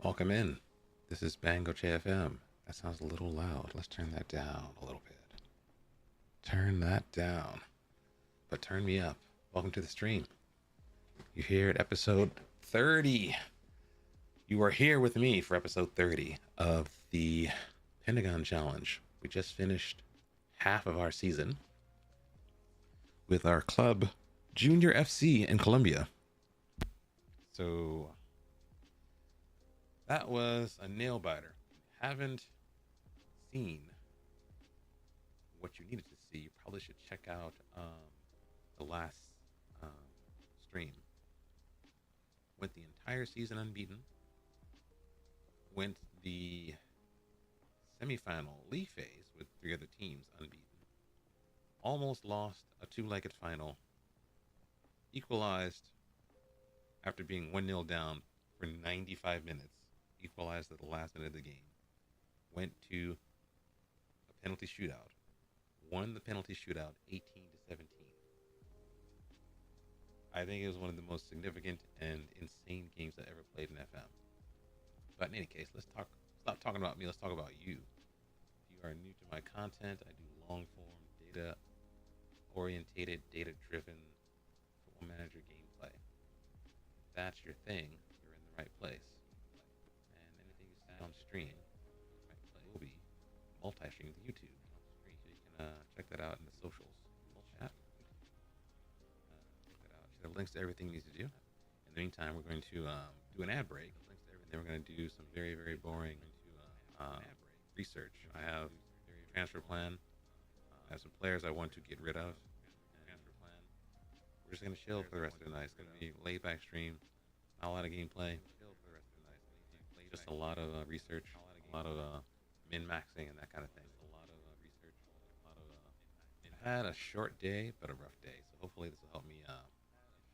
Welcome in. This is BangocheFM. That sounds a little loud. Let's turn that down a little bit. Turn that down. But turn me up. Welcome to the stream. You're here at episode 30. You are here with me for episode 30 of the Pentagon Challenge. We just finished half of our season with our club, Junior FC in Colombia. So that was a nail biter. Haven't seen what you needed to see, you probably should check out the last um, stream. Went the entire season unbeaten. Went the semifinal league phase with three other teams unbeaten. Almost lost a two-legged final. Equalized after being 1-0 down for 95 minutes. Equalized at the last minute of the game. Went to a penalty shootout. Won the penalty shootout 18-17. I think it was one of the most significant and insane games I ever played in FM. But in any case, stop talking about me. Let's talk about you. If you are new to my content, I do long form, data orientated, data driven football manager gameplay. If that's your thing, you're in the right place. And anything you say on stream will be multi-streamed to YouTube. So you can check that out in the socials. Chat. Check that out. There are links to everything you need to do. In the meantime, we're going to do an ad break. Then we're going to do some very, very boring research. I have a transfer plan. I have some players I want to get rid of. We're just going to chill for the rest of the night. It's going to be a laid-back stream. Not a lot of gameplay. Just a lot of research. A lot of min-maxing and that kind of thing. I had a short day, but a rough day. So hopefully this will help me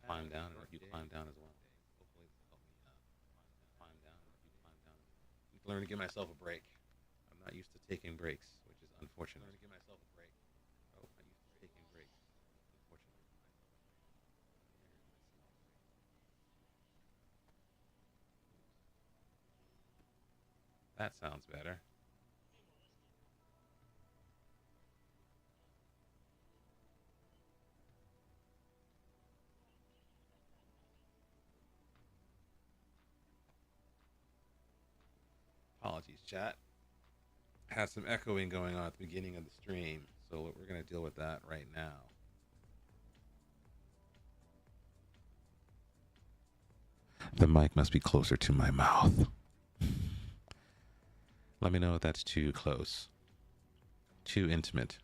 climb down and help you climb down as well. Learn to give myself a break. I'm not used to taking breaks, which is unfortunate. Learn to give myself a break. Oh, I'm used to taking breaks, unfortunately. That sounds better. Apologies, chat. Had some echoing going on at the beginning of the stream, so we're going to deal with that right now. The mic must be closer to my mouth. Let me know if that's too close, too intimate.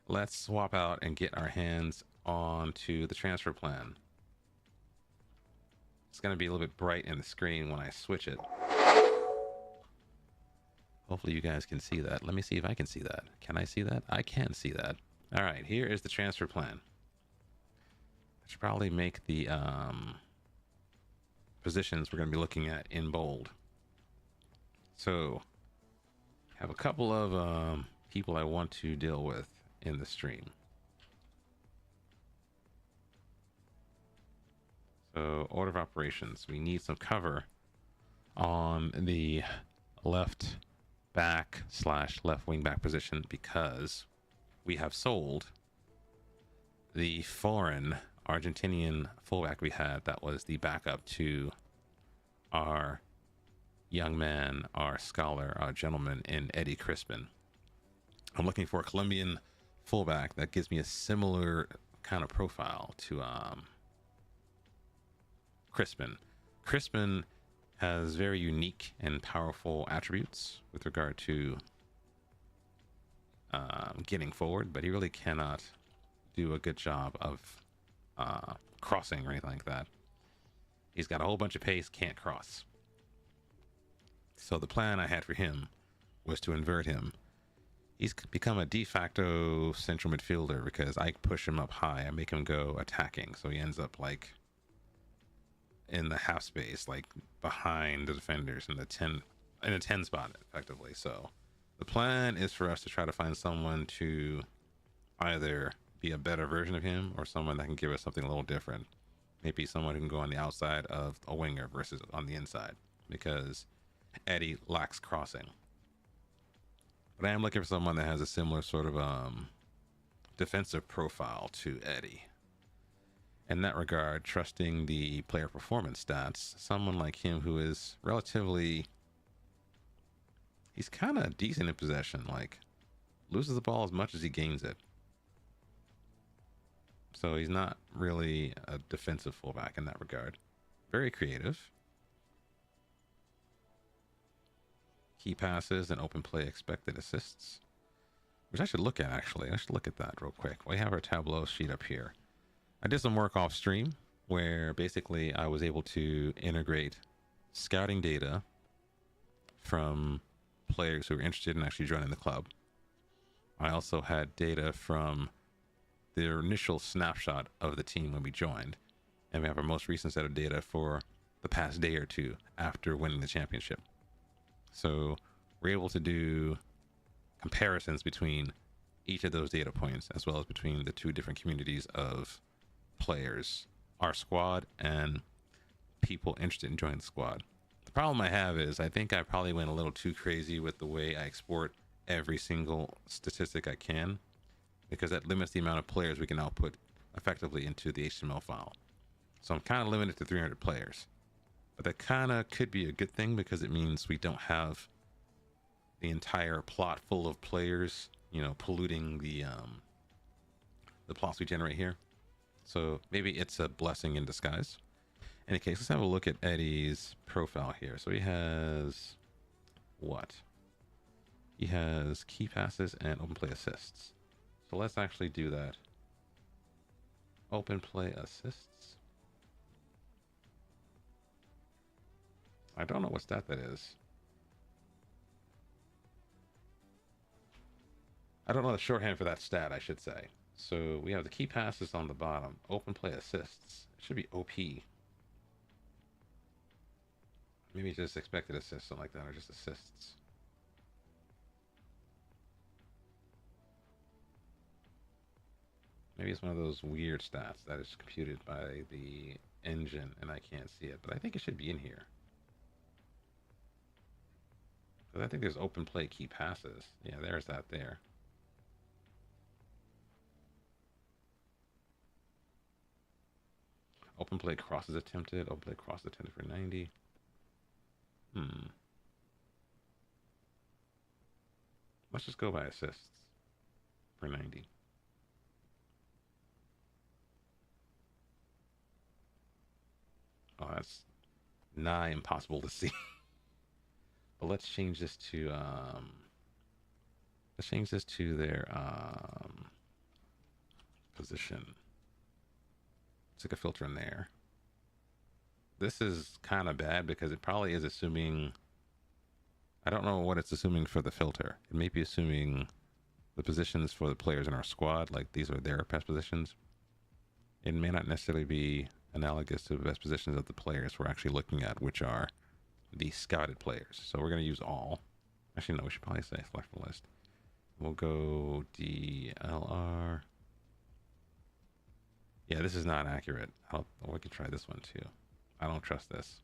Let's swap out and get our hands onto the transfer plan. It's going to be a little bit bright in the screen when I switch it. Hopefully you guys can see that. Let me see if I can see that. Can I see that? I can see that. All right, here is the transfer plan. I should probably make the positions we're going to be looking at in bold. So, have a couple of people I want to deal with in the stream. So, order of operations. We need some cover on the left back / left wing back position because we have sold the foreign Argentinian fullback we had that was the backup to our young man, our scholar, our gentleman in Eddie Crispin. I'm looking for a Colombian fullback that gives me a similar kind of profile to Crispin. Crispin has very unique and powerful attributes with regard to getting forward, but he really cannot do a good job of crossing or anything like that. He's got a whole bunch of pace, can't cross. So the plan I had for him was to invert him. He's become a de facto central midfielder because I push him up high. I make him go attacking. So he ends up like in the half space, like behind the defenders in the 10 spot effectively. So the plan is for us to try to find someone to either be a better version of him, or someone that can give us something a little different. Maybe someone who can go on the outside of a winger versus on the inside, because Eddie lacks crossing. But I am looking for someone that has a similar sort of defensive profile to Eddie. In that regard, trusting the player performance stats, someone like him who is relatively, he's kind of decent in possession, like loses the ball as much as he gains it. So he's not really a defensive fullback in that regard. Very creative. Key passes and open play expected assists, which I should look at actually. I should look at that real quick. We have our Tableau sheet up here. I did some work off stream where basically I was able to integrate scouting data from players who were interested in actually joining the club. I also had data from the initial snapshot of the team when we joined, and we have our most recent set of data for the past day or two after winning the championship. So we're able to do comparisons between each of those data points, as well as between the two different communities of players, our squad and people interested in joining the squad. The problem I have is I think I probably went a little too crazy with the way I export every single statistic I can, because that limits the amount of players we can output effectively into the HTML file. So I'm kind of limited to 300 players. But that kind of could be a good thing, because it means we don't have the entire plot full of players, you know, polluting the plots we generate here. So maybe it's a blessing in disguise. In any case, let's have a look at Eddie's profile here. So he has what? He has key passes and open play assists. So let's actually do that. Open play assists. I don't know what stat that is. I don't know the shorthand for that stat, I should say. So we have the key passes on the bottom. Open play assists. It should be OP. Maybe just expected assists, something like that, or just assists. Maybe it's one of those weird stats that is computed by the engine and I can't see it, but I think it should be in here. Because I think there's open play key passes. Yeah, there's that there. Open play crosses attempted. Open play crosses attempted for 90. Let's just go by assists for 90. Oh, that's nigh impossible to see. But let's change this to their position. Stick a filter in there. This is kind of bad because it probably is assuming, I don't know what it's assuming for the filter. It may be assuming the positions for the players in our squad, like these are their best positions. It may not necessarily be analogous to the best positions of the players we're actually looking at, which are the scouted players. So we're going to use all. Actually, no, we should probably say select from list. We'll go DLR. Yeah, this is not accurate. We can try this one too. I don't trust this.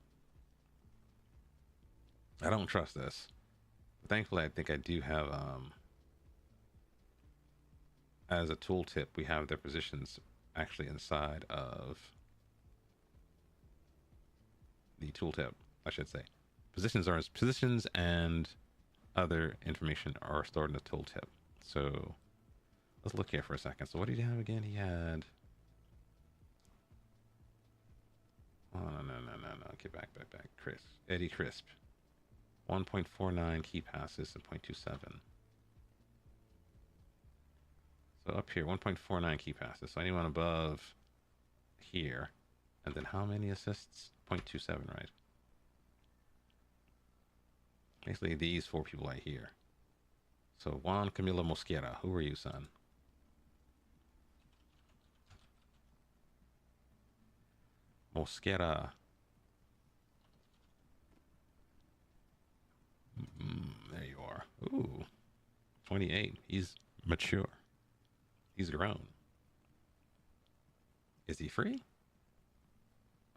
I don't trust this. But thankfully, I think I do have, as a tooltip, we have their positions actually inside of the tooltip, I should say. Positions and other information are stored in the tooltip. So let's look here for a second. So what did he have again? He had, oh, no. Get back. Eddie Crisp. 1.49 key passes and 0.27. So up here, 1.49 key passes. So anyone above here. And then how many assists? 0.27, right? Basically, these four people right here. So Juan Camilo Mosquera. Who are you, son? Mosquera. There you are. Ooh. 28. He's mature. He's grown. Is he free?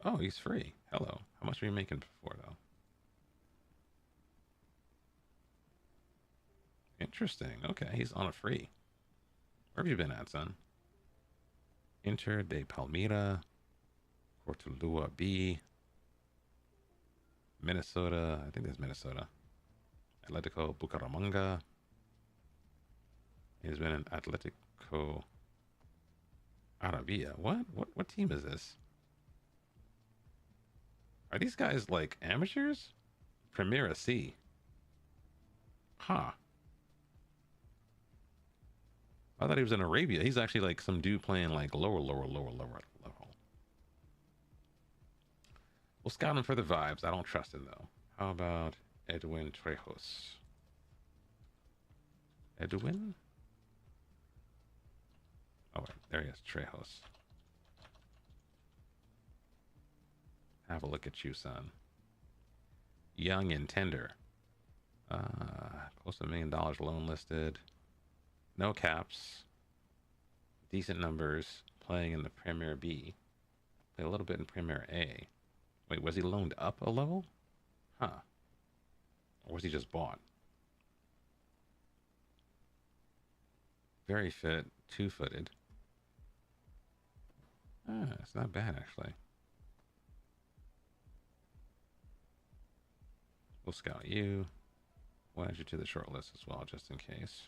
Oh, he's free. Hello. How much were you making before, though? Interesting. Okay, he's on a free. Where have you been at, son? Inter de Palmira, Cortulua B, Minnesota. I think that's Minnesota. Atletico Bucaramanga. He's been in Atletico Arabia. What? What team is this? Are these guys like amateurs? Primera C. Huh. I thought he was in Arabia. He's actually like some dude playing like lower level. We'll scout him for the vibes. I don't trust him though. How about Edwin Trejos? Edwin? Oh wait, there he is, Trejos. Have a look at you, son. Young and tender. Close to $1 million loan listed. No caps. Decent numbers. Playing in the Premier B. Played a little bit in Premier A. Wait, was he loaned up a level? Huh. Or was he just bought? Very fit. Two-footed. It's not bad, actually. We'll scout you. We'll add you to the short list as well, just in case.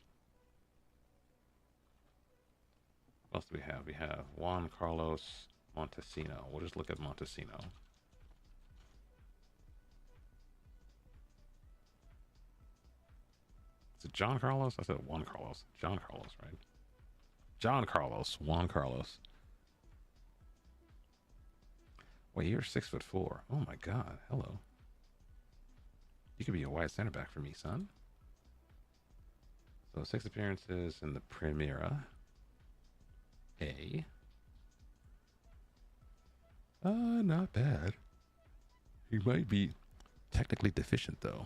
What else do we have? We have Juan Carlos Montesino. We'll just look at Montesino. Is it John Carlos? I said Juan Carlos. John Carlos, right? John Carlos. Juan Carlos. Wait, you're 6'4". Oh my God. Hello. You could be a wide center back for me, son. So 6 appearances in the Primera A. Not bad. He might be technically deficient, though.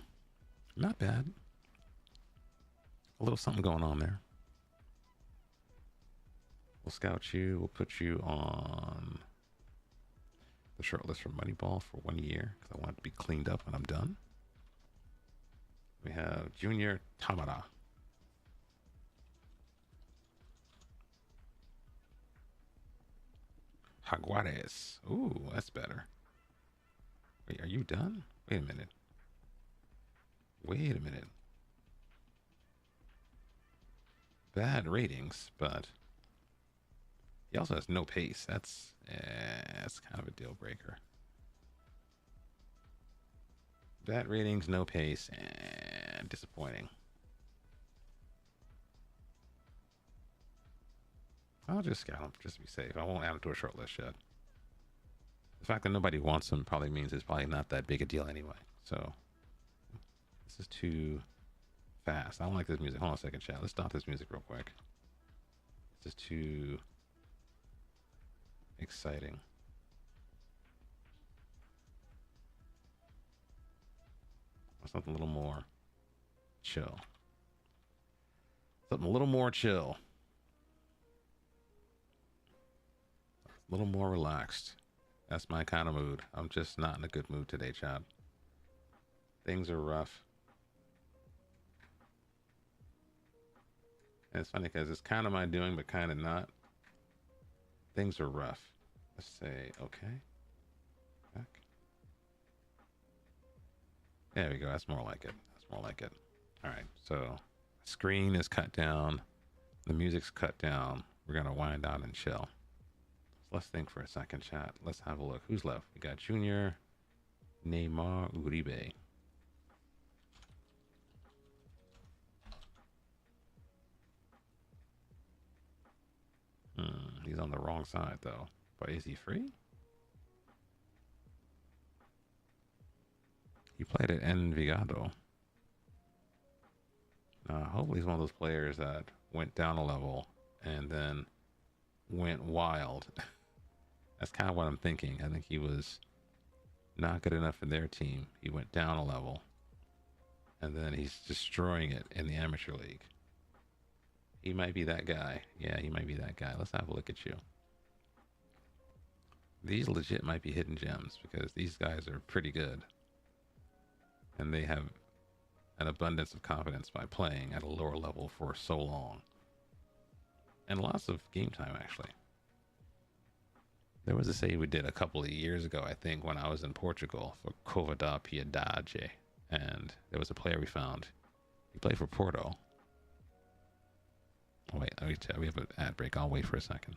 Not bad. A little something going on there. We'll scout you. We'll put you on the short list for Moneyball for 1 year because I want it to be cleaned up when I'm done. We have Junior Tamara. Jaguares. Ooh, that's better. Wait, are you done? Wait a minute. Wait a minute. Bad ratings, but he also has no pace. That's kind of a deal breaker. Bad ratings, no pace, and disappointing. I'll just scout him just to be safe. I won't add him to a short list yet. The fact that nobody wants him probably means it's probably not that big a deal anyway. So this is too fast. I don't like this music. Hold on a second, chat. Let's stop this music real quick. This is too exciting. Something a little more chill. Something a little more chill. A little more relaxed. That's my kind of mood. I'm just not in a good mood today, Chad. Things are rough. And it's funny because it's kind of my doing, but kind of not. Things are rough. Let's say, okay. Back. There we go. That's more like it. That's more like it. All right. So screen is cut down. The music's cut down. We're going to wind down and chill. So let's think for a second, chat. Let's have a look. Who's left? We got Junior, Neymar, Uribe. He's on the wrong side, though. But is he free? He played at Envigado. Hopefully he's one of those players that went down a level and then went wild. That's kind of what I'm thinking. I think he was not good enough for their team. He went down a level and then he's destroying it in the amateur league. He might be that guy. Yeah, he might be that guy. Let's have a look at you. These legit might be hidden gems because these guys are pretty good. And they have an abundance of confidence by playing at a lower level for so long. And lots of game time, actually. There was a save we did a couple of years ago, I think, when I was in Portugal for Cova da Piedade. And there was a player we found. He played for Porto. Oh, wait, we have an ad break. I'll wait for a second.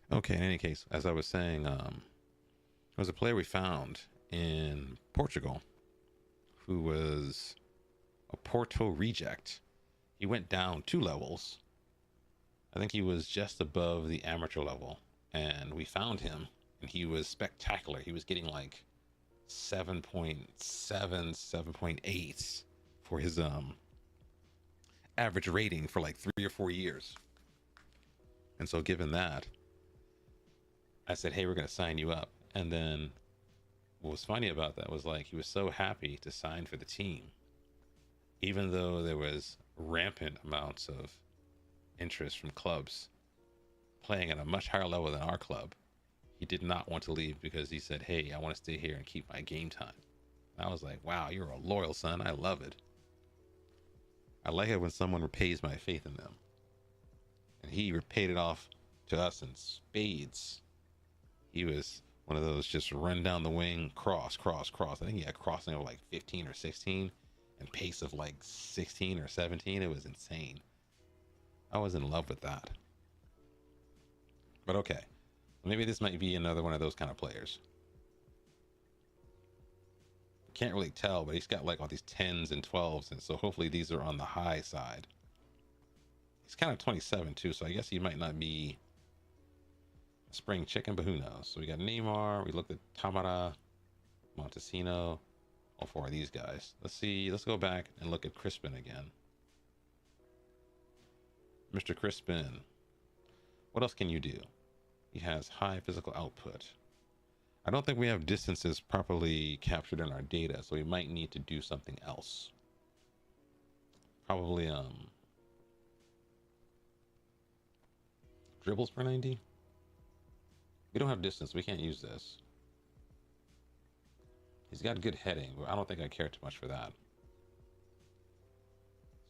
Okay, in any case, as I was saying, there was a player we found in Portugal who was a Porto reject. He went down 2 levels. I think he was just above the amateur level, and we found him, and he was spectacular. He was getting like 7.7, 7.8 for his average rating for like 3 or 4 years. And so given that, I said, hey, we're going to sign you up. And then what was funny about that was like he was so happy to sign for the team, even though there was rampant amounts of interest from clubs playing at a much higher level than our club. He did not want to leave because he said, hey, I want to stay here and keep my game time. And I was like, wow, you're a loyal son. I love it. I like it when someone repays my faith in them. And he repaid it off to us in spades. He was one of those just run down the wing, cross. I think he had crossing of like 15 or 16 and pace of like 16 or 17. It was insane. I was in love with that. But okay, maybe this might be another one of those kind of players. Can't really tell, but he's got like all these 10s and 12s, and so hopefully these are on the high side. He's kind of 27 too, so I guess he might not be a spring chicken, but who knows. So we got Neymar, we looked at Tamara, Montesino, all 4 of these guys. Let's go back and look at Crispin again. Mr. Crispin, what else can you do? He has high physical output. I don't think we have distances properly captured in our data, so we might need to do something else. Probably dribbles per 90. We don't have distance. We can't use this. He's got good heading, but I don't think I care too much for that.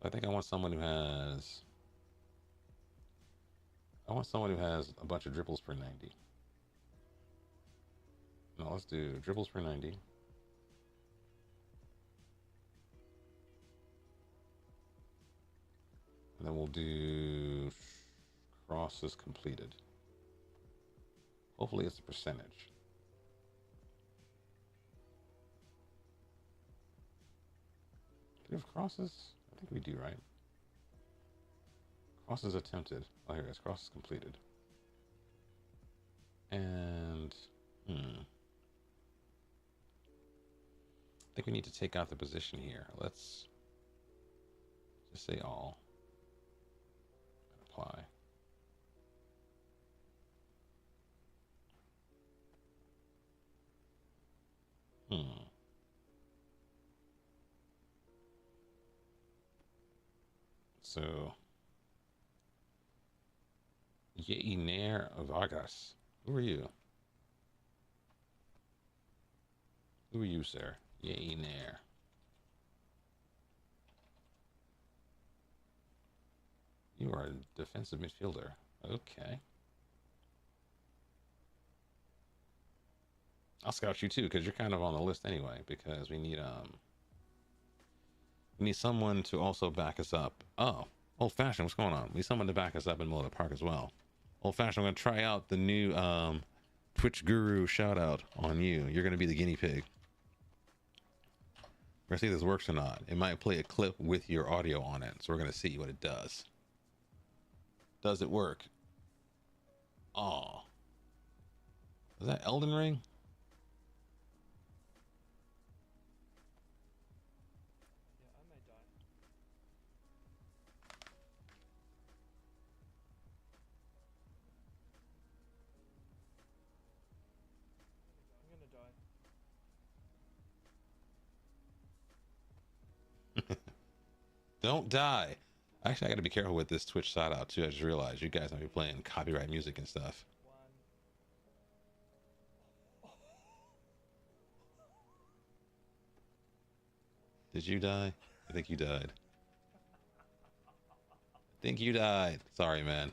So I think I want someone who has a bunch of dribbles per 90. No, let's do dribbles per 90. And then we'll do crosses completed. Hopefully it's a percentage. Do we have crosses? I think we do, right? Crosses attempted. Oh, here it is. Crosses completed. And I think we need to take out the position here. Let's just say all and apply. So Yeiner Vargas. Who are you? Who are you, sir? Yeiner. You are a defensive midfielder. Okay. I'll scout you too, because you're kind of on the list anyway, because we need someone to also back us up. Oh, Old Fashioned, what's going on? We need someone to back us up in Miller Park as well. Old Fashioned, I'm going to try out the new Twitch Guru shout out on you. You're going to be the guinea pig. We're going to see if this works or not. It might play a clip with your audio on it, so we're going to see what it does. Does it work? Oh. Is that Elden Ring? Don't die. Actually, I gotta be careful with this Twitch shout out too. I just realized you guys might be playing copyright music and stuff. Did you die? I think you died. I think you died. Sorry, man.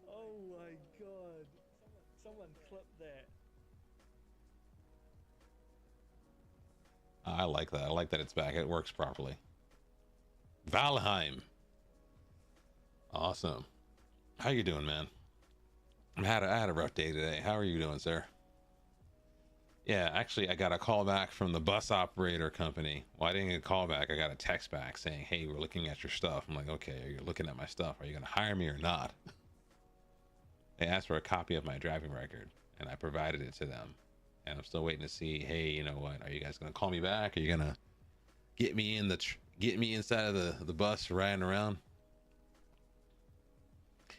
Oh my god. Someone clip that. I like that. I like that it's back. It works properly. Valheim. Awesome. How you doing, man? I had a rough day today. How are you doing, sir? Yeah, actually, I got a call back from the bus operator company. Well, I didn't get a call back. I got a text back saying, hey, we're looking at your stuff. I'm like, okay, you're looking at my stuff. Are you going to hire me or not? They asked for a copy of my driving record, and I provided it to them. And I'm still waiting to see, hey, you know what? Are you guys going to call me back? Are you going to get me in get me inside of the bus riding around?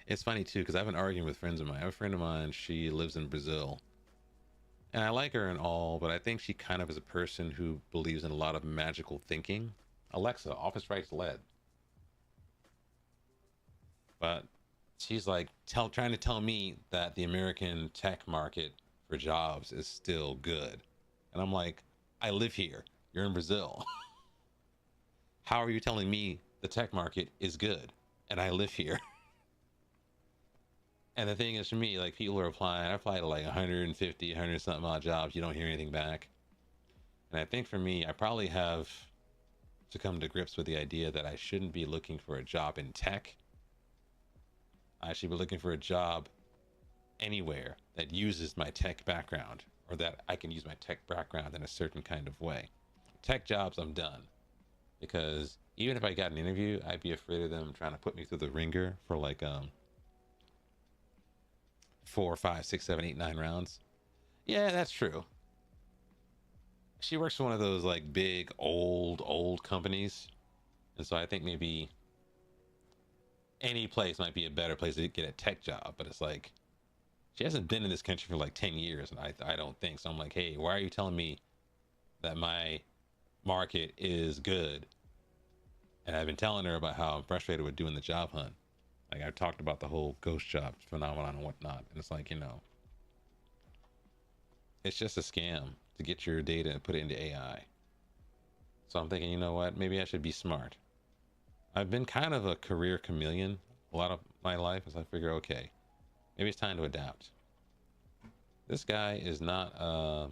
It's funny, too, because I've been arguing with friends of mine. I have a friend of mine. She lives in Brazil. And I like her and all, but I think she kind of is a person who believes in a lot of magical thinking. Alexa, office rights led. But she's like trying to tell me that the American tech market for jobs is still good. And I'm like, I live here. You're in Brazil. How are you telling me the tech market is good and I live here? And the thing is, for me, like, people are applying. I apply to like 150, 100 something odd jobs. You don't hear anything back. And I think for me, I probably have to come to grips with the idea that I shouldn't be looking for a job in tech. I should be looking for a job anywhere that uses my tech background, or that I can use my tech background in a certain kind of way. Tech jobs, I'm done. Because even if I got an interview, I'd be afraid of them trying to put me through the ringer for like 4, 5, 6, 7, 8, 9 rounds. Yeah, that's true. She works for one of those like big old companies, and so I think maybe any place might be a better place to get a tech job. But it's like she hasn't been in this country for like 10 years, and I don't think so. I'm like, hey, why are you telling me that my market is good? And I've been telling her about how I'm frustrated with doing the job hunt. Like, I've talked about the whole ghost job phenomenon and whatnot. And it's like, it's just a scam to get your data and put it into AI. So I'm thinking, you know what? Maybe I should be smart. I've been kind of a career chameleon a lot of my life, as I figure, okay, maybe it's time to adapt. This guy is not,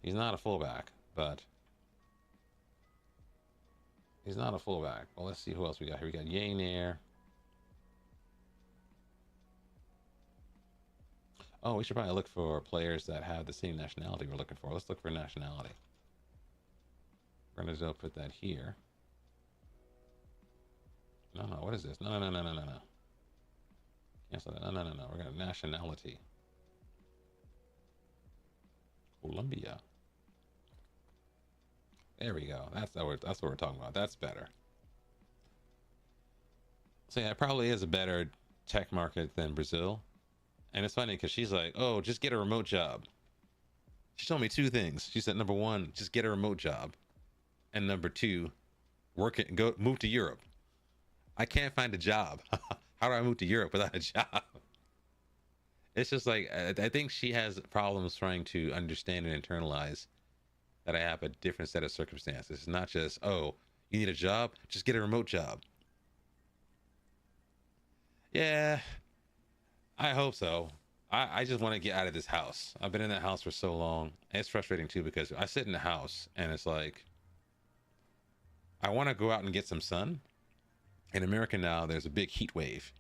he's not a fullback, but he's not a fullback. Well, let's see who else we got here. We got Yanair. Oh, we should probably look for players that have the same nationality we're looking for. Let's look for nationality. We're going to put that here. No, what is this? No. Cancel that. No. We're going to nationality. Colombia. There we go. That's what we're talking about. That's better. So yeah, it probably is a better tech market than Brazil. And it's funny because she's like, oh, just get a remote job. She told me 2 things. She said, number 1, just get a remote job. And number 2, move to Europe. I can't find a job. How do I move to Europe without a job? It's just like, I think she has problems trying to understand and internalize that I have a different set of circumstances. It's not just, oh, you need a job? Just get a remote job. Yeah, I hope so. I just want to get out of this house. I've been in that house for so long. And it's frustrating too because I sit in the house and it's like, I want to go out and get some sun. In America now, there's a big heat wave.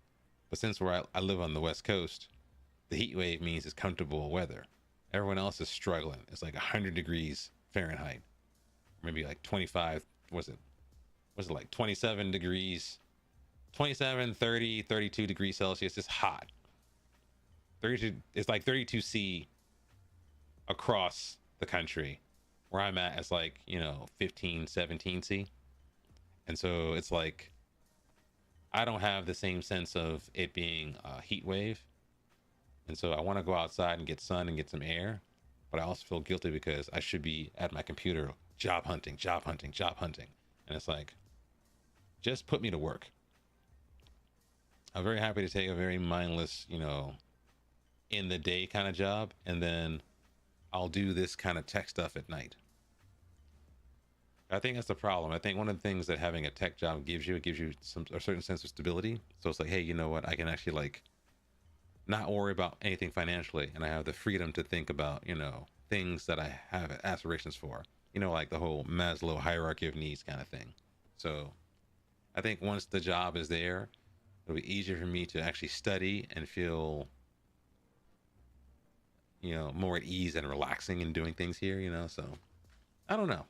But since I live on the West Coast, the heat wave means it's comfortable weather. Everyone else is struggling. It's like 100 degrees Fahrenheit. Maybe like 25, was it like 27 degrees? 27, 30, 32 degrees Celsius. It's hot. 32, it's like 32C across the country. Where I'm at, it's like, 15, 17C. And so it's like, I don't have the same sense of it being a heat wave. And so I want to go outside and get sun and get some air. But I also feel guilty because I should be at my computer job hunting. And it's like, just put me to work. I'm very happy to take a very mindless, in the day kind of job, and then I'll do this kind of tech stuff at night. I think that's the problem. I think one of the things that having a tech job gives you, it gives you a certain sense of stability. So it's like, hey, you know what? I can actually like not worry about anything financially, and I have the freedom to think about, things that I have aspirations for. Like the whole Maslow hierarchy of needs kind of thing. So I think once the job is there, it'll be easier for me to actually study and feel, more at ease and relaxing and doing things here, So I don't know.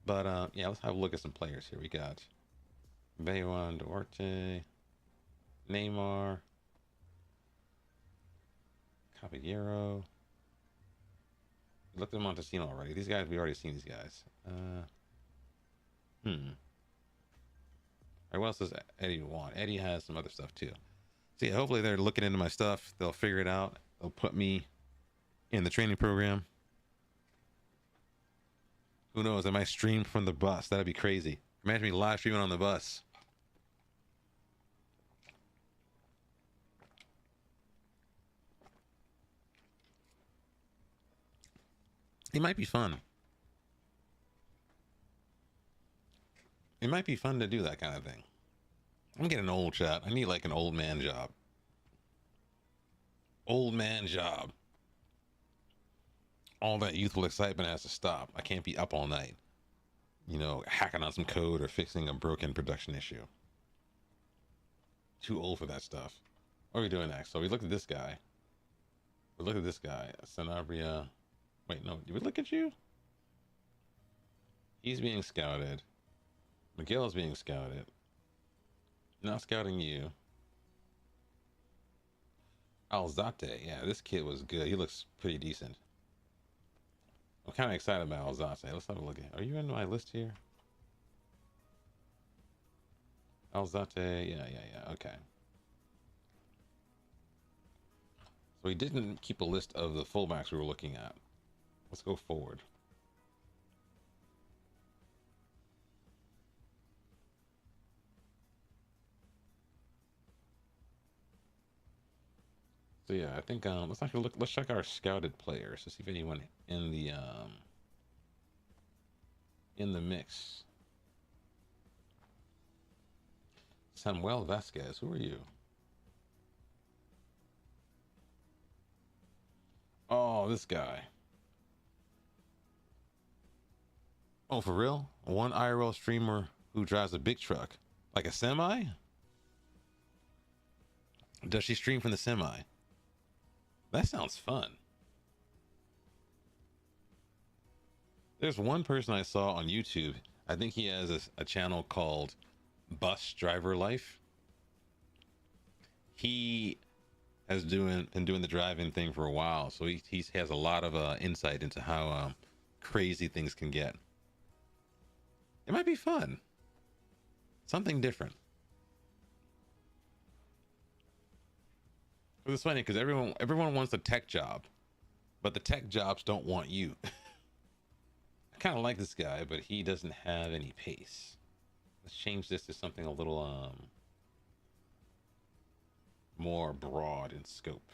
But yeah, let's have a look at some players here. We got Baywan Duarte, Neymar, Caballero. We looked at Montesino already. These guys, we already seen these guys. All right, what else does Eddie want? Eddie has some other stuff too. So yeah, hopefully they're looking into my stuff. They'll figure it out. They'll put me in the training program. Who knows? I might stream from the bus. That'd be crazy. Imagine me live streaming on the bus. It might be fun. It might be fun to do that kind of thing. I'm getting old, chat. I need like an old man job. Old man job. All that youthful excitement has to stop. I can't be up all night, hacking on some code or fixing a broken production issue. Too old for that stuff. What are we doing next? So we looked at this guy. Sanabria. Wait, no. Did we look at you? He's being scouted. Miguel's being scouted. Not scouting you. Alzate. Yeah, this kid was good. He looks pretty decent. I'm kind of excited about Alzate. Let's have a look at. Are you in my list here? Alzate. Yeah. Okay. So we didn't keep a list of the fullbacks we were looking at. Let's go forward. So yeah, I think let's actually look. Let's check our scouted players to see if anyone in the mix. Samuel Vasquez, who are you? Oh, this guy. Oh, for real? One IRL streamer who drives a big truck, like a semi? Does she stream from the semi? That sounds fun. There's one person I saw on YouTube. I think he has a channel called Bus Driver Life. He has been doing the driving thing for a while, so he has a lot of insight into how crazy things can get. It might be fun. Something different. It's funny because everyone wants a tech job, but the tech jobs don't want you. I kind of like this guy, but he doesn't have any pace. Let's change this to something a little more broad in scope.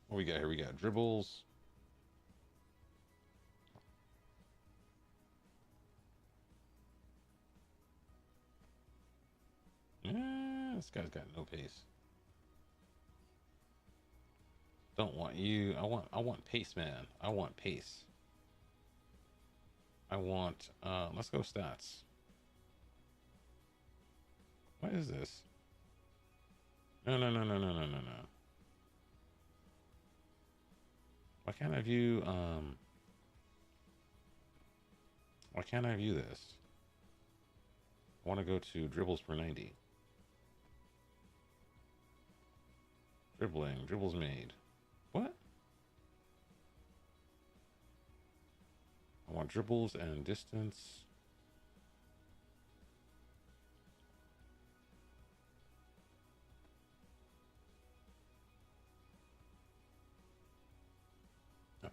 What we got here? We got dribbles. This guy's got no pace. Don't want you. I want pace, man. I want pace. I want let's go stats. What is this? No. Why can't I view why can't I view this? I want to go to dribbles per 90. Dribbles made. What? I want dribbles and distance.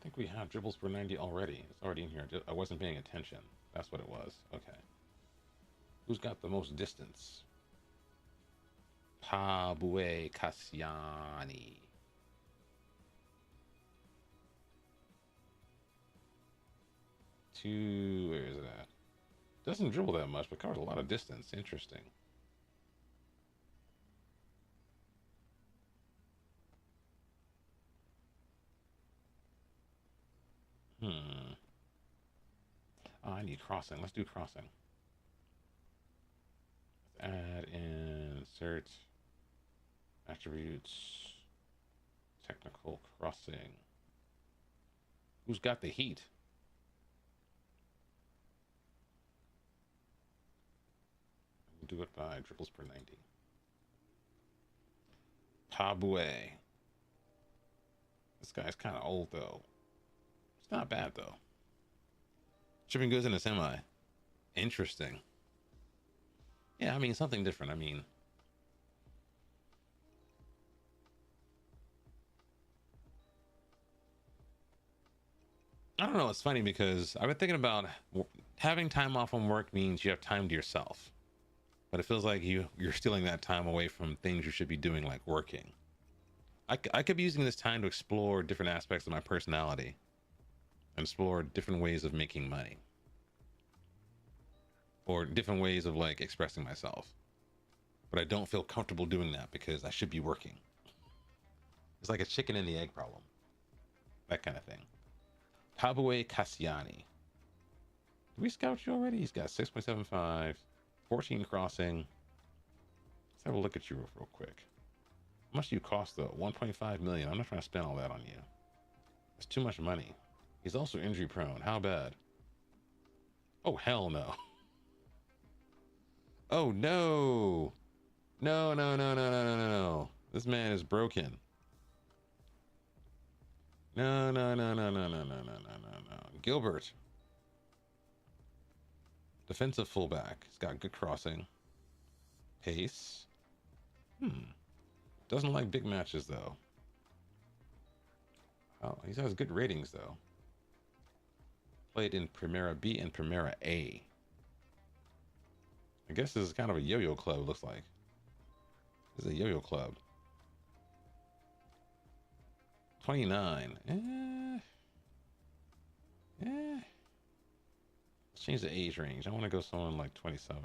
think we have dribbles per 90 already. It's already in here. I wasn't paying attention. That's what it was. Okay. Who's got the most distance? Pabue Cassiani. Where is it at? Doesn't dribble that much, but covers a lot of distance. Interesting. Hmm. Oh, I need crossing. Let's do crossing. Let's add insert attributes technical crossing. Who's got the heat? We'll do it by dribbles per 90. Pabue. This guy's kind of old though. It's not bad though. Shipping goods in a semi. Interesting. Yeah, I mean, something different. I mean, I don't know. It's funny because I've been thinking about having time off from work means you have time to yourself, but it feels like you're stealing that time away from things you should be doing, like working. I could be using this time to explore different aspects of my personality and explore different ways of making money or different ways of like expressing myself. But I don't feel comfortable doing that because I should be working. It's like a chicken and the egg problem. That kind of thing. Pabue Cassiani. Did we scout you already? He's got 6.75, 14 crossing. Let's have a look at you real quick. How much do you cost though? 1.5 million. I'm not trying to spend all that on you. It's too much money. He's also injury prone. How bad? Oh, hell no. Oh, no. No, no, no, no, no, no, no, no. This man is broken. No, no, no, no, no, no, no, no, no, no, no. Gilbert. Defensive fullback. He's got good crossing. Pace. Doesn't like big matches, though. Oh, he has good ratings, though. Played in Primera B and Primera A. I guess this is kind of a yo-yo club, looks like. This is a yo-yo club. 29. Let's change the age range. I want to go someone like 27.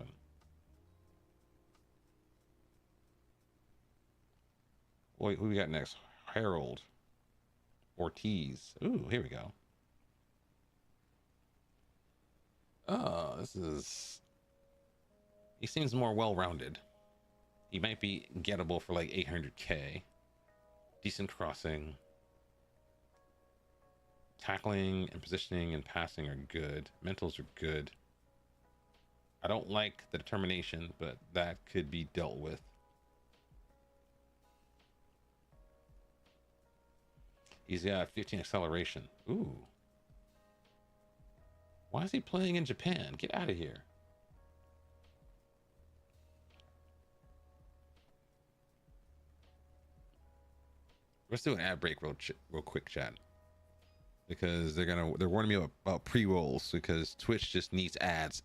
Wait, who we got next? Harold Ortiz. Ooh, here we go. Oh, this is... He seems more well-rounded. He might be gettable for like 800k. Decent crossing. Tackling and positioning and passing are good. Mentals are good. I don't like the determination, but that could be dealt with. He's got 15 acceleration. Ooh. Why is he playing in Japan? Get out of here. Let's do an ad break real quick, chat. Because they're warning me about pre-rolls because Twitch just needs ads.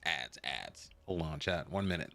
Hold on, chat. 1 minute.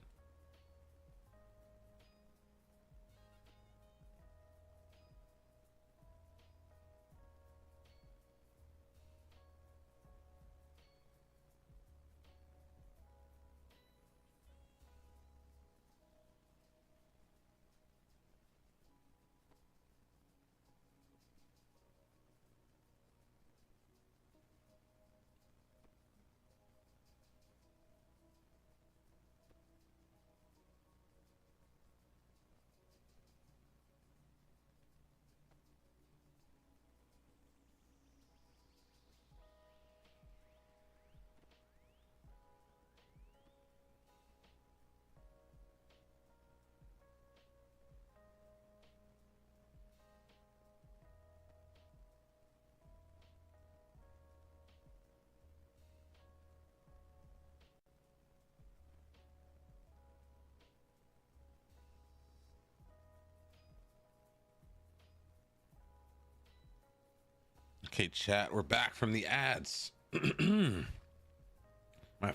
Okay, chat, we're back from the ads. My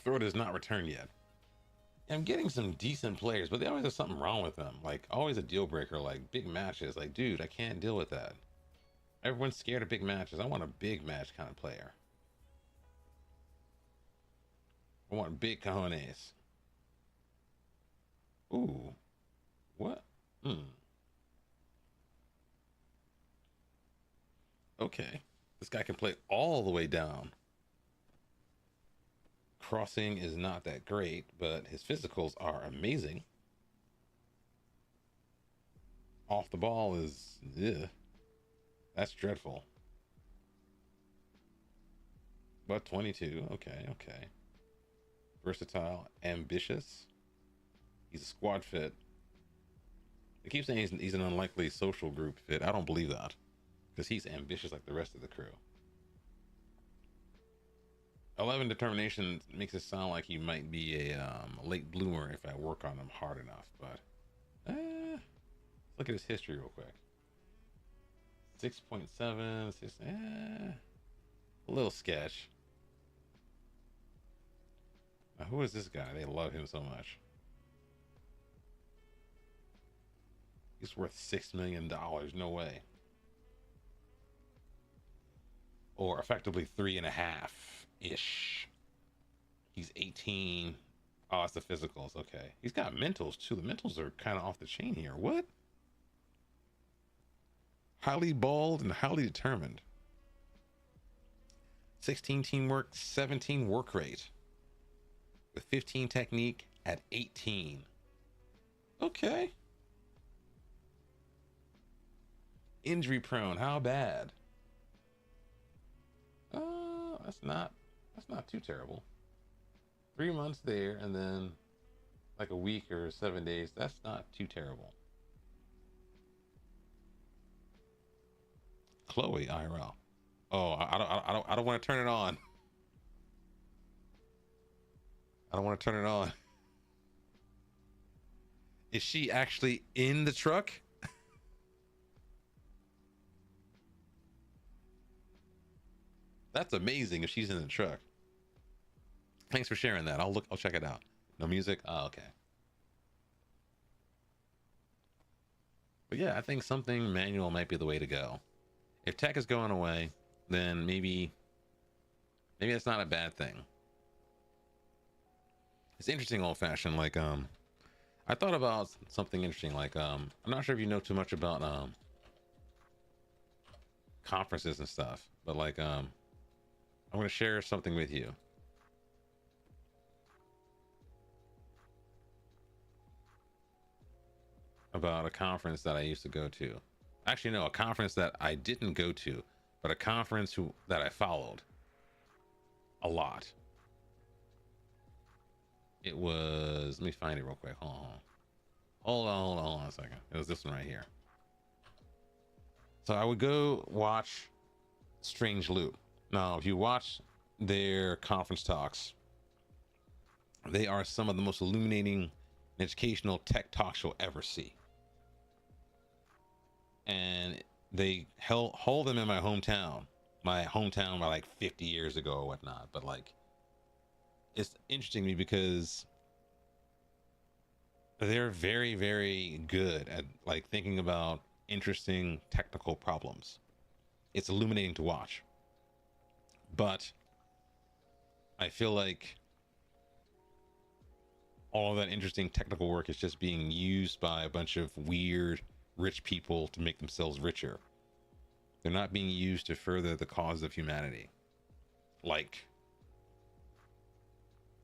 throat is not returned yet. I'm getting some decent players, but they always have something wrong with them. Like, always a deal breaker, like big matches. Like, dude, I can't deal with that. Everyone's scared of big matches. I want a big match kind of player. I want big cojones. Ooh. What? Okay. This guy can play all the way down. Crossing is not that great, but his physicals are amazing. Off the ball is, ugh. That's dreadful. But 22, okay. Versatile, ambitious. He's a squad fit. They keep saying he's an unlikely social group fit. I don't believe that, because he's ambitious like the rest of the crew. 11 determination makes it sound like he might be a late bloomer if I work on him hard enough, but let's look at his history real quick. 6.7, a little sketch. Now, who is this guy? They love him so much. He's worth $6 million. No way. Or effectively 3.5-ish. He's 18. Oh, it's the physicals. Okay. He's got mentals too. The mentals are kind of off the chain here. What? Highly bald and highly determined. 16 teamwork, 17 work rate. With 15 technique at 18. Okay. Injury prone. How bad? That's not too terrible. 3 months there and then like a week or 7 days. That's not too terrible. Chloe IRL. Oh, I don't want to turn it on. I don't want to turn it on. Is she actually in the truck? That's amazing if she's in the truck. Thanks for sharing that. I'll check it out. No music? Oh, okay. But yeah, I think something manual might be the way to go. If tech is going away, then maybe it's not a bad thing. It's interesting old fashioned. Like, I thought about something interesting. Like, I'm not sure if you know too much about, conferences and stuff, but like, I'm going to share something with you. About a conference that I used to go to. Actually, no, a conference that I didn't go to, but a conference that I followed a lot. It was, let me find it real quick. Hold on a second. It was this one right here. So I would go watch Strange Loop. Now, if you watch their conference talks, they are some of the most illuminating educational tech talks you'll ever see. And they hold them in my hometown by like 50 years ago or whatnot. But like, it's interesting to me because they're very, very good at like thinking about interesting technical problems. It's illuminating to watch. But I feel like all of that interesting technical work is just being used by a bunch of weird rich people to make themselves richer. They're not being used to further the cause of humanity. Like,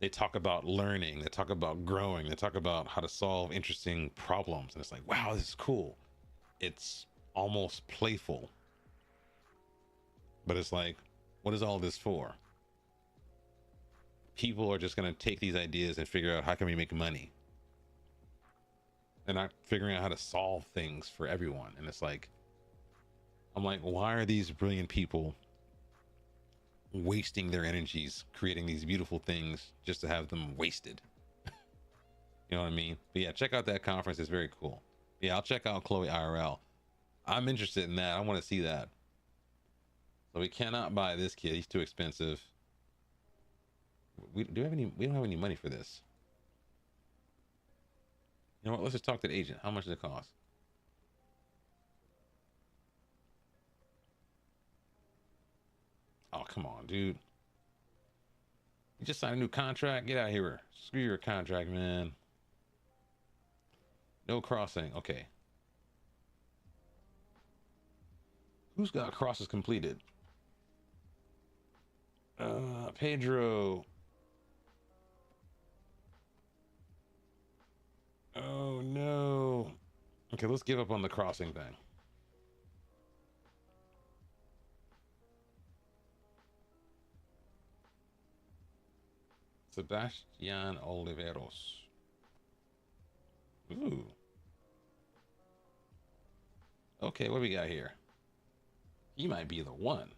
they talk about learning, they talk about growing, they talk about how to solve interesting problems, and it's like, wow, this is cool. It's almost playful, but it's like, what is all this for? People are just going to take these ideas and figure out how can we make money. They're not figuring out how to solve things for everyone. And it's like, I'm like, why are these brilliant people wasting their energies creating these beautiful things just to have them wasted? You know what I mean? But yeah, check out that conference. It's very cool. Yeah, I'll check out Chloe IRL. I'm interested in that. I want to see that. So we cannot buy this kid. He's too expensive. We don't have any money for this. You know what? Let's just talk to the agent. How much does it cost? Oh, come on, dude. You just signed a new contract. Get out of here. Screw your contract, man. No crossing. Okay. Who's got crosses completed? Pedro. Oh, no. Okay, let's give up on the crossing thing. Sebastian Oliveros. Ooh. Okay, what do we got here? He might be the one.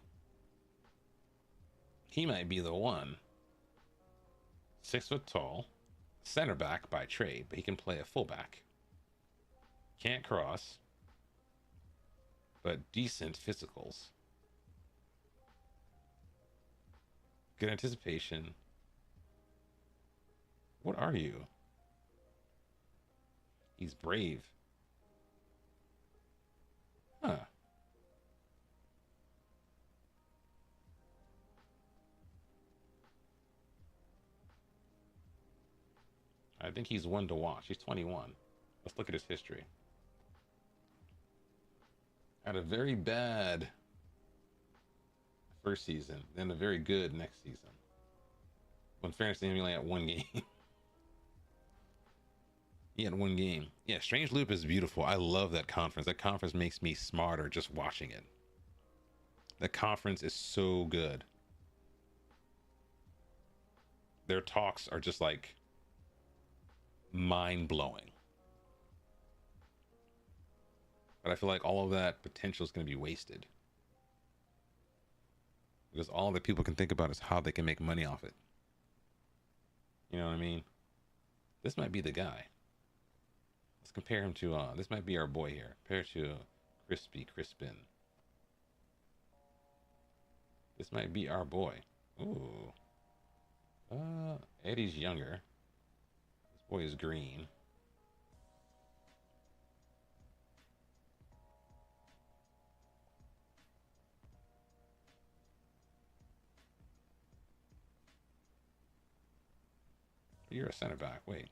He might be the one. 6 foot tall. Center back by trade, but he can play a fullback. Can't cross. But decent physicals. Good anticipation. What are you? He's brave. Huh. I think he's one to watch. He's 21. Let's look at his history. Had a very bad first season, then a very good next season. When fairness to him, he only had one game. He had one game. Yeah, Strange Loop is beautiful. I love that conference. That conference makes me smarter just watching it. That conference is so good. Their talks are just like mind-blowing. But I feel like all of that potential is going to be wasted. Because all that people can think about is how they can make money off it. You know what I mean? This might be the guy. Let's compare him to, this might be our boy here. Compare to Crispin. This might be our boy. Ooh. Eddie's younger. This boy is green. You're a center back. Wait.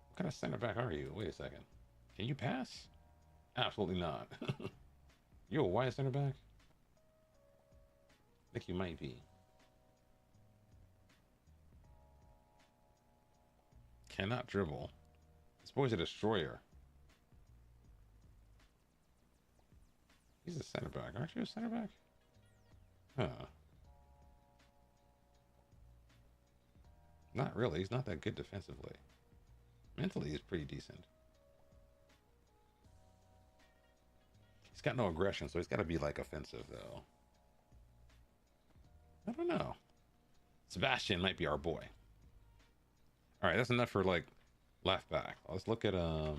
What kind of center back are you? Wait a second. Can you pass? Absolutely not. You're a wide center back? I think you might be. Cannot dribble. This boy's a destroyer. He's a center back. Aren't you a center back? Huh. Not really. He's not that good defensively. Mentally, he's pretty decent. He's got no aggression, so he's got to be like offensive, though. I don't know. Sebastian might be our boy. All right, that's enough for like left back. Let's look at the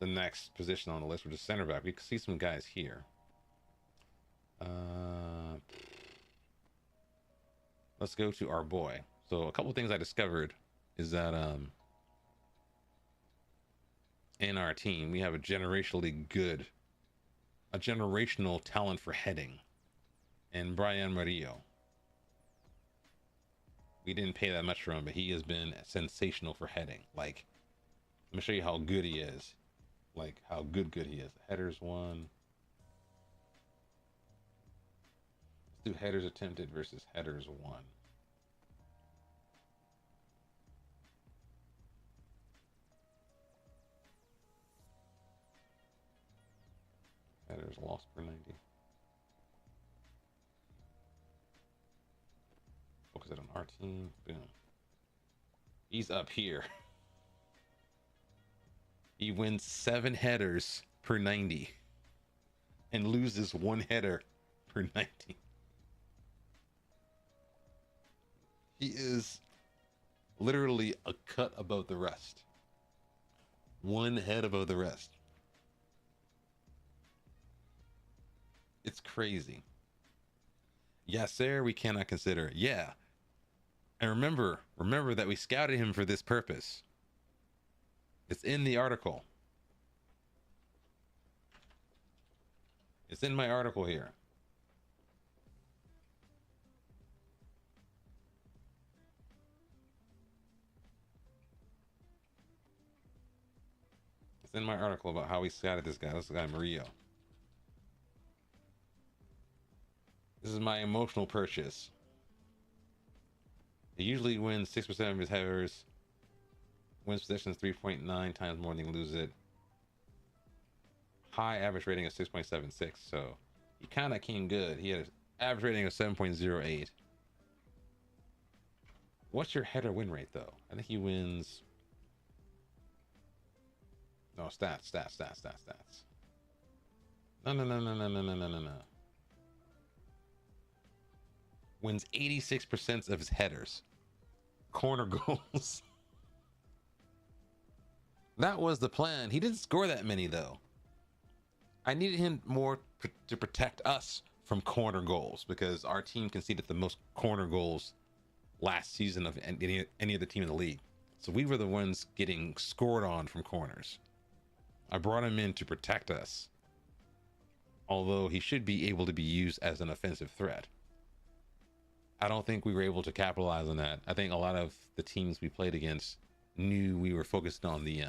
next position on the list, which is center back. We can see some guys here. Let's go to our boy. So a couple of things I discovered is that in our team we have a generational talent for heading, and Brian Murillo. We didn't pay that much for him, but he has been sensational for heading. Like, let me show you how good he is. Like, how good he is. Headers 1. Let's do headers attempted versus headers 1. Headers lost per 90. Focus it on our team. Boom. He's up here. He wins 7 headers per 90 and loses 1 header per 90. He is literally a cut above the rest. 1 head above the rest. It's crazy. Yes, sir, we cannot consider it. Yeah. And remember that we scouted him for this purpose. It's in the article. It's in my article here. It's in my article about how we scouted this guy. This guy, Murillo. This is my emotional purchase. He usually wins 6% of his headers. Wins possessions 3.9 times more than he loses it. High average rating of 6.76. So he kind of came good. He had an average rating of 7.08. What's your header win rate, though? I think he wins... No, stats. No. Wins 86% of his headers. Corner goals. That was the plan. He didn't score that many, though. I needed him more to protect us from corner goals because our team conceded the most corner goals last season of any other team in the league. So we were the ones getting scored on from corners. I brought him in to protect us, although he should be able to be used as an offensive threat. I don't think we were able to capitalize on that. I think a lot of the teams we played against knew we were focused on the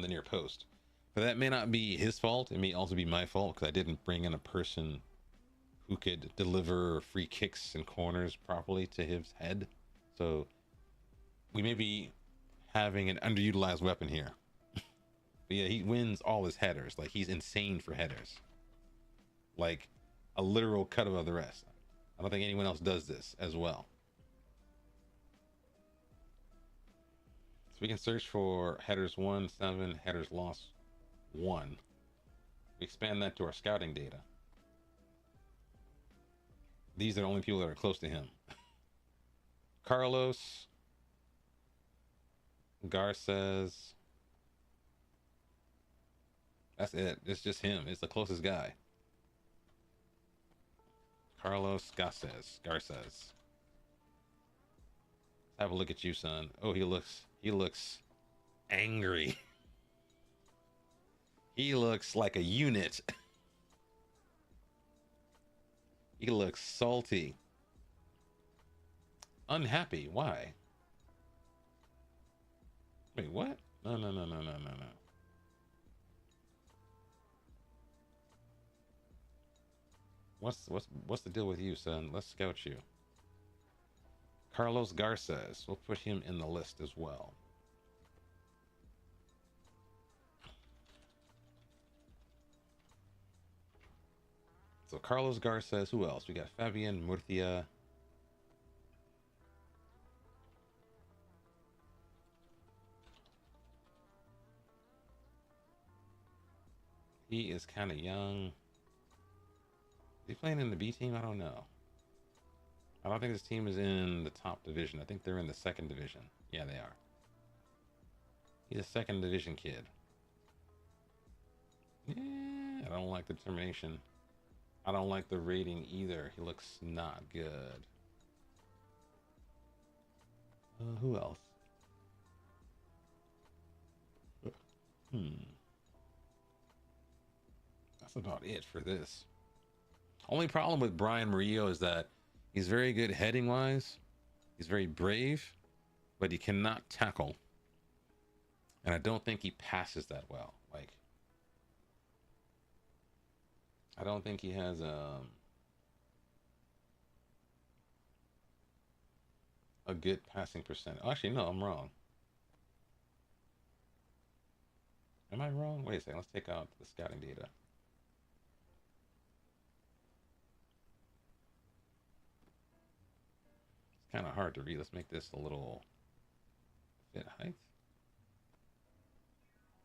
near post. But that may not be his fault. It may also be my fault because I didn't bring in a person who could deliver free kicks and corners properly to his head. So we may be having an underutilized weapon here. But yeah, he wins all his headers. Like, he's insane for headers. Like, a literal cut above the rest. I don't think anyone else does this as well. So we can search for headers won 7, headers lost 1. We expand that to our scouting data. These are the only people that are close to him. Carlos Garces. That's it. It's just him. It's the closest guy. Carlos Garces. Have a look at you, son. Oh, he looks angry. He looks like a unit. He looks salty. Unhappy. Why? Wait, what? No. What's the deal with you, son? Let's scout you. Carlos Garces. We'll put him in the list as well. So Carlos Garces. Who else? We got Fabian Murcia. He is kind of young. Is he playing in the B team? I don't know. I don't think this team is in the top division. I think they're in the second division. Yeah, they are. He's a second division kid. Yeah, I don't like the determination. I don't like the rating either. He looks not good. Who else? That's about it for this. Only problem with Brian Murillo is that he's very good heading wise. He's very brave, but he cannot tackle. And I don't think he passes that well. Like, I don't think he has a good passing percent. Oh, actually, no, I'm wrong. Am I wrong? Wait a second. Let's take out the scouting data. It's kind of hard to read. Let's make this a little fit height.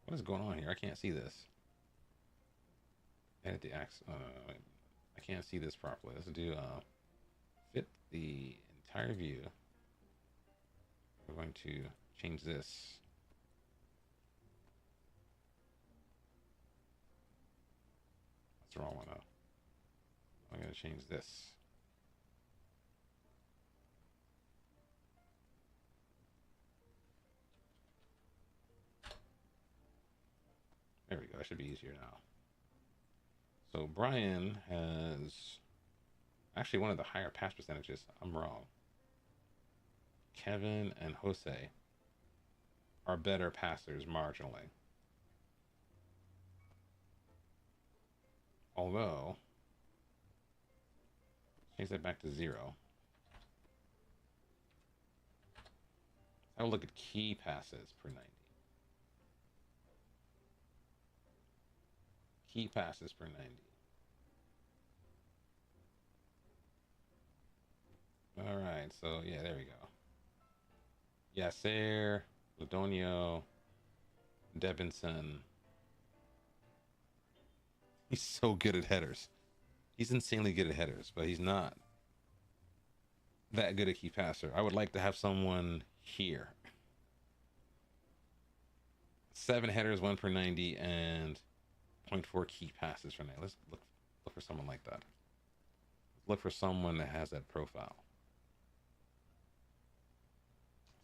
What is going on here? I can't see this. Edit the axis. I can't see this properly. Let's do fit the entire view. We're going to change this. Let's the wrong one though. I'm gonna change this. There we go. That should be easier now. So Brian has actually one of the higher pass percentages. I'm wrong. Kevin and Jose are better passers marginally. Although, change that back to 0. I will look at key passes per 90. Key passes per 90. All right, so yeah, there we go. Yasser, Ladonio, Debinson. He's so good at headers. He's insanely good at headers, but he's not that good a key passer. I would like to have someone here. 7 headers, 1 per 90, and 0.4 key passes for 90. Let's look for someone like that. Look for someone that has that profile.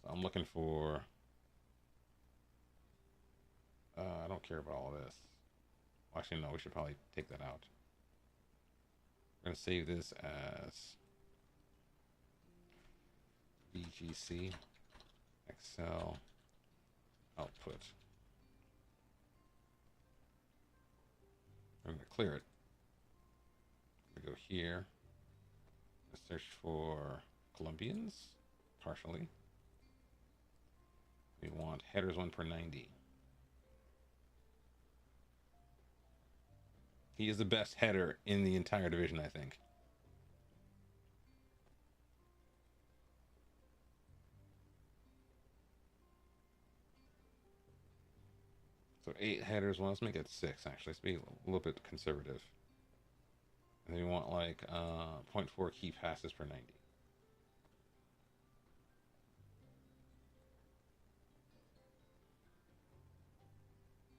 So I'm looking for. I don't care about all of this. Well, actually, no. We should probably take that out. We're gonna save this as BGC Excel output. I'm gonna clear it. We go here. Let's search for Colombians partially. We want headers 1 per 90. He is the best header in the entire division, I think. So 8 headers. Well, let's make it 6, actually. Let's be a little bit conservative. And then we want like 0.4 key passes per 90.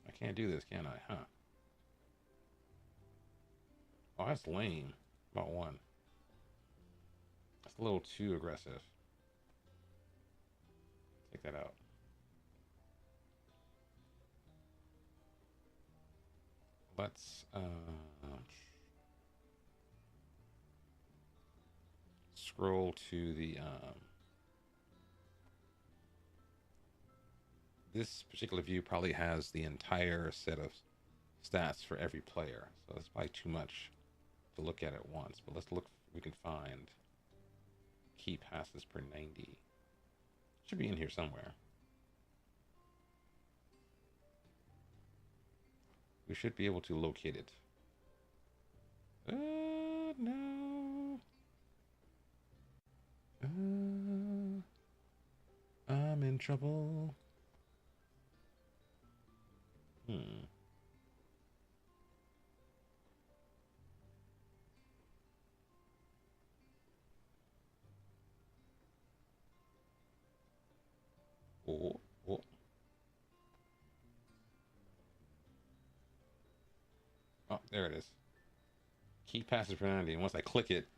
I can't do this, can I? Huh? Oh, that's lame. About 1. That's a little too aggressive. Take that out. Let's scroll to the this particular view probably has the entire set of stats for every player, so that's probably too much to look at once. But let's look if we can find key passes per 90. Should be in here somewhere. We should be able to locate it. No. I'm in trouble. Oh. Oh, there it is. Key passes per 90. And once I click it,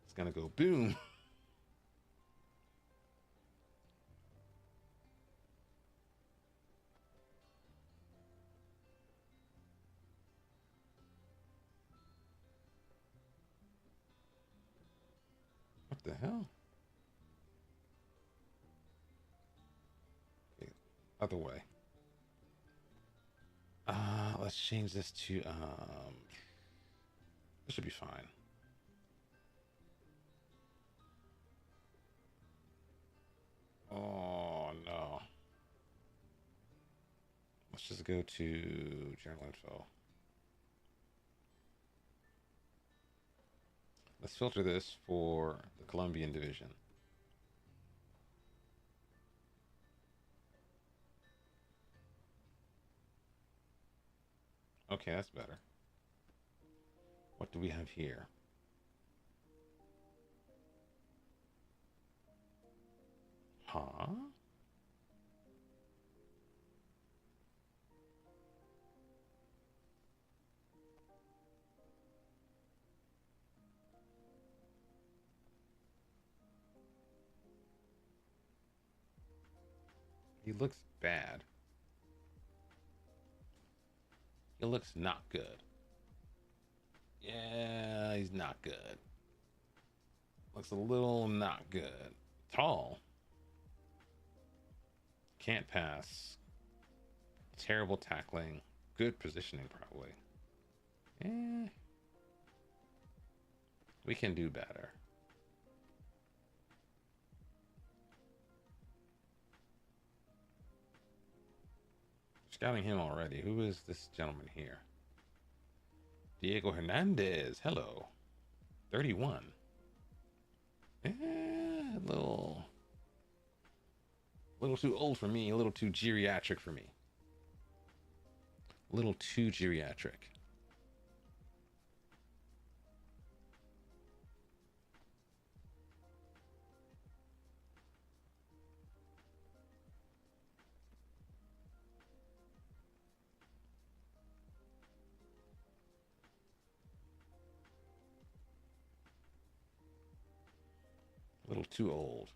it's gonna go boom. What the hell? Okay, other way. Let's change this to this should be fine. Oh no. Let's just go to journal info. Let's filter this for the Colombian division. Okay, that's better. What do we have here? Huh? He looks bad. He looks not good. Yeah, he's not good. Looks a little not good. Tall. Can't pass. Terrible tackling. Good positioning, probably. Eh. We can do better. Scouting him already. Who is this gentleman here? Diego Hernandez. Hello. 31. A little too old for me. A little too geriatric for me. A little too geriatric. A little too old.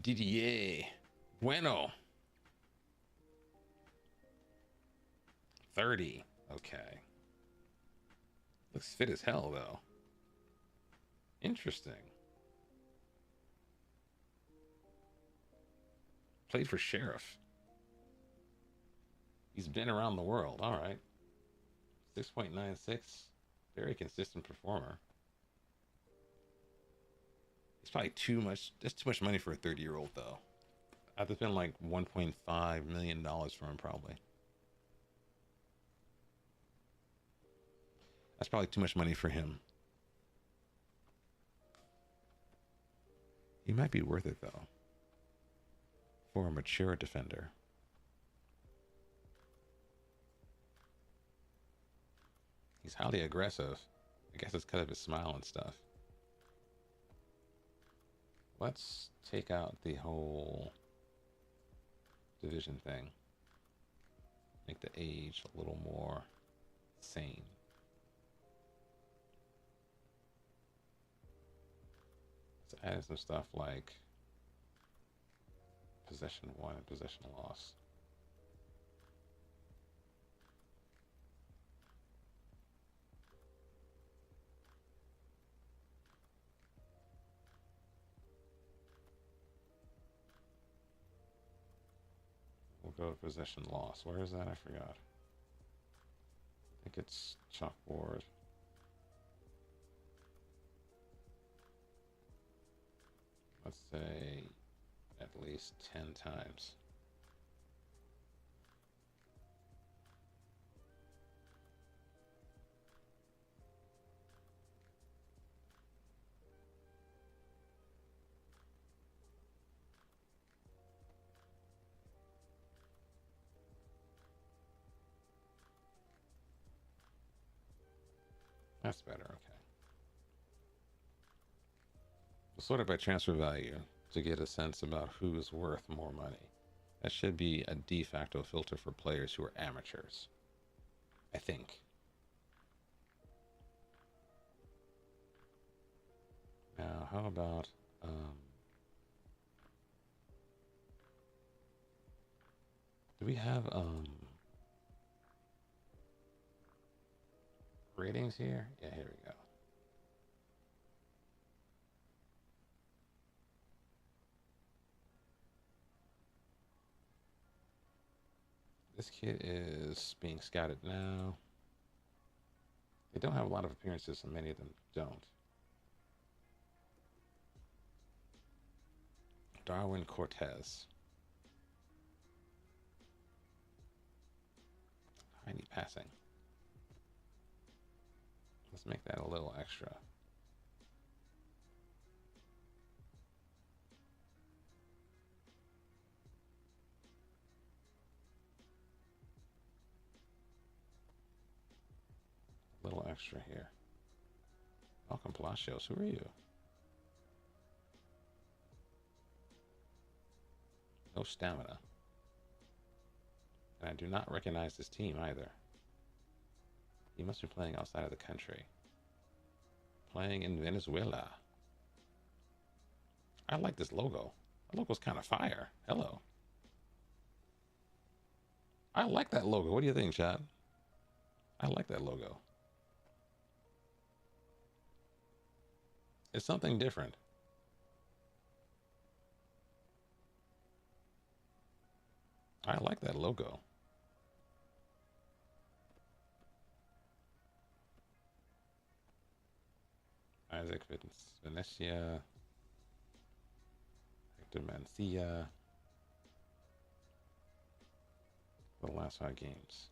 Didier. Bueno. 30. Okay. Looks fit as hell, though. Interesting. Played for Sheriff. He's been around the world. All right. 6.96. Very consistent performer. It's probably too much. That's too much money for a 30-year-old, though. I'd spend like $1.5 million for him, probably. That's probably too much money for him. He might be worth it, though, for a mature defender. He's highly aggressive. I guess it's because of his smile and stuff. Let's take out the whole division thing. Make the age a little more sane. Let's add some stuff like possession won and possession loss. We'll go to possession loss. Where is that? I forgot. I think it's chalkboard. Let's say at least 10 times. That's better, okay. We'll sort it by transfer value to get a sense about who is worth more money. That should be a de facto filter for players who are amateurs, I think. Now, how about do we have ratings here? Yeah, here we go. This kid is being scouted now. They don't have a lot of appearances, and many of them don't. Darwin Cortez. I need passing. Let's make that a little extra. A little extra here. Malcolm Palacios, who are you? No stamina. And I do not recognize this team either. He must be playing outside of the country. Playing in Venezuela. I like this logo. That logo's kind of fire. Hello. I like that logo. What do you think, chat? I like that logo. It's something different. I like that logo. Isaac Venetia, Hector Mancia. The last 5 games.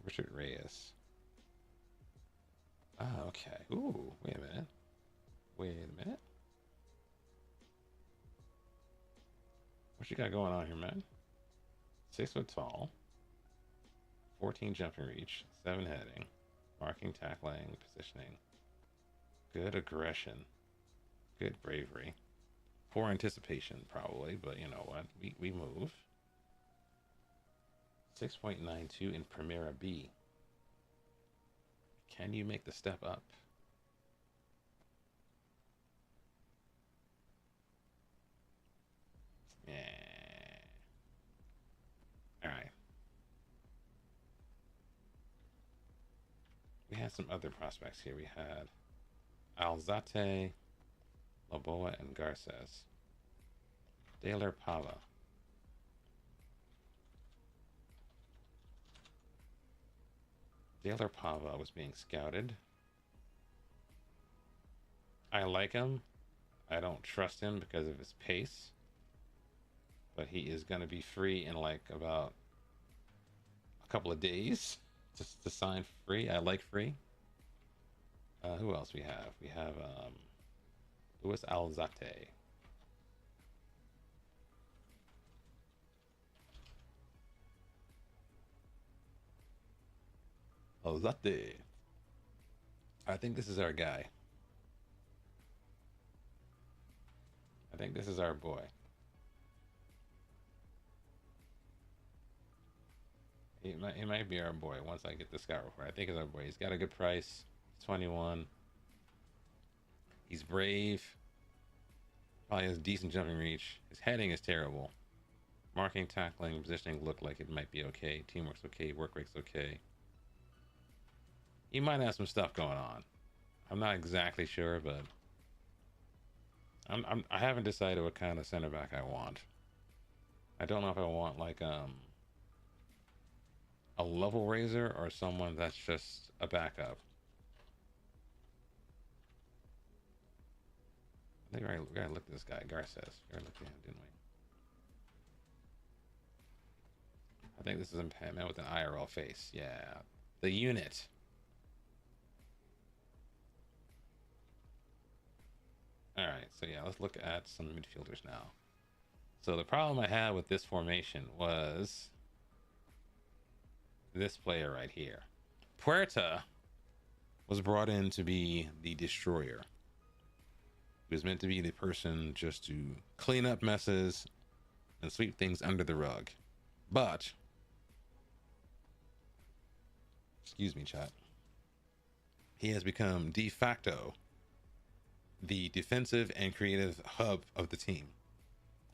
Richard Reyes. Ah, okay. Ooh, wait a minute. Wait a minute. What you got going on here, man? 6 foot tall. 14 jumping reach. 7 heading. Marking, tackling, positioning. Good aggression. Good bravery. Poor anticipation, probably, but you know what? We move. 6.92 in Primera B. Can you make the step up? Yeah. All right. We had some other prospects here. We had Alzate, Laboa, and Garces. Daler Pava. Daler Pava was being scouted. I like him. I don't trust him because of his pace. But he is going to be free in like about a couple of days to sign free. I like free. Who else we have? We have Luis Alzate. Alzate. I think this is our guy. I think this is our boy. He might be our boy once I get the scout report. I think it's our boy. He's got a good price. He's 21. He's brave. Probably has decent jumping reach. His heading is terrible. Marking, tackling, positioning look like it might be okay. Teamwork's okay. Work rate's okay. He might have some stuff going on. I'm not exactly sure, but I haven't decided what kind of center back I want. I don't know if I want like a level raiser or someone that's just a backup. I think we gotta look at this guy, Garces. We gotta look at him, didn't we? I think this is a man with an IRL face. Yeah, the unit. All right, so yeah, let's look at some midfielders now. So the problem I had with this formation was this player right here. Puerta was brought in to be the destroyer. He was meant to be the person just to clean up messes and sweep things under the rug. But, excuse me, chat, he has become de facto the defensive and creative hub of the team.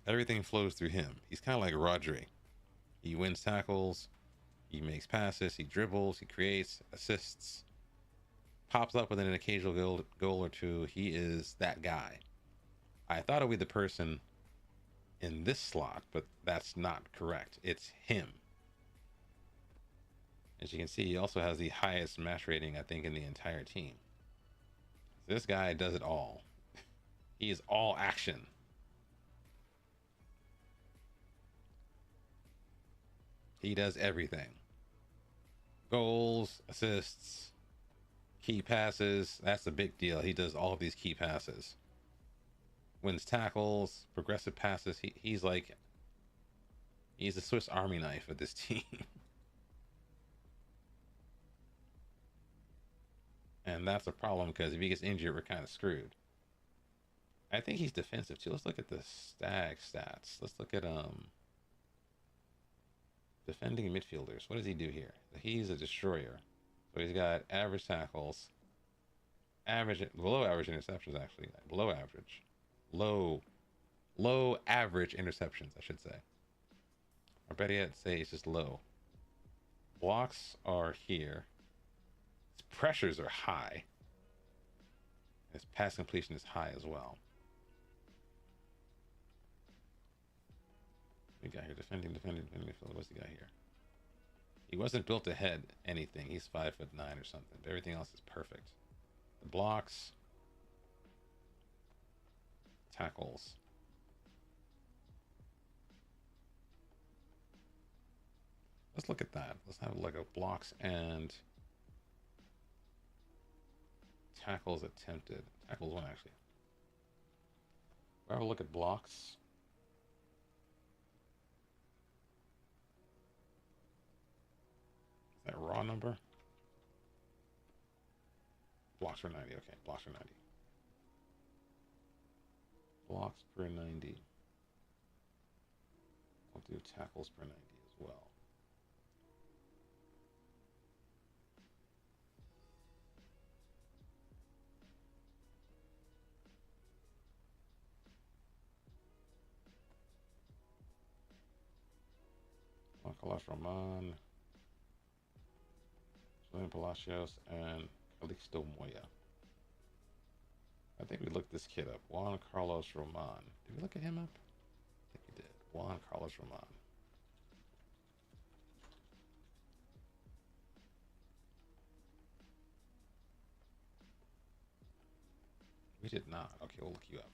Everything flows through him. He's kind of like Rodri. He wins tackles, he makes passes, he dribbles, he creates, assists, pops up with an occasional goal or two. He is that guy. I thought it would be the person in this slot, but that's not correct. It's him. As you can see, he also has the highest match rating, I think, in the entire team. This guy does it all. He is all action. He does everything. Goals, assists, key passes. That's a big deal. He does all of these key passes. Wins tackles, progressive passes. He's a Swiss Army knife of this team. And that's a problem because if he gets injured, we're kind of screwed. I think he's defensive too. Let's look at the stag stats. Let's look at defending midfielders. What does he do here? He's a destroyer. So he's got average tackles, below average interceptions actually, below average, low average interceptions I should say. Or better yet, say it's just low. Blocks are here. His pressures are high. His pass completion is high as well. We got here defending. What's he got here? He wasn't built to head anything. He's 5'9" or something. But everything else is perfect. The blocks, tackles. Let's look at that. Let's have a look at blocks and tackles attempted. Tackles one actually. We'll have a look at blocks. Is that raw number? Blocks per 90. Okay, blocks per 90. Blocks per 90. I'll do tackles per 90 as well. Nicolas Roman, Julian Palacios, and Calixto Moya. I think we looked this kid up. Juan Carlos Roman. Did we look at him up? I think we did. Juan Carlos Roman. We did not. Okay, we'll look you up.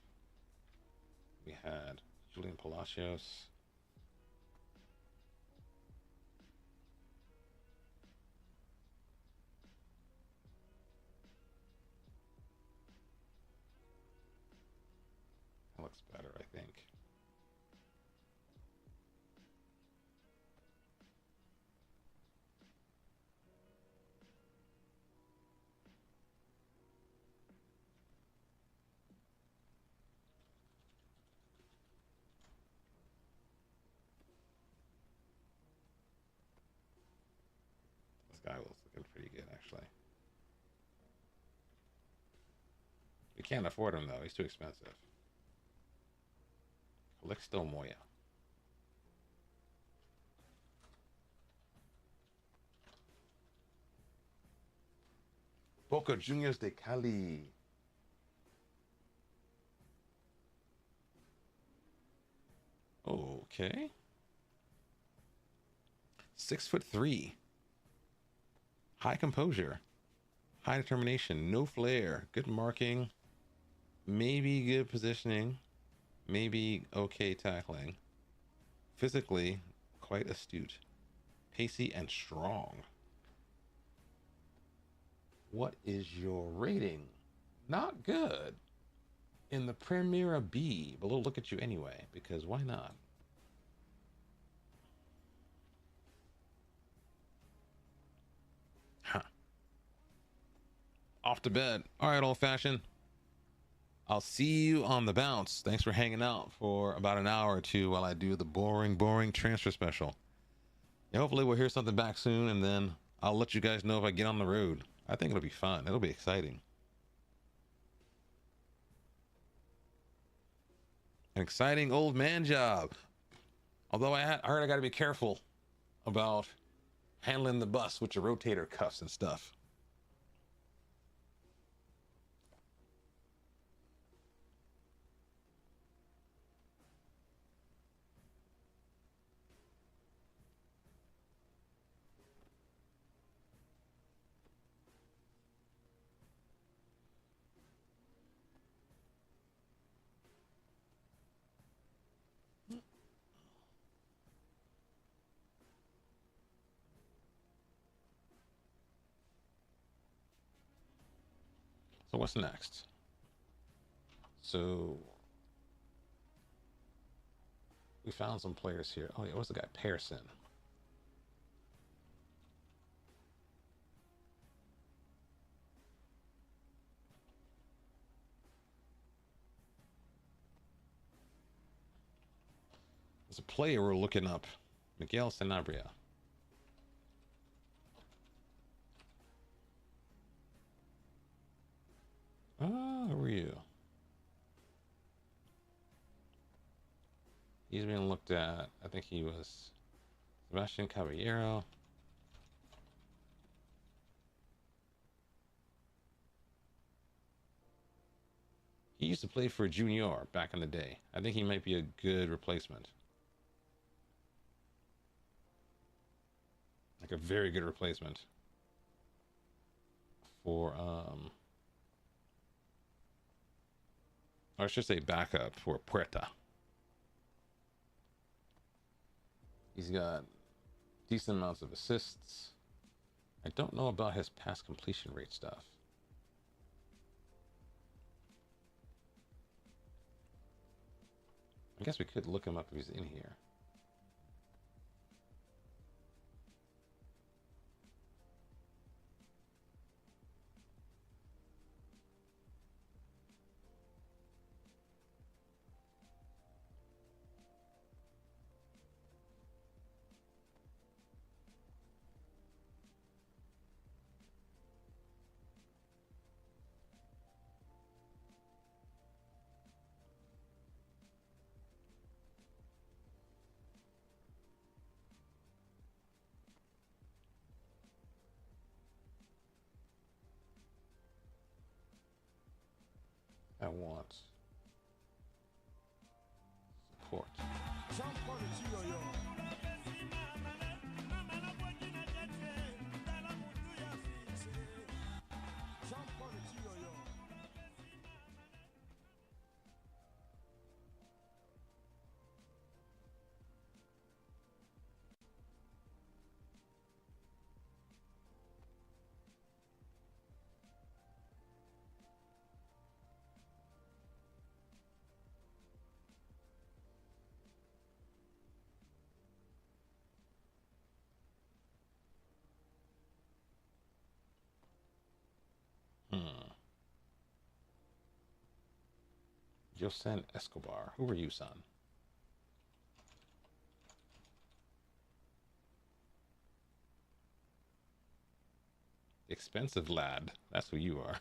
We had Julian Palacios. That looks better, I think. This guy was looking pretty good, actually. We can't afford him, though. He's too expensive. Calixto Moya. Boca Juniors de Cali. Okay. 6'3". High composure. High determination. No flair. Good marking. Maybe good positioning. Maybe okay tackling. Physically, quite astute. Pacey and strong. What is your rating? Not good. In the Primera B. But we'll look at you anyway, because why not? Huh. Off to bed. All right, old fashioned. I'll see you on the bounce. Thanks for hanging out for about an hour or two while I do the boring transfer special. And hopefully we'll hear something back soon, and then I'll let you guys know if I get on the road. I think it'll be fun. It'll be exciting. An exciting old man job. Although I heard I got to be careful about handling the bus with your rotator cuffs and stuff. So what's next? So we found some players here. Oh yeah, what's the guy? Pearson. There's a player we're looking up. Miguel Sanabria. Who are you? He's being looked at. I think he was Sebastian Caballero. He used to play for Junior back in the day. I think he might be a good replacement. Like a very good replacement for or I should say backup for Puerta. He's got decent amounts of assists. I don't know about his pass completion rate stuff. I guess we could look him up if he's in here. I want support. Josen Escobar. Who are you, son? Expensive lad. That's who you are.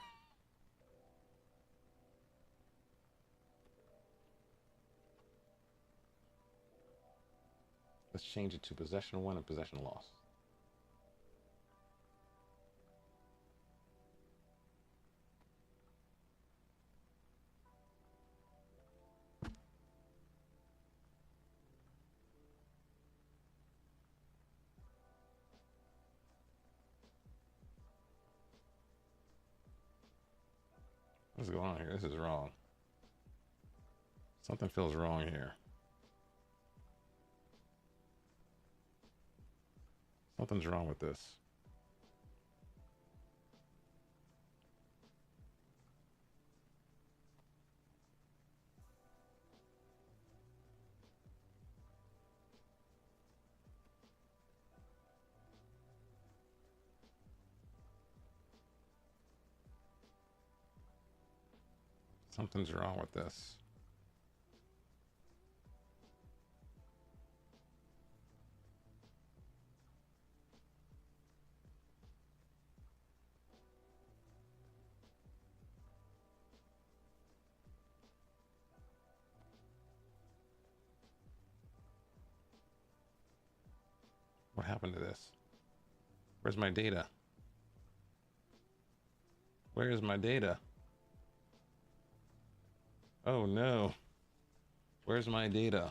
Let's change it to possession 1 and possession loss. What's going on here? This is wrong. Something feels wrong here. Something's wrong with this. Something's wrong with this. What happened to this? Where's my data? Where is my data? Oh no. Where's my data?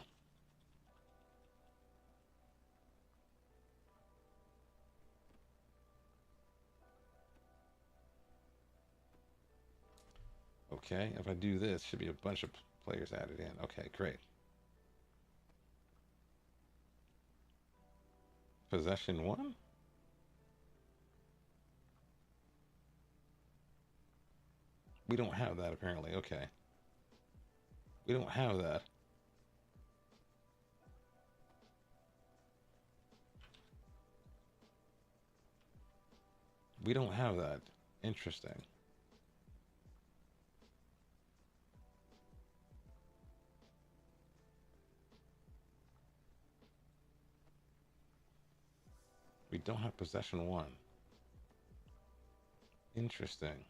Okay, if I do this, should be a bunch of players added in. Okay, great. Possession 1? We don't have that apparently. Okay. We don't have that. We don't have that. Interesting. don't have possession 1. Interesting.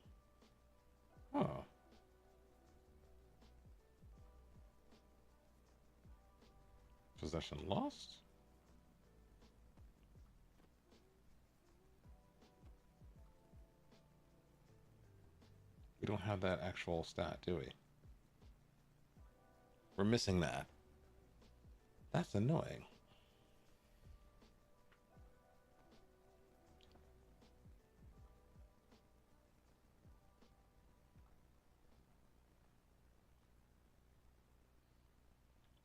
Oh. Possession lost? We don't have that actual stat, do we? We're missing that. That's annoying.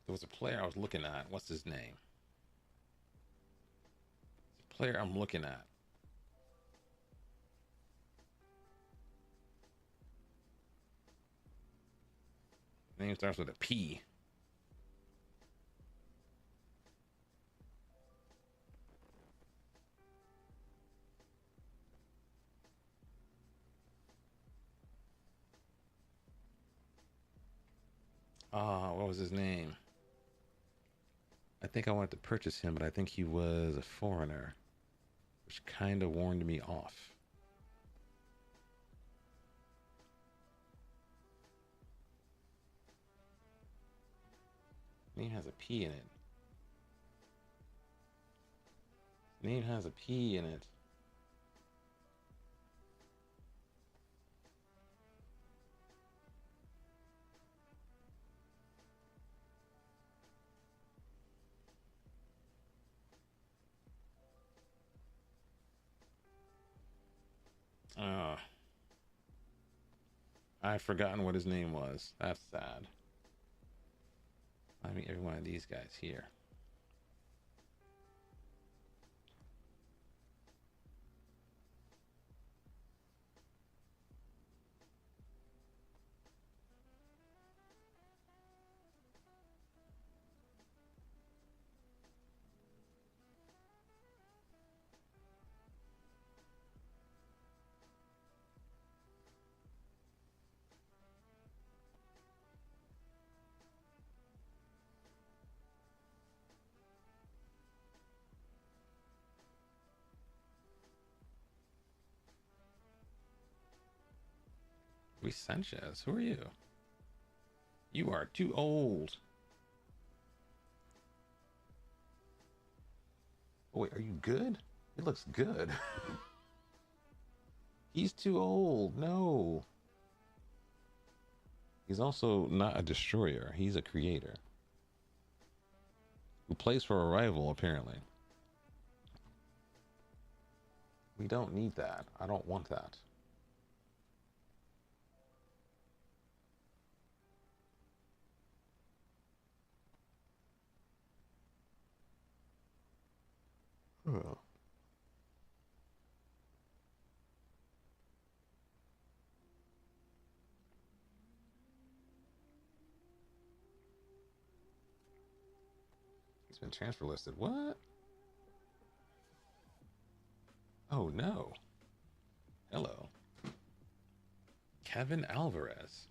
There was a player I was looking at. What's his name? The player I'm looking at. Name starts with a P. What was his name? I think I wanted to purchase him, but I think he was a foreigner, which kind of warned me off. Name has a P in it. Name has a P in it. I've forgotten what his name was. That's sad. I mean, every one of these guys here. Luis Sanchez, who are you? You are too old. Oh, wait, are you good? It looks good. He's too old. No. He's also not a destroyer. He's a creator. Who plays for a rival, apparently. We don't need that. I don't want that. Oh. He's been transfer listed. What? Oh no. Hello. Kevin Alvarez.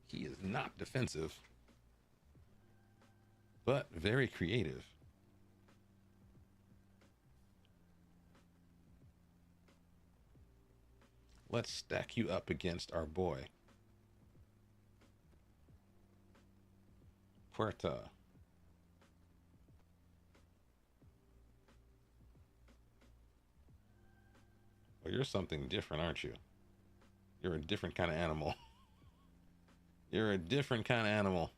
He is not defensive, but very creative. Let's stack you up against our boy. Puerta. Well, you're something different, aren't you? You're a different kind of animal. You're a different kind of animal.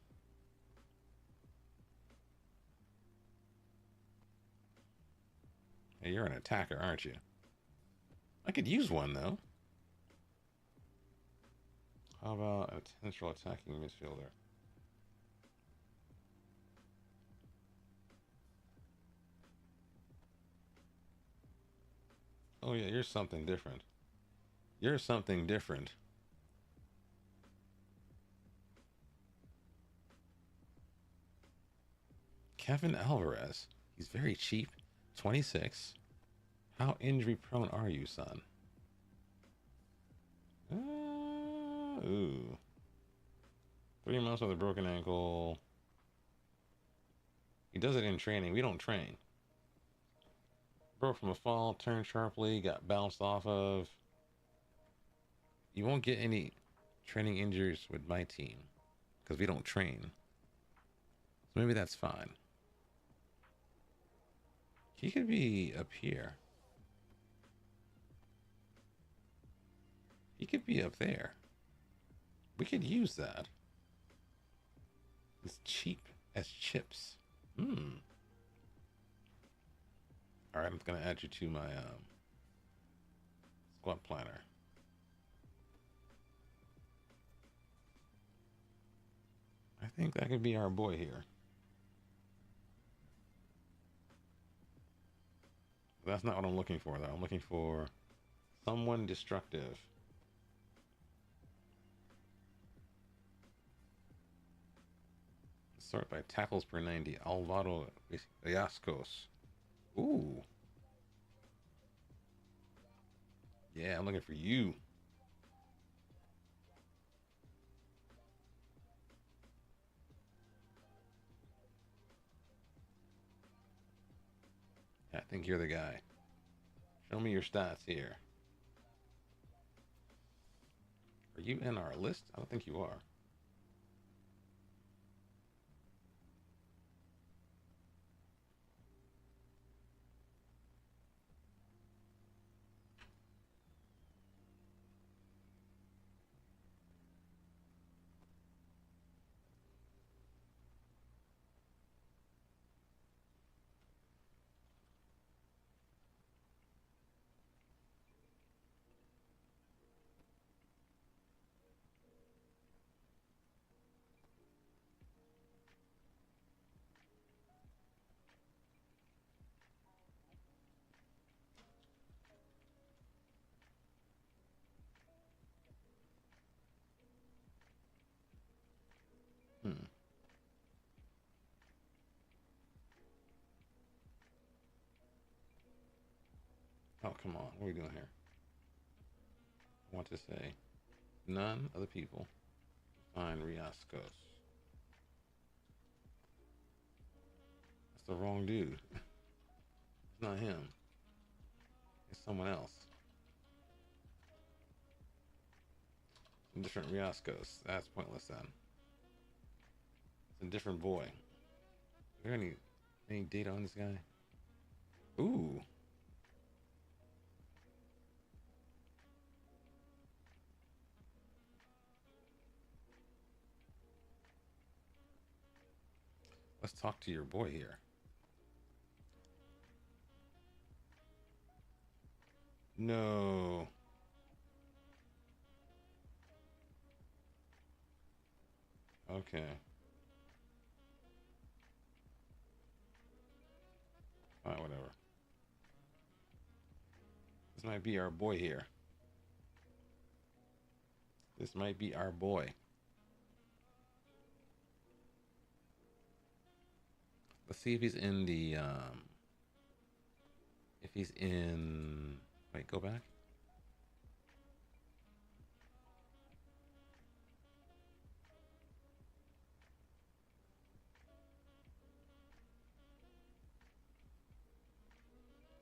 Hey, you're an attacker, aren't you? I could use one, though. How about a central attacking midfielder? Oh, yeah, you're something different. You're something different. Kevin Alvarez. He's very cheap. 26. How injury prone are you, son? Ooh. 3 months with a broken ankle. He does it in training. We don't train. Broke from a fall, turned sharply, got bounced off of. You won't get any training injuries with my team because we don't train. So maybe that's fine. He could be up here. He could be up there. We could use that. It's cheap as chips. Hmm. All right, I'm gonna add you to my squad planner. I think that could be our boy here. That's not what I'm looking for, though. I'm looking for someone destructive. Sort by tackles per 90. Alvaro Riascos. Ooh. Yeah, I'm looking for you. I think you're the guy. Show me your stats here. Are you in our list? I don't think you are. Hmm. Oh, come on. What are we doing here? I want to say none of the people find Riascos. That's the wrong dude. It's not him. It's someone else. A different Riascos. That's pointless then. It's a different boy. Is there any data on this guy? Ooh. Let's talk to your boy here. No. Okay. Alright, whatever. This might be our boy here. This might be our boy. Let's see if he's in the if he's in wait, go back.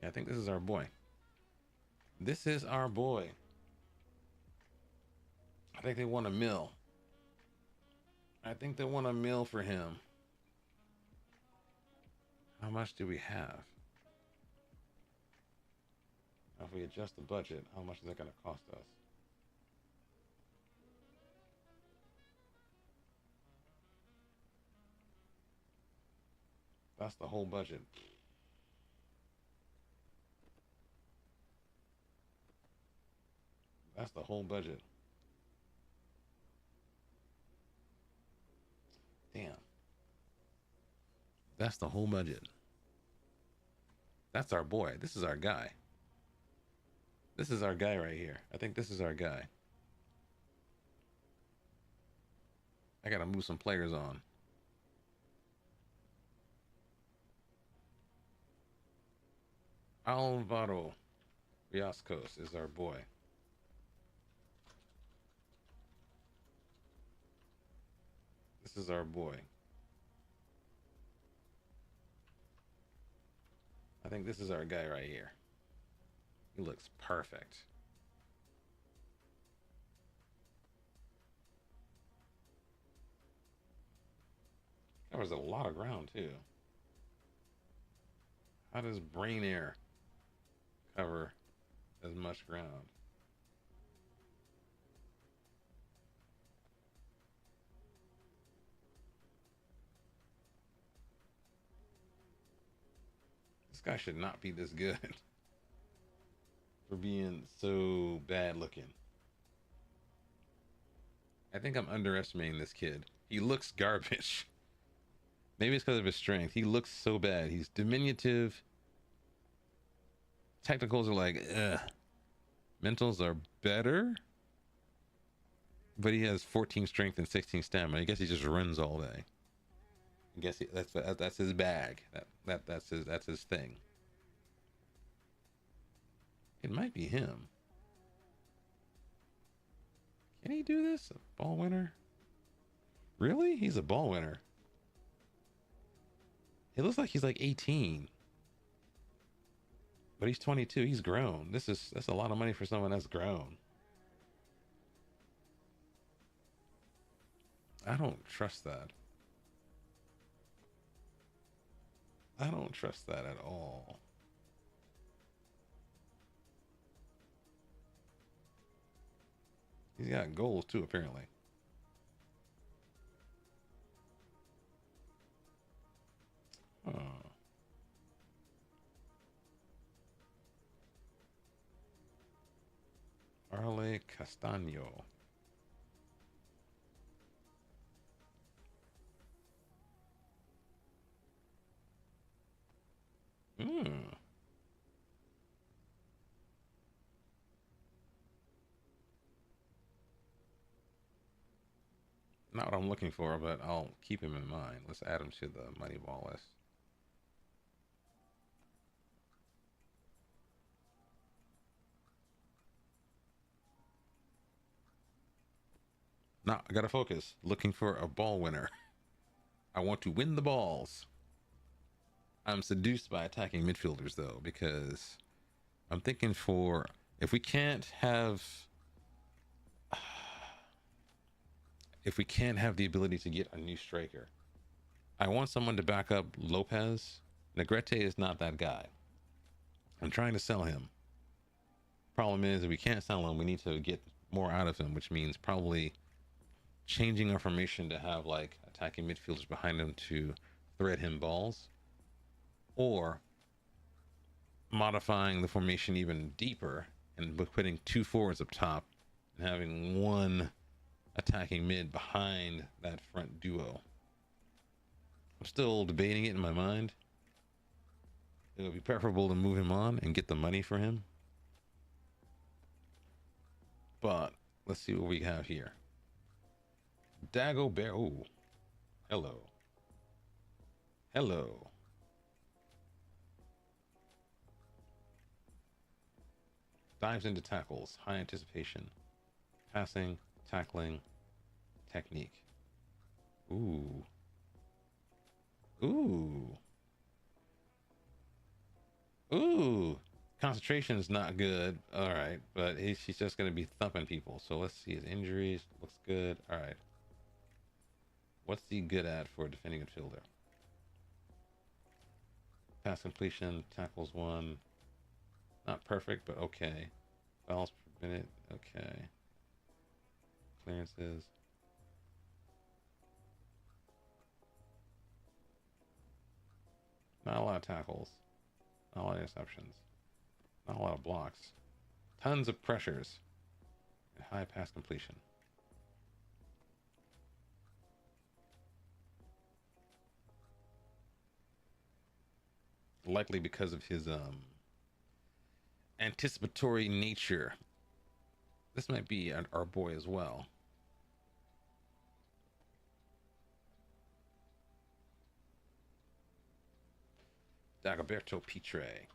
Yeah, I think this is our boy. This is our boy. I think they want a mill. I think they want a mill for him. How much do we have? Now, if we adjust the budget, how much is that going to cost us? That's the whole budget. That's the whole budget. Damn. That's the whole budget. That's our boy. This is our guy. This is our guy right here. I think this is our guy. I gotta move some players on. Alvaro Riascos is our boy. This is our boy. I think this is our guy right here. He looks perfect. Covers a lot of ground too. How does Brain Air cover as much ground? This guy should not be this good for being so bad looking. I think I'm underestimating this kid. He looks garbage. Maybe it's because of his strength. He looks so bad. He's diminutive. Technicals are like, ugh. Mentals are better. But he has 14 strength and 16 stamina. I guess he just runs all day. I guess that's his bag. That's his thing. It might be him. Can he do this? A ball winner? Really? He's a ball winner. It looks like he's like 18. But he's 22. He's grown. That's a lot of money for someone that's grown. I don't trust that. I don't trust that at all. He's got goals too, apparently. Huh. Arle Castaño. Hmm. Not what I'm looking for, but I'll keep him in mind. Let's add him to the Moneyball list. Now, I gotta focus. Looking for a ball winner. I want to win the balls. I'm seduced by attacking midfielders, though, because I'm thinking for if we can't have the ability to get a new striker, I want someone to back up Lopez. Negrete is not that guy. I'm trying to sell him. Problem is, if we can't sell him, we need to get more out of him, which means probably changing our formation to have like attacking midfielders behind him to thread him balls, or modifying the formation even deeper and putting 2 forwards up top and having 1 attacking mid behind that front duo. I'm still debating it in my mind. It would be preferable to move him on and get the money for him. But let's see what we have here. Dagobert. Oh, hello. Hello. Dives into tackles, high anticipation, passing, tackling, technique. Ooh. Ooh. Ooh. Concentration is not good. All right, but she's just going to be thumping people. So let's see his injuries. Looks good. All right. What's he good at for defending midfielder? Pass completion, tackles 1. Not perfect, but okay. Fouls per minute, okay. Clearances. Not a lot of tackles. Not a lot of interceptions. Not a lot of blocks. Tons of pressures. And high pass completion. Likely because of his anticipatory nature. This might be our boy as well. Dagoberto Pitre.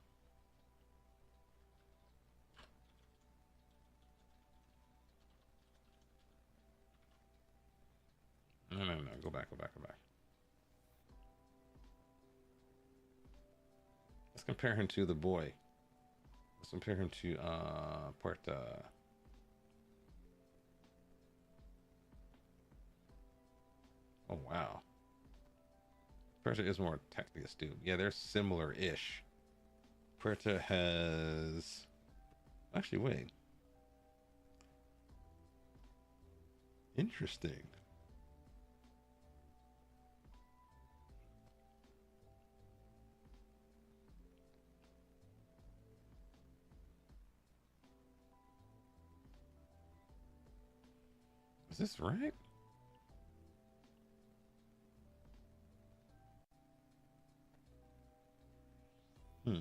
No. Go back. Let's compare him to the boy. Let's compare him to Puerta. Oh wow. Puerta is more technically astute. Yeah, they're similar-ish. Puerta has... Actually, wait. Interesting. Is this right? Hmm.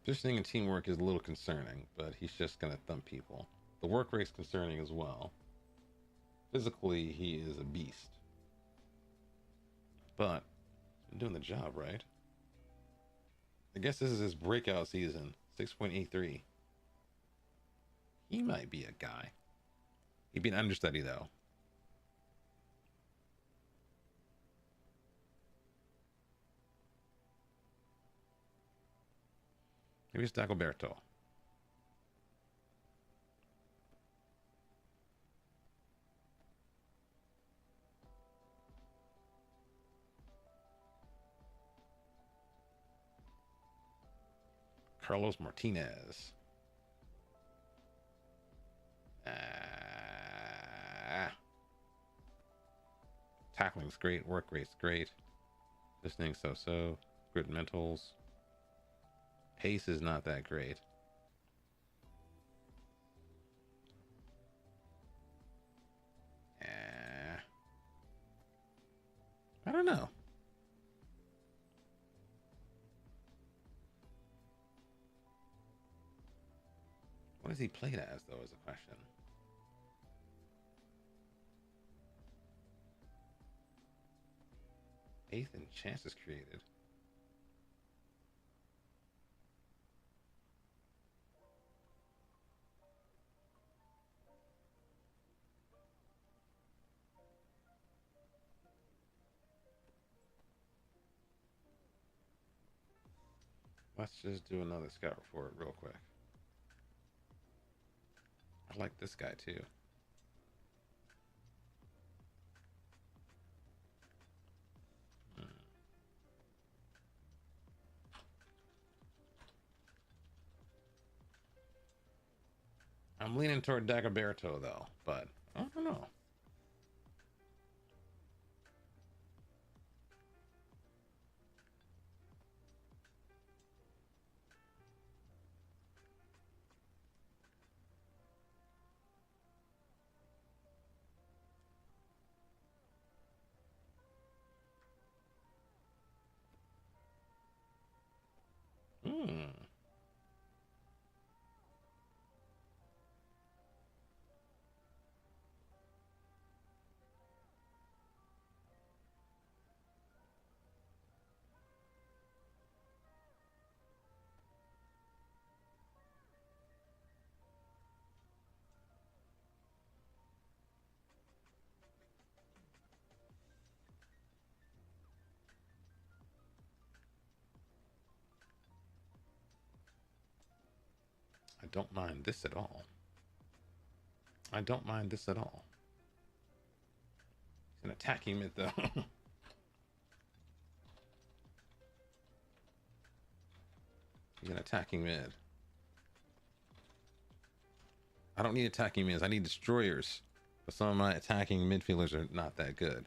Positioning and teamwork is a little concerning, but he's just gonna thump people. The work rate's concerning as well. Physically, he is a beast. But he's been doing the job, right? I guess this is his breakout season. 6.83. He might be a guy. He'd be an understudy though. Maybe it's Dagoberto. Carlos Martinez. Tackling's great. Work rate's great. Listening so-so. Grit mentals. Pace is not that great. I don't know. What is he played as, though, is a question. Eighth in chances created. Let's just do another scout report real quick. I like this guy too. I'm leaning toward Dagoberto though, but I don't know. Hmm. I don't mind this at all. I don't mind this at all. He's an attacking mid though. He's an attacking mid. I don't need attacking mids. I need destroyers. But some of my attacking midfielders are not that good.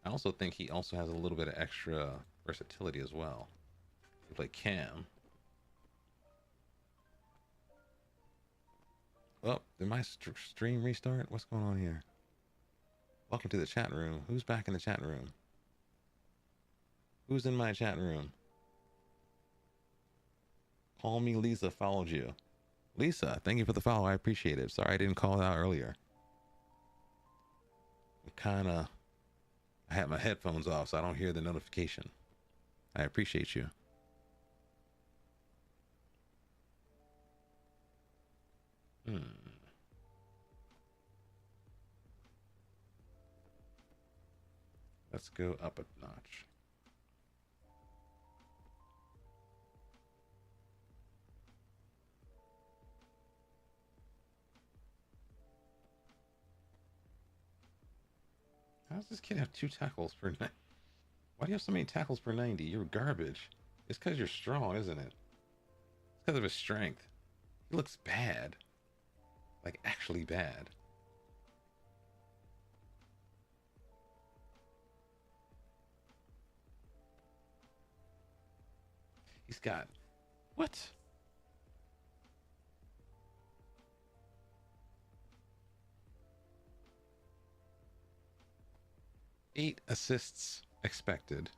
I also think he also has a little bit of extra versatility as well. He play Cam. Oh, did my stream restart? What's going on here? Welcome to the chat room. Who's back in the chat room? Who's in my chat room? Call me Lisa followed you. Lisa, thank you for the follow. I appreciate it. Sorry I didn't call it out earlier. I had my headphones off so I don't hear the notification. I appreciate you. Let's go up a notch. How does this kid have 2 tackles per night? Why do you have so many tackles per 90? You're garbage. It's because you're strong, isn't it? It's because of his strength. He looks bad. Like, actually bad. He's got... What? Eight assists expected.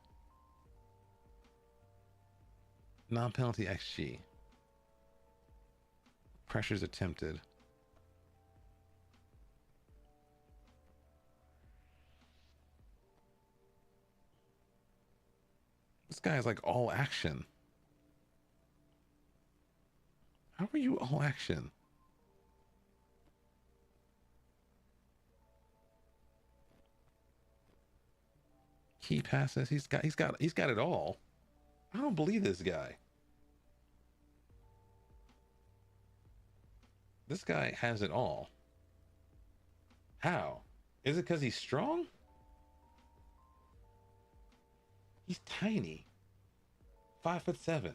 Non-penalty XG. Pressures attempted. This guy is like all action. How are you all action? Key passes. He's got it all. I don't believe this guy. This guy has it all. How? Is it because he's strong? He's tiny. 5'7".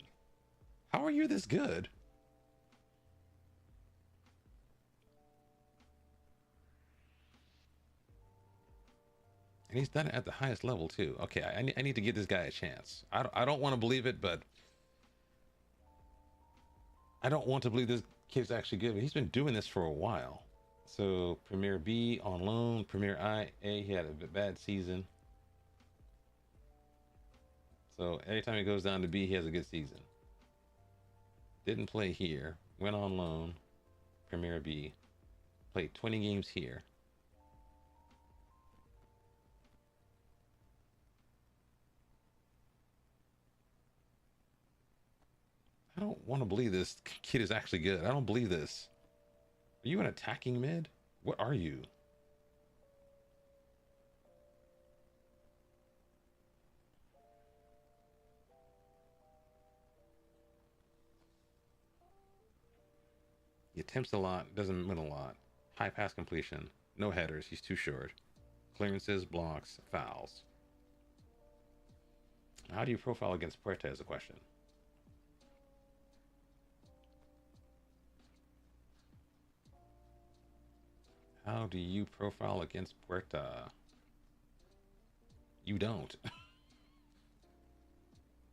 How are you this good? And he's done it at the highest level too. Okay, I need to give this guy a chance. I don't want to believe it, but I don't want to believe this kid's actually good. But he's been doing this for a while. So Premier B on loan, Premier IA, he had a bad season. So every time he goes down to B, he has a good season. Didn't play here. Went on loan, Premier B. Played 20 games here. I don't want to believe this kid is actually good. I don't believe this. Are you an attacking mid? What are you? He attempts a lot, doesn't win a lot. High pass completion, no headers, he's too short. Clearances, blocks, fouls. How do you profile against Puerta is the question. How do you profile against Puerta? You don't.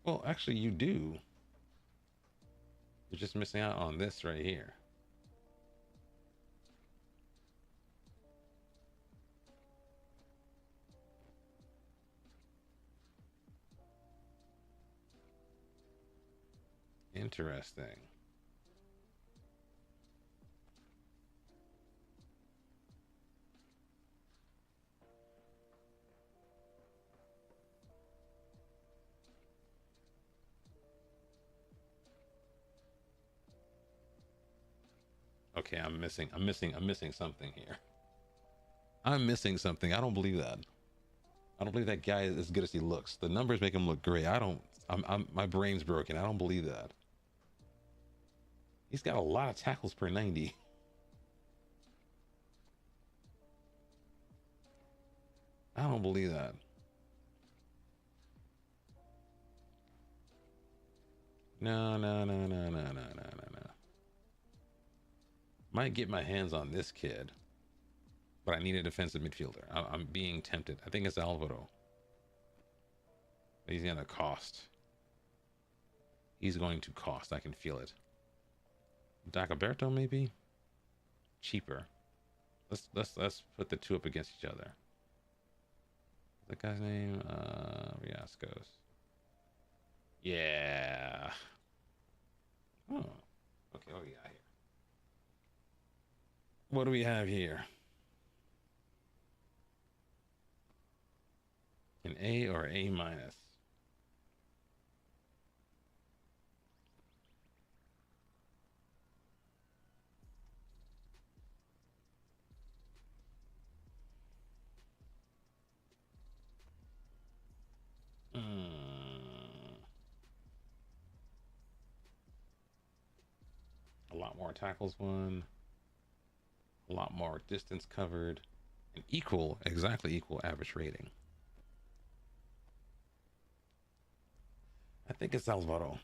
Well, actually, you do. You're just missing out on this right here. Interesting. Okay, I'm missing something here. I'm missing something. I don't believe that. I don't believe that guy is as good as he looks. The numbers make him look great. My brain's broken. I don't believe that. He's got a lot of tackles per 90. I don't believe that. No. Might get my hands on this kid, but I need a defensive midfielder. I'm being tempted. I think it's Alvaro. But he's gonna cost. He's going to cost. I can feel it. Dagoberto maybe? Cheaper. Let's put the two up against each other. What's that guy's name? Riascos. Yeah. Oh. Okay, what do we got here? What do we have here? An A or A minus? more tackles won, a lot more distance covered, and equal, exactly equal average rating. I think it's Alvaro.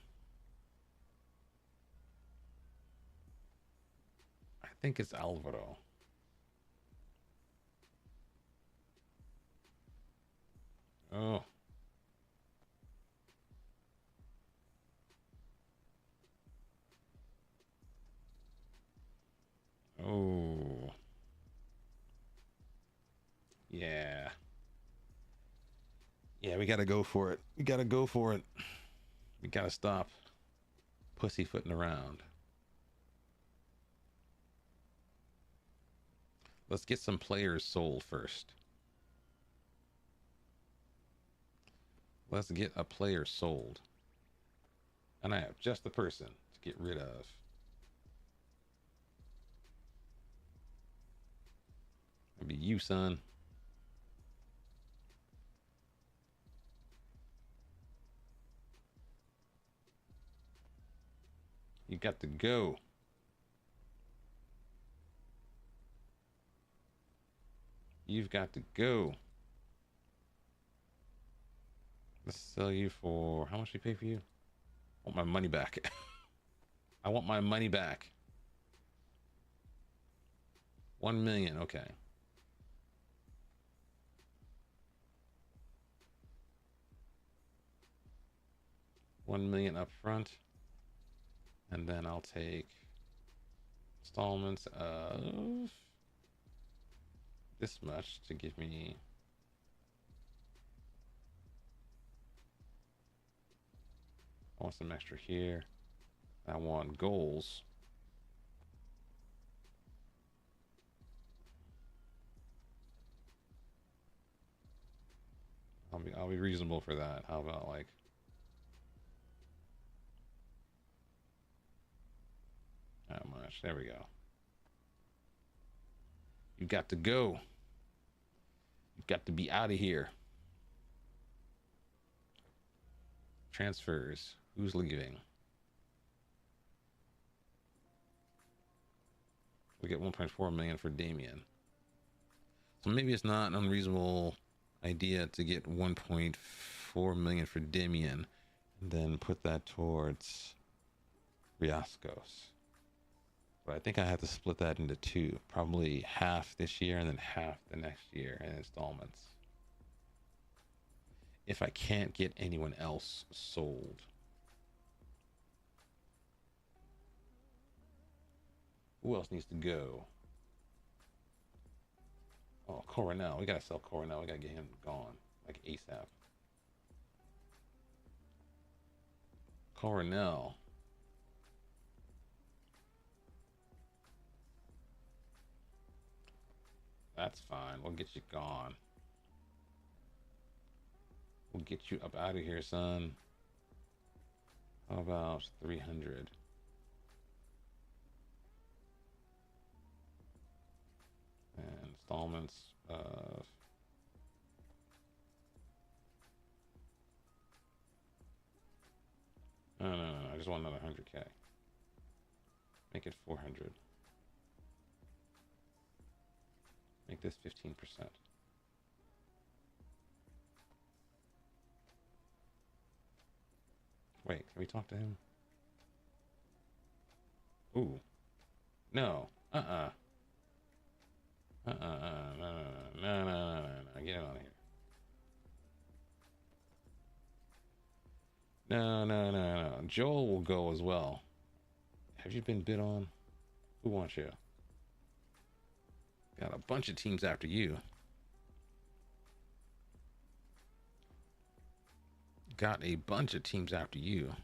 I think it's Alvaro. Oh. Oh. Yeah. Yeah, we gotta go for it. We gotta go for it. We gotta stop pussyfooting around. Let's get some players sold first. Let's get a player sold. And I have just the person to get rid of. It'd be you, son. You got to go. You've got to go. Let's sell you for how much we pay for you? I want my money back. I want my money back. 1 million, okay. 1 million up front. And then I'll take installments of this much to give me I want some extra here. I want goals. I'll be reasonable for that. How about like how much? There we go. You got to go. You got to be out of here. Transfers. Who's leaving? We get 1.4 million for Damien. So maybe it's not an unreasonable idea to get 1.4 million for Damien and then put that towards Riascos. But I think I have to split that into two. Probably half this year and then half the next year in installments. If I can't get anyone else sold. Who else needs to go? Oh, Coronel. We gotta sell Coronel. We gotta get him gone. Like ASAP. Coronel. That's fine. We'll get you gone. We'll get you up out of here, son. How about 300? And installments of no. I just want another 100K. Make it 400. Make this 15%. Wait, can we talk to him? Ooh. No. No. Get out of here. No. Joel will go as well. Have you been bid on? Who wants you? Got a bunch of teams after you. Got a bunch of teams after you.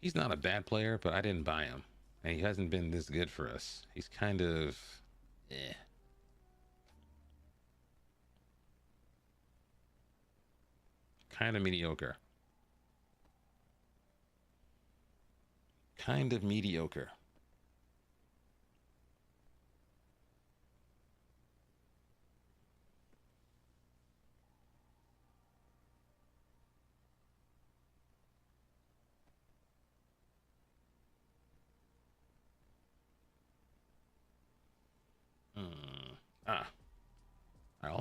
He's not a bad player, but I didn't buy him. And he hasn't been this good for us. He's kind of kind of mediocre. Kind of mediocre.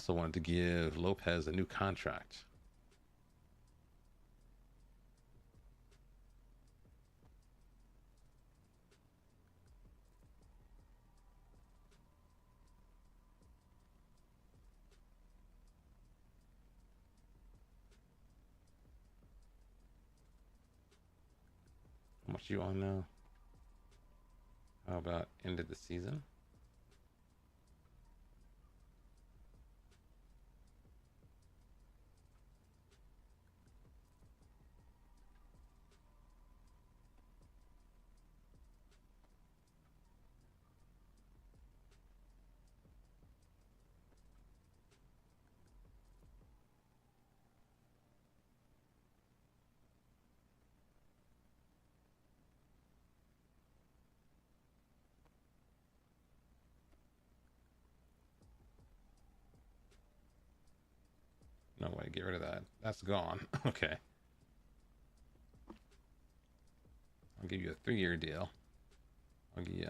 also wanted to give Lopez a new contract. How much you on now? How about end of the season? No way, get rid of that. That's gone. Okay. I'll give you a 3-year deal. I'll give you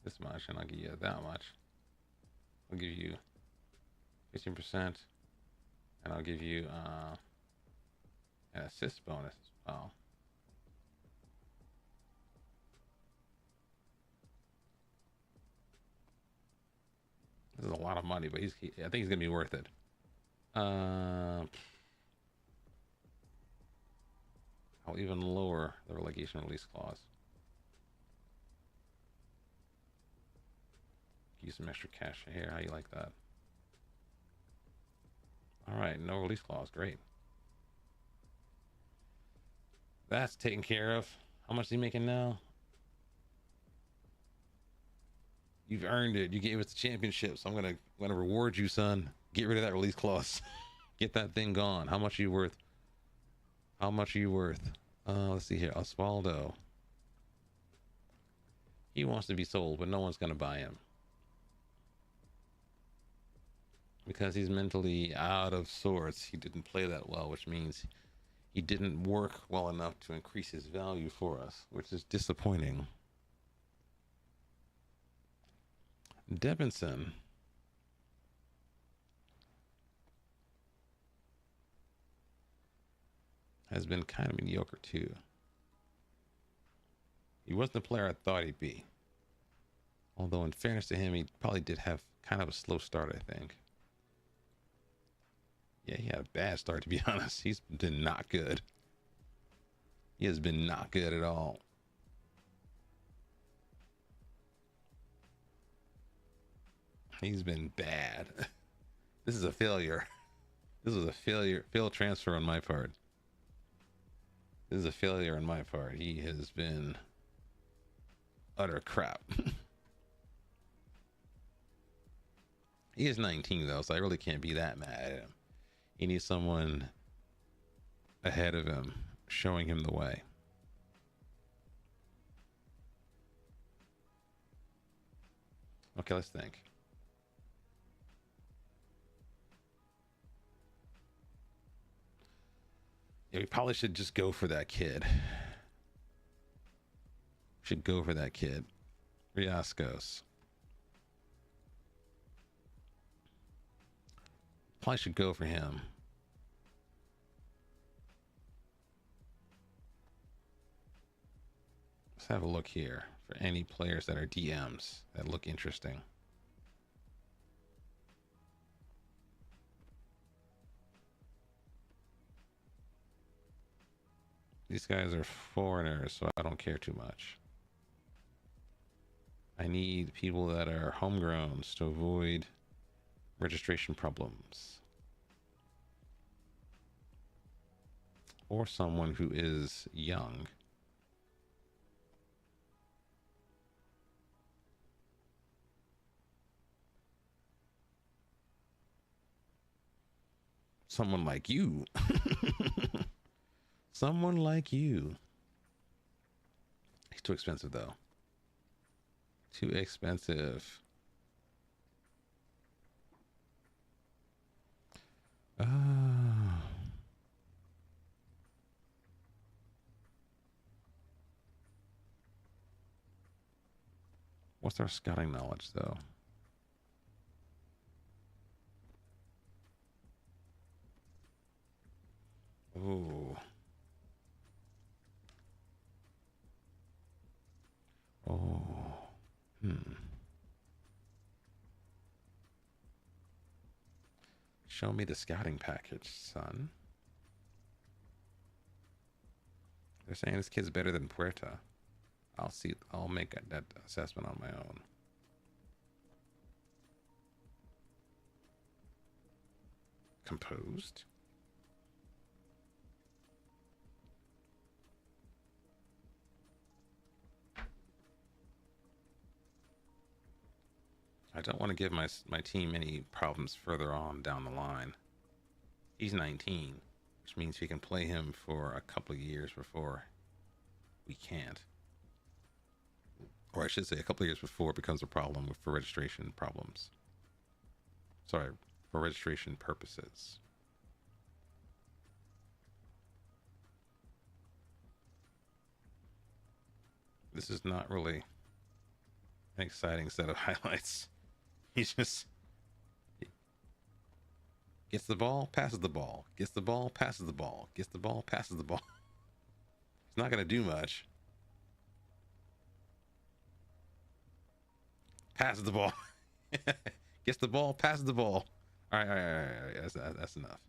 this much, and I'll give you that much. I'll give you 15%, and I'll give you an assist bonus as well. This is a lot of money, but I think he's gonna be worth it. I'll even lower the relegation release clause. Use some extra cash here. How you like that? All right, no release clause. Great. That's taken care of. How much is he making now? You've earned it. You gave us the championship, so I'm gonna reward you, son. Get rid of that release clause. Get that thing gone. How much are you worth? How much are you worth? Let's see here. Osvaldo. He wants to be sold, but no one's gonna buy him because he's mentally out of sorts. He didn't play that well, which means he didn't work well enough to increase his value for us, which is disappointing. Debinson. Has been kind of mediocre too. He wasn't the player I thought he'd be. Although in fairness to him, he probably did have kind of a slow start, I think. Yeah, he had a bad start, to be honest. He's been not good. He has been not good at all. He's been bad. This is a failure. This was a failed transfer on my part. This is a failure on my part. He has been utter crap. He is 19 though, so I really can't be that mad at him. He needs someone ahead of him showing him the way. Okay, let's think. Yeah, we probably should just go for that kid. Should go for that kid. Riascos. Probably should go for him. Let's have a look here for any players that are DMs that look interesting. These guys are foreigners, so I don't care too much. I need people that are homegrowns to avoid registration problems. Or someone who is young. Someone like you. Someone like you. He's too expensive though. Too expensive. What's our scouting knowledge though? Ooh. Oh. Hmm. Show me the scouting package, son. They're saying this kid's better than Puerta. I'll see. I'll make that assessment on my own. Composed. I don't want to give my team any problems further on down the line. He's 19, which means we can play him for a couple of years before we can't. Or I should say a couple of years before it becomes a problem for registration problems. Sorry, for registration purposes. This is not really an exciting set of highlights. He just gets the ball, passes the ball, gets the ball, passes the ball, gets the ball, passes the ball. He's not going to do much. Passes the ball. Gets the ball, passes the ball. All right. That's enough.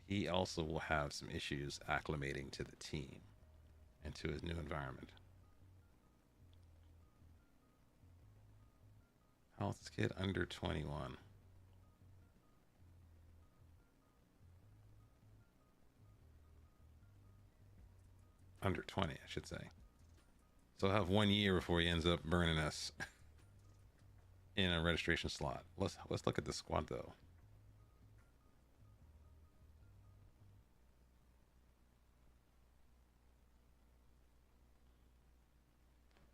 He also will have some issues acclimating to the team and to his new environment. How old is this kid? Under 21. Under 20, I should say. So he'll have 1 year before he ends up burning us in a registration slot. Let's look at the squad though.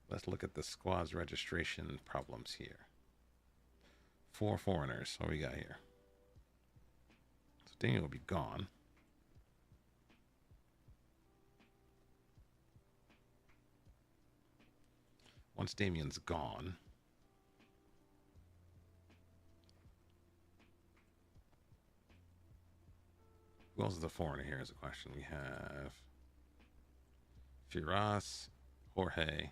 Let's look at the squad's registration problems here. 4 foreigners. What we got here? So Daniel will be gone. Once Damien's gone, who else is a foreigner here is a question. We have Firas, Jorge,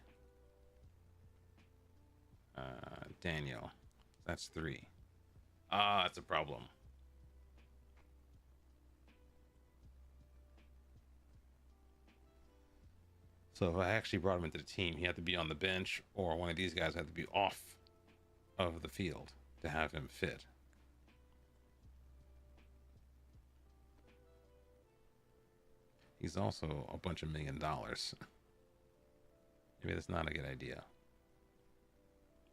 Daniel. That's 3. That's a problem. So if I actually brought him into the team, he had to be on the bench, or one of these guys had to be off of the field to have him fit. He's also a bunch of $1 million. Maybe that's not a good idea.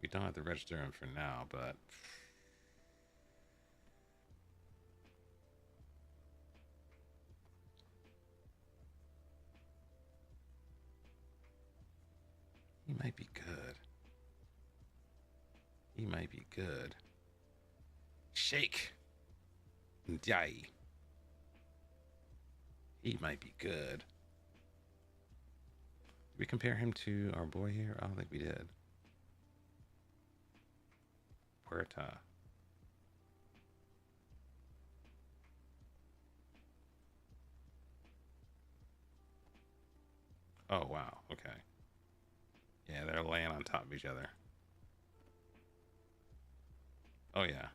We don't have to register him for now, but he might be good. He might be good. Shake. Ndiaye. He might be good. Did we compare him to our boy here? I don't think we did. Puerta. Oh, wow. Okay. Yeah, they're laying on top of each other. Oh, yeah.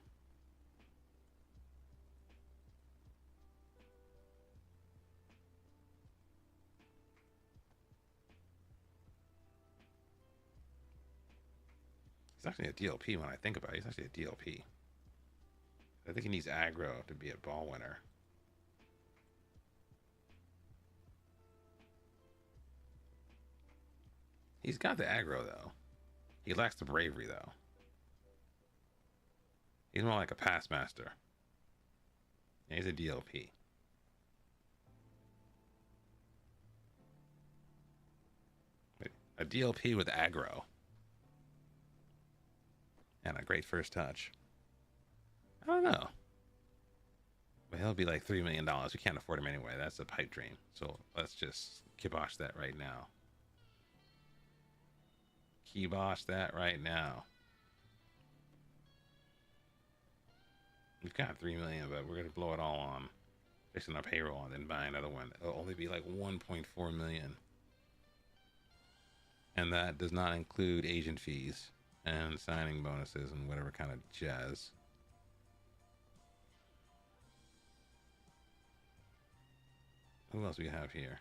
He's actually a DLP when I think about it. He's actually a DLP. I think he needs aggro to be a ball winner. He's got the aggro, though. He lacks the bravery, though. He's more like a pass master. Yeah, he's a DLP. A DLP with aggro. And a great first touch. I don't know. But he'll be like $3 million. We can't afford him anyway. That's a pipe dream. So let's just kibosh that right now. Kibosh that right now. We've got 3 million, but we're gonna blow it all on fixing our payroll and then buy another one. It'll only be like 1.4 million, and that does not include agent fees and signing bonuses and whatever kind of jazz. Who else we have here?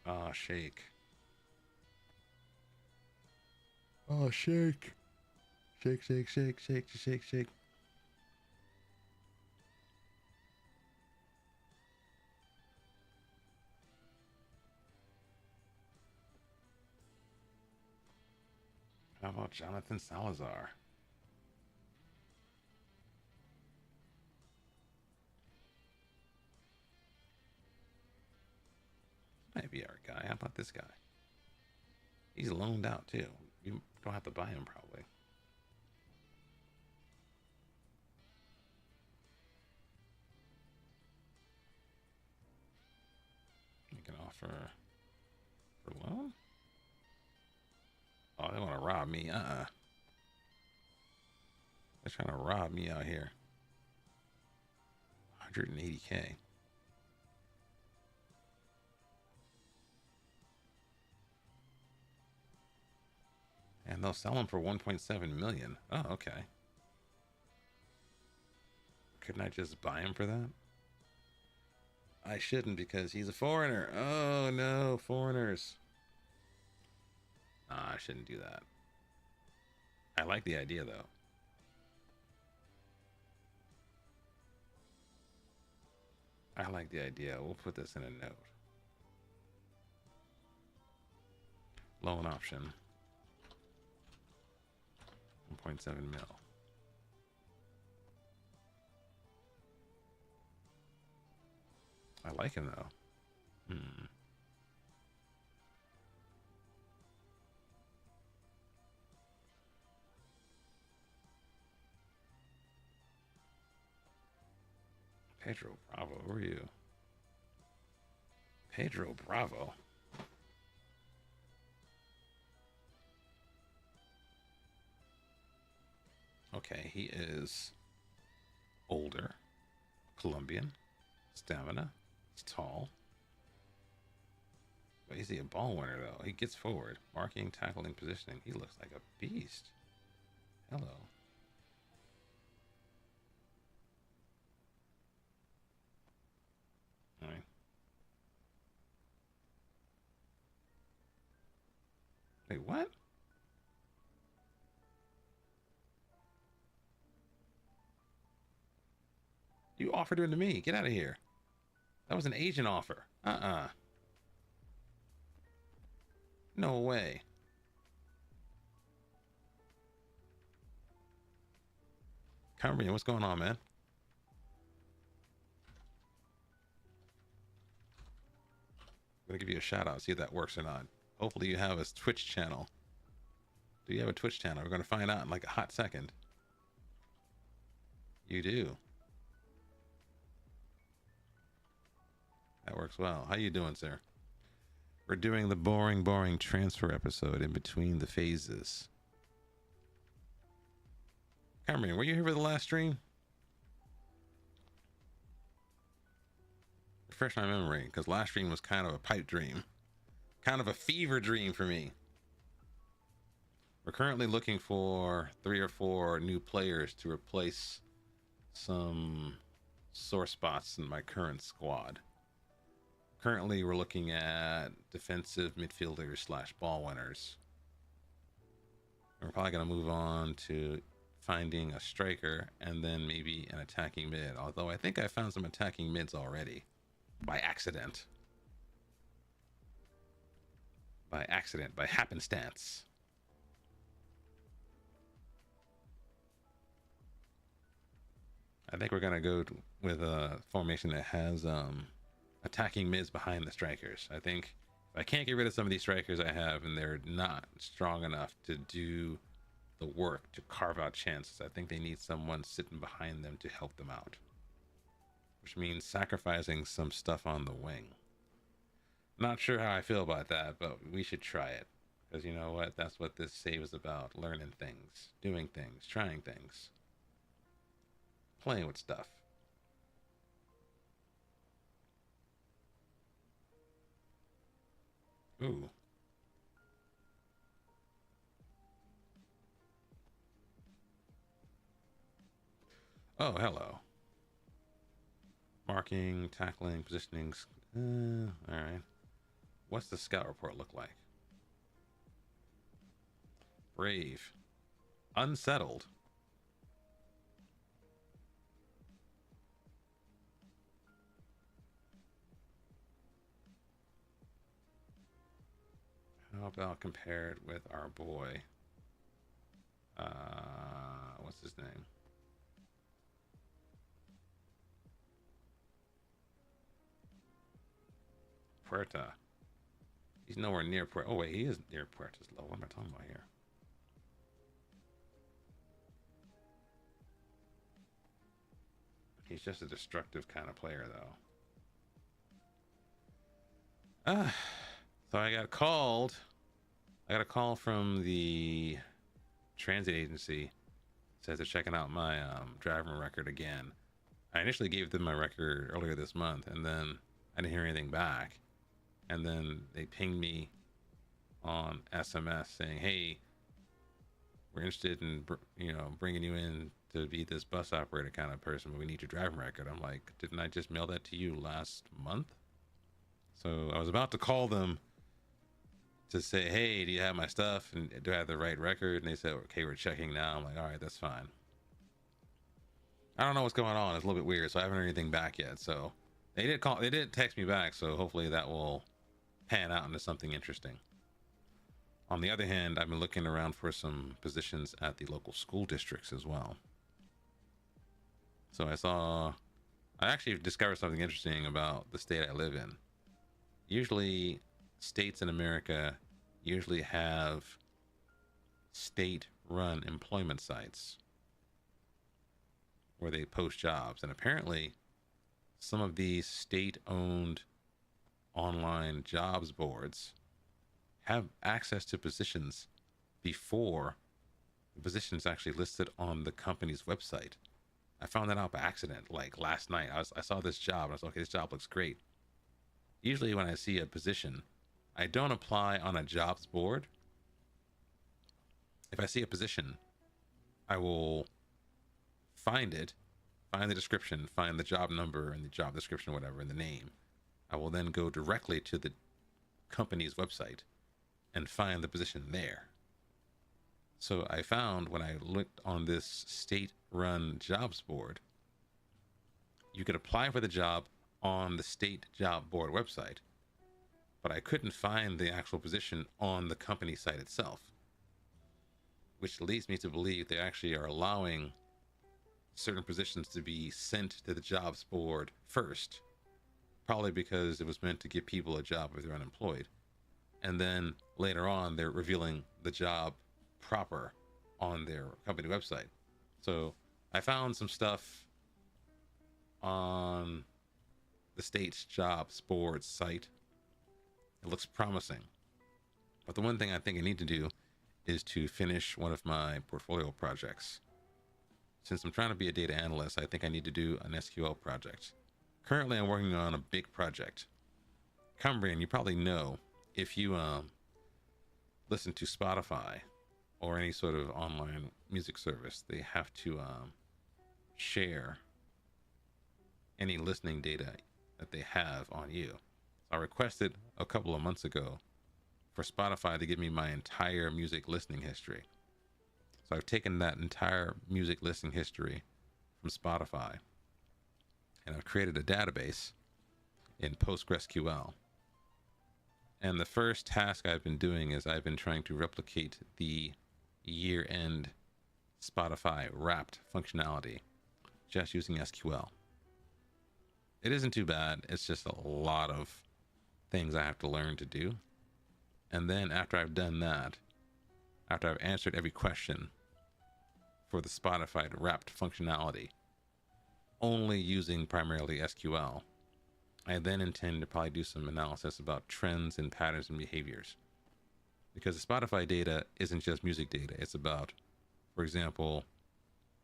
Ah, Shake. Oh, Shake. Shake, shake, shake, shake, shake, shake. How about Jonathan Salazar? Might be our guy. How about this guy? He's loaned out too. You don't have to buy him probably. You can offer for loan? Oh, they want to rob me. They're trying to rob me out here. 180K. And they'll sell him for 1.7 million. Oh, okay. Couldn't I just buy him for that? I shouldn't because he's a foreigner. Oh no, foreigners. I shouldn't do that. I like the idea though. I like the idea. We'll put this in a note. Loan option. 1.7 mil. I like him though. Pedro Bravo, who are you? Pedro Bravo. Okay, he is older, Colombian, stamina, he's tall. But is he a ball winner though? He gets forward, marking, tackling, positioning. He looks like a beast. Hello. All right. Wait, what? You offered him to me. Get out of here. That was an agent offer. No way. Cambrian, what's going on, man? I'm gonna give you a shout out, see if that works or not. Hopefully you have a Twitch channel. Do you have a Twitch channel? We're gonna find out in like a hot second. You do. That works well. How you doing, sir? We're doing the boring transfer episode in between the phases. Cameron, were you here for the last stream? Refresh my memory, because last stream was kind of a pipe dream. Kind of a fever dream for me. We're currently looking for 3 or 4 new players to replace some sore spots in my current squad. Currently, we're looking at defensive midfielders / ball winners. And we're probably going to move on to finding a striker and then maybe an attacking mid. Although I think I found some attacking mids already. By accident. By happenstance. I think we're going to go with a formation that has attacking mids behind the strikers. I think if I can't get rid of some of these strikers I have and they're not strong enough to do the work to carve out chances, I think they need someone sitting behind them to help them out, which means sacrificing some stuff on the wing. Not sure how I feel about that, but we should try it. Because you know what? That's what this save is about: learning things, doing things, trying things, playing with stuff. Ooh. Oh, hello. Marking, tackling, positioning. All right. What's the scout report look like? Brave. Unsettled. How about compared with our boy? What's his name? Puerta. He's nowhere near Puerta. Oh wait, he is near Puerta's level. What am I talking about here? He's just a destructive kind of player, though. So I got called. I got a call from the transit agency. It says they're checking out my driving record again. I initially gave them my record earlier this month, and then I didn't hear anything back. And then they pinged me on SMS saying, "Hey, we're interested in bringing you in to be this bus operator kind of person, but we need your driving record." I'm like, didn't I just mail that to you last month? So I was about to call them to say, "Hey, do you have my stuff and do I have the right record?" And they said, "Okay, we're checking now." I'm like, "All right, that's fine." I don't know what's going on. It's a little bit weird, so I haven't heard anything back yet. So they did text me back, so hopefully that will pan out into something interesting. On the other hand, I've been looking around for some positions at the local school districts as well. So I actually discovered something interesting about the state I live in. Usually, states in America usually have state-run employment sites where they post jobs. And apparently, some of these state-owned online jobs boards have access to positions before the position's actually listed on the company's website. I found that out by accident, like last night. I saw this job, and I was like, okay, this job looks great. Usually when I see a position, I don't apply on a jobs board. If I see a position, I will find it, find the description, find the job number and the job description, whatever, and the name. I will then go directly to the company's website and find the position there. So I found when I looked on this state-run jobs board, you could apply for the job on the state job board website, but I couldn't find the actual position on the company site itself, which leads me to believe they actually are allowing certain positions to be sent to the jobs board first, probably because it was meant to give people a job if they're unemployed. And then later on, they're revealing the job proper on their company website. So I found some stuff on the state's jobs board site. It looks promising. But the one thing I think I need to do is to finish one of my portfolio projects. Since I'm trying to be a data analyst, I think I need to do an SQL project. Currently, I'm working on a big project. Cumbrian, you probably know, if you listen to Spotify or any sort of online music service, they have to share any listening data that they have on you. I requested a couple of months ago for Spotify to give me my entire music listening history. So I've taken that entire music listening history from Spotify and I've created a database in PostgreSQL. And the first task I've been doing is I've been trying to replicate the year-end Spotify wrapped functionality just using SQL. It isn't too bad. It's just a lot of things I have to learn to do. And then after I've done that, after I've answered every question for the Spotify wrapped functionality, only using primarily SQL, I then intend to probably do some analysis about trends and patterns and behaviors. because the Spotify data isn't just music data. It's about, for example,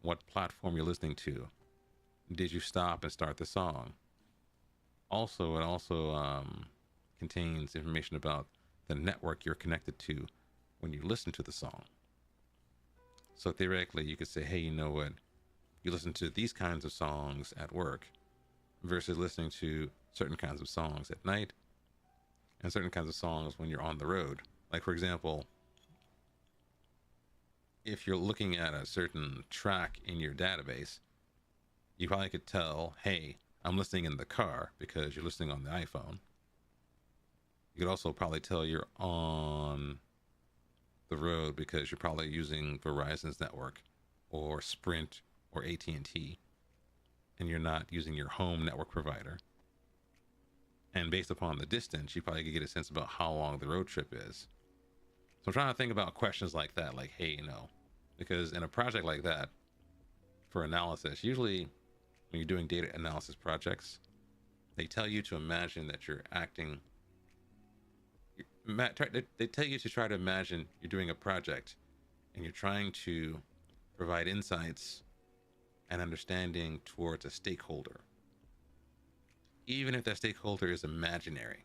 what platform you're listening to. Did you stop and start the song? Also, it also contains information about the network you're connected to when you listen to the song. So theoretically, you could say, hey, you know what? You listen to these kinds of songs at work versus listening to certain kinds of songs at night and certain kinds of songs when you're on the road. Like, for example, if you're looking at a certain track in your database, you probably could tell, hey, I'm listening in the car because you're listening on the iPhone. You could also probably tell you're on the road because you're probably using Verizon's network or Sprint or AT&T, and you're not using your home network provider. And based upon the distance, you probably could get a sense about how long the road trip is. So I'm trying to think about questions like that, like, hey, you know, because in a project like that, for analysis, usually when you're doing data analysis projects, they tell you to imagine that you're acting. They tell you to try to imagine you're doing a project and you're trying to provide insights and understanding towards a stakeholder, even if that stakeholder is imaginary.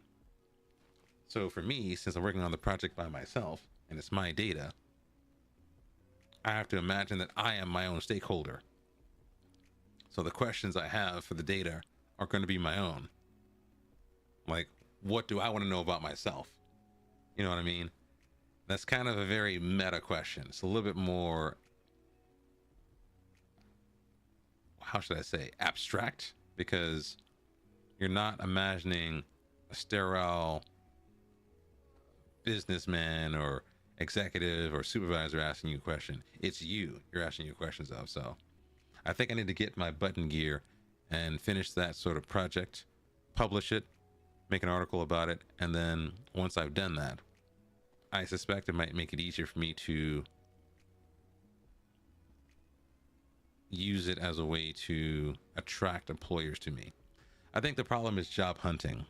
So for me, since I'm working on the project by myself and it's my data, I have to imagine that I am my own stakeholder. So the questions I have for the data are going to be my own. Like, what do I want to know about myself? You know what I mean? That's kind of a very meta question. It's a little bit more, how should I say, abstract, because you're not imagining a sterile businessman or executive or supervisor asking you a question. It's you're asking you questions of. So I think I need to get my button gear and finish that sort of project, publish it, make an article about it, and then once I've done that, I suspect it might make it easier for me to use it as a way to attract employers to me. I think the problem is job hunting.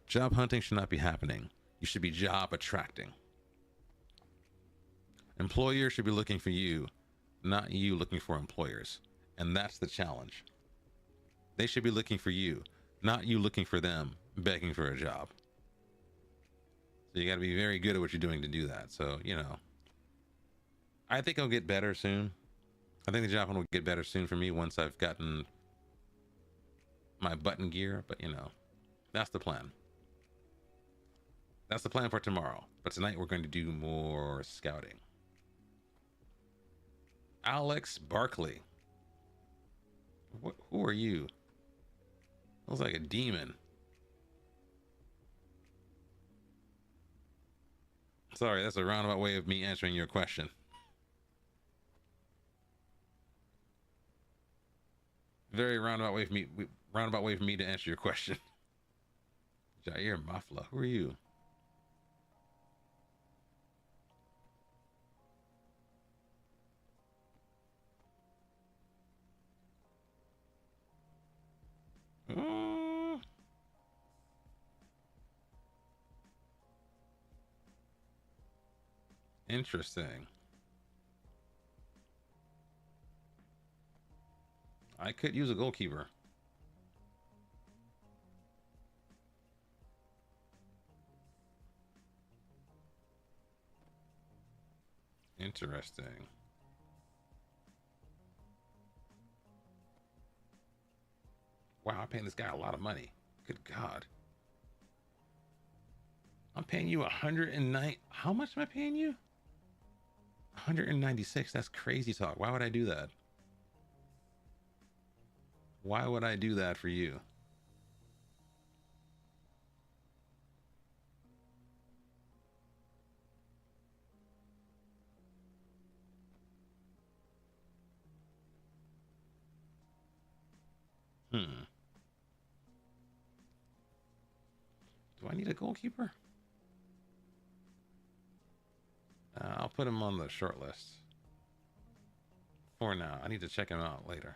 Job hunting should not be happening. You should be job attracting. Employers should be looking for you, not you looking for employers. And that's the challenge. They should be looking for you, not you looking for them, begging for a job. So you got to be very good at what you're doing to do that. So, you know, I think I'll get better soon. I think the job hunt will get better soon for me once I've gotten my button gear. But, you know, that's the plan. That's the plan for tomorrow. But tonight we're going to do more scouting. Alex Barkley. Who are you? Looks like a demon. Sorry, that's a roundabout way of me answering your question. Very roundabout way for me to answer your question. Jair Mafla, who are you? Interesting. I could use a goalkeeper. Interesting. Wow, I'm paying this guy a lot of money. Good God. I'm paying you 109. How much am I paying you? 196. That's crazy talk. Why would I do that? Why would I do that for you? Hmm. Do I need a goalkeeper? I'll put him on the short list. For now. I need to check him out later.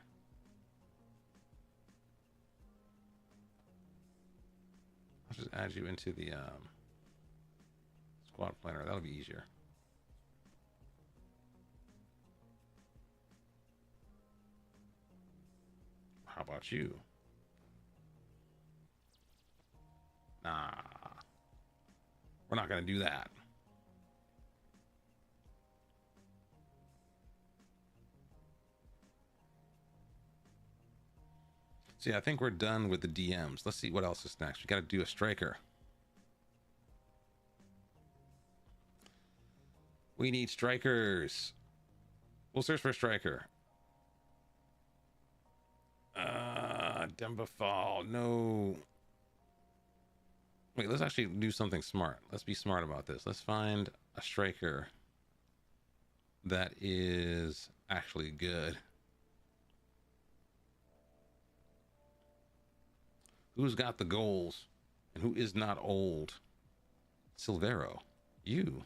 I'll just add you into the squad planner. That'll be easier. How about you? Nah. We're not going to do that. See, I think we're done with the DMs. Let's see what else is next. We got to do a striker. We need strikers. We'll search for a striker. Demba Fall. No. Wait, let's actually do something smart. Let's be smart about this. Let's find a striker that is actually good. Who's got the goals and who is not old? Silvero. You.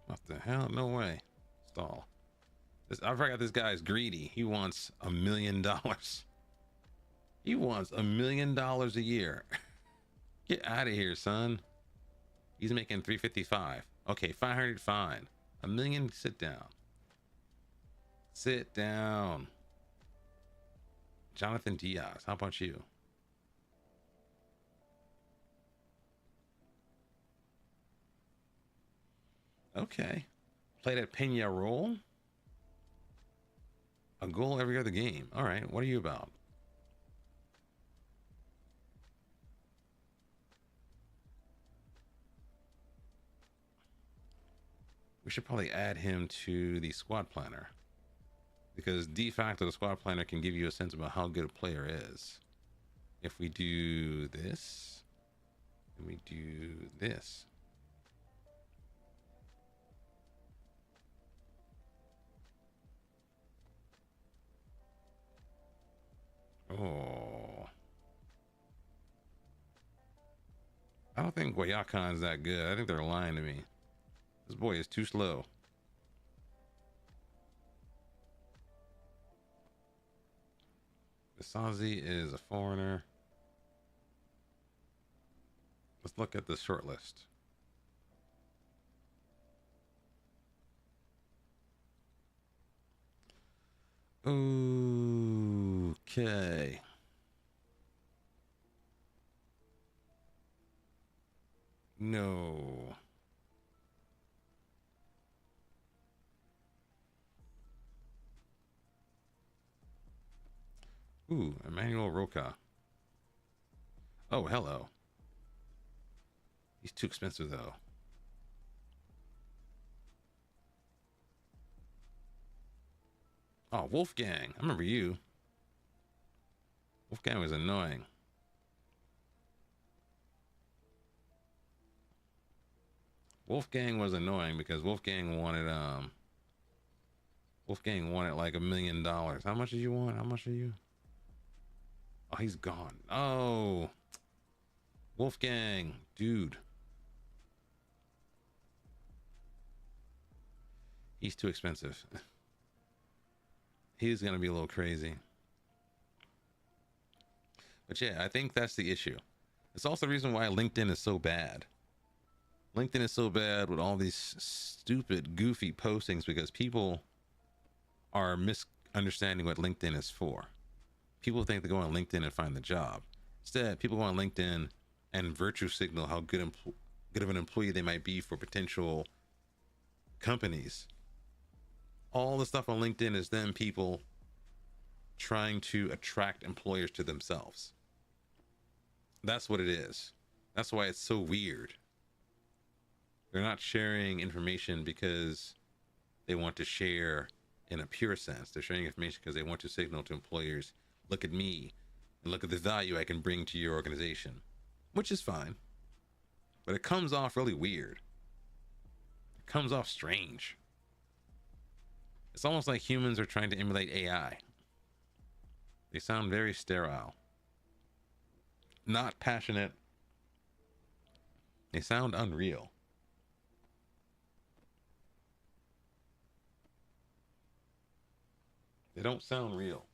What the hell? No way. Stall. I forgot this guy's greedy. He wants $1 million. He wants $1 million a year. Get out of here, son. He's making 355. Okay, 500, fine. $1 million, sit down. Sit down. Jonathan Diaz, how about you? Okay. Played at Peñarol. A goal every other game. All right, what are you about? We should probably add him to the squad planner, because de facto the squad planner can give you a sense about how good a player is. If we do this, and we do this. Oh. I don't think Guayacan's that good. I think they're lying to me. This boy is too slow. Visazi is a foreigner. Let's look at the short list. Okay. No. Ooh, Emmanuel Roca. Oh, hello. He's too expensive, though. Oh, Wolfgang. I remember you. Wolfgang was annoying. Wolfgang was annoying because Wolfgang wanted like $1 million. How much did you want? How much are you? Oh, he's gone. Oh, Wolfgang, dude. He's too expensive. He's gonna be a little crazy. But yeah, I think that's the issue. It's also the reason why LinkedIn is so bad. LinkedIn is so bad with all these stupid, goofy postings because people are misunderstanding what LinkedIn is for. People think they go on LinkedIn and find the job. Instead, people go on LinkedIn and virtue signal how good of an employee they might be for potential companies. All the stuff on LinkedIn is them people trying to attract employers to themselves. That's what it is. That's why it's so weird. They're not sharing information because they want to share in a pure sense. They're sharing information because they want to signal to employers, look at me and look at the value I can bring to your organization, which is fine. But it comes off really weird. It comes off strange. It's almost like humans are trying to emulate AI. They sound very sterile. Not passionate. They sound unreal. They don't sound real.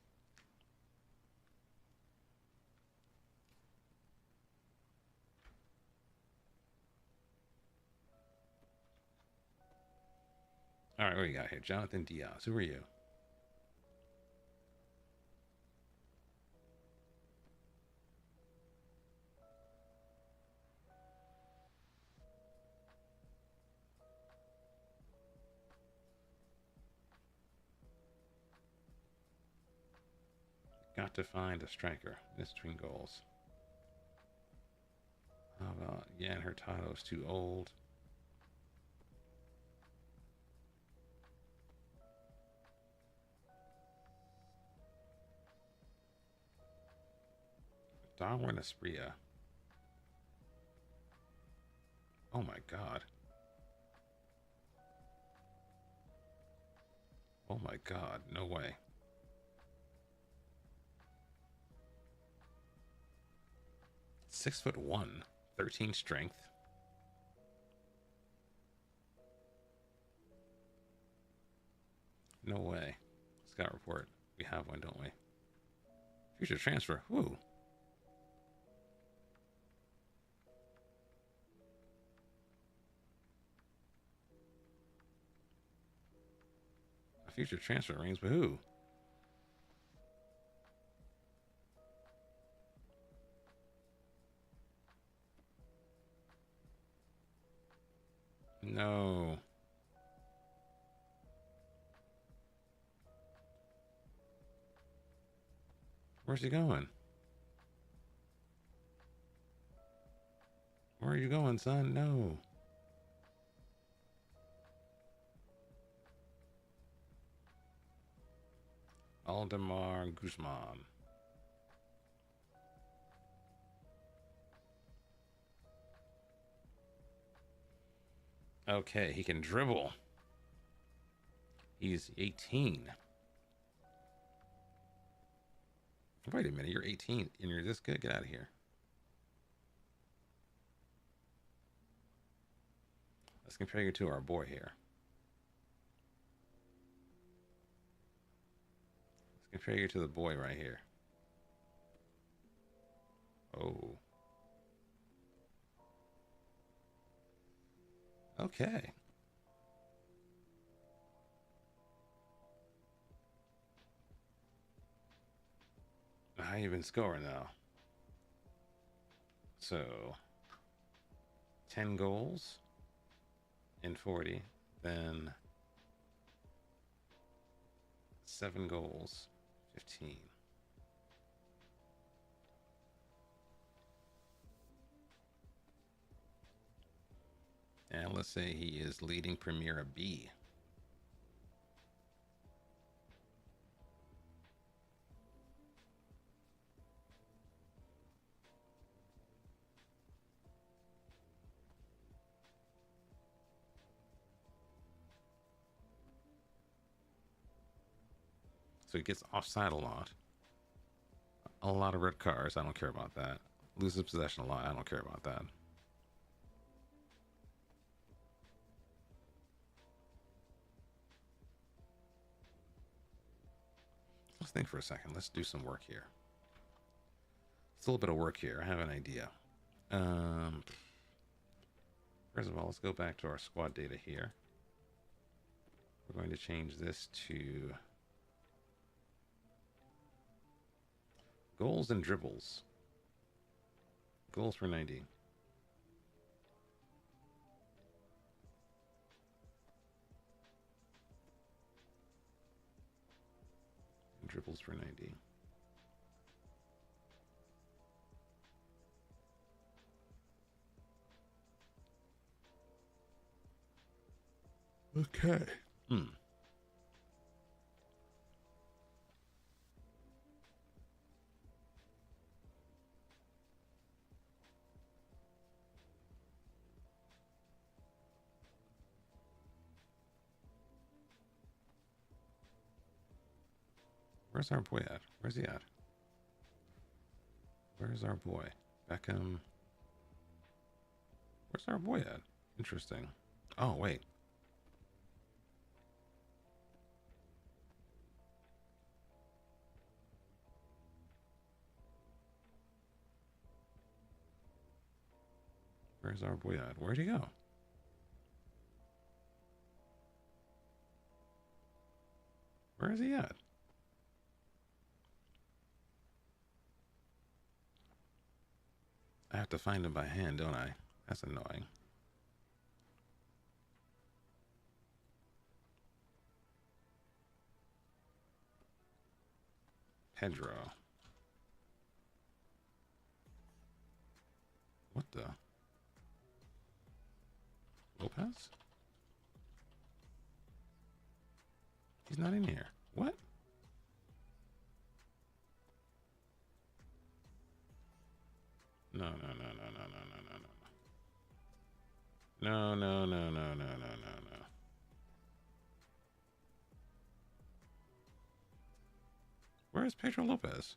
All right, what do you got here? Jonathan Diaz. Who are you? Got to find a striker. Miss between goals. How about Yan Hurtado's too old? Darwin Espria. Oh my god. Oh my god. No way. 6'1", 13 strength. No way. Scout report. We have one, don't we? Future transfer. Whoo. A future transfer rings, but who? No. Where's he going? Where are you going, son? No. Aldemar Guzman. Okay, he can dribble. He's 18. Wait a minute, you're 18 and you're this good? Get out of here. Let's compare you to our boy here. Let's compare you to the boy right here. Oh. Okay. How you been scoring now? So 10 goals in 40, then 7 goals, 15. And let's say he is leading Premier B. So he gets offside a lot. A lot of red cards. I don't care about that. Loses possession a lot. I don't care about that. Let's think for a second. Let's do some work here. It's a little bit of work here. I have an idea. First of all, let's go back to our squad data here. We're going to change this to goals and dribbles. Goals for 90. And dribbles for 90. Okay. Where's our boy at? Where's he at? Where's our boy? Beckham. Where's our boy at? Interesting. Oh, wait. Where's our boy at? Where'd he go? Where is he at? I have to find him by hand, don't I? That's annoying. Pedro. What the? Lopez? He's not in here. What? No, no, no, no, no, no, no, no, no. No, no, no, no, no, no, no, no. Where is Pedro Lopez?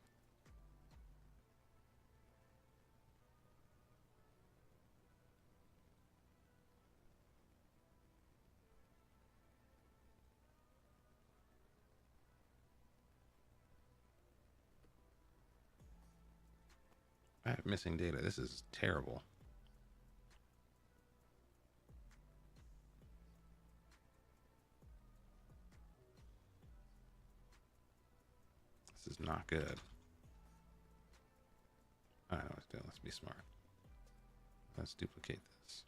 I have missing data. This is terrible. This is not good. I know what to do. Let's be smart. Let's duplicate this.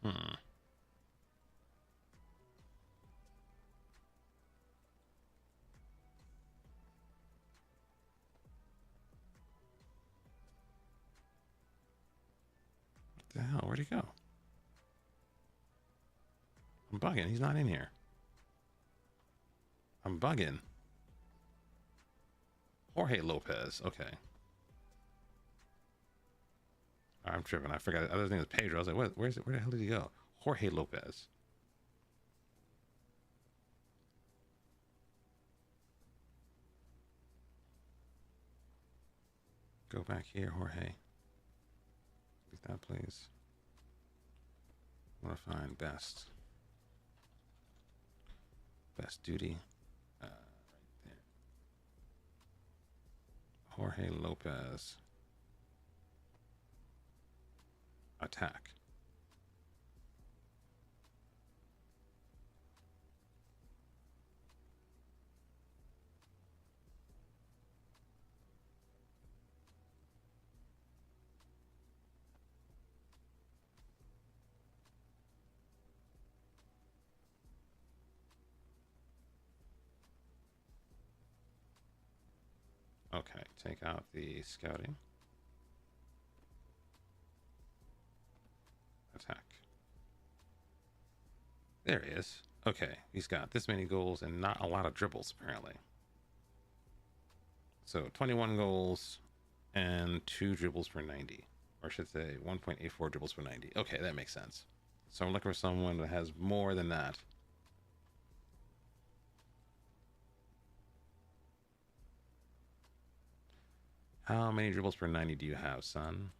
Hmm. What the hell? Where'd he go? I'm bugging. He's not in here. I'm bugging. Jorge Lopez. Okay. I'm tripping. I forgot. Other name was Pedro. I was like, what? Where's it? Where the hell did he go? Jorge Lopez. Go back here, Jorge. Get that, please. I want to find best. Best duty. Right there. Jorge Lopez. Attack. Okay, take out the scouting. Attack. There he is. Okay, he's got this many goals and not a lot of dribbles, apparently. So 21 goals and 2 dribbles per 90. Or I should say 1.84 dribbles per 90. Okay, that makes sense. So I'm looking for someone that has more than that. How many dribbles per 90 do you have, son?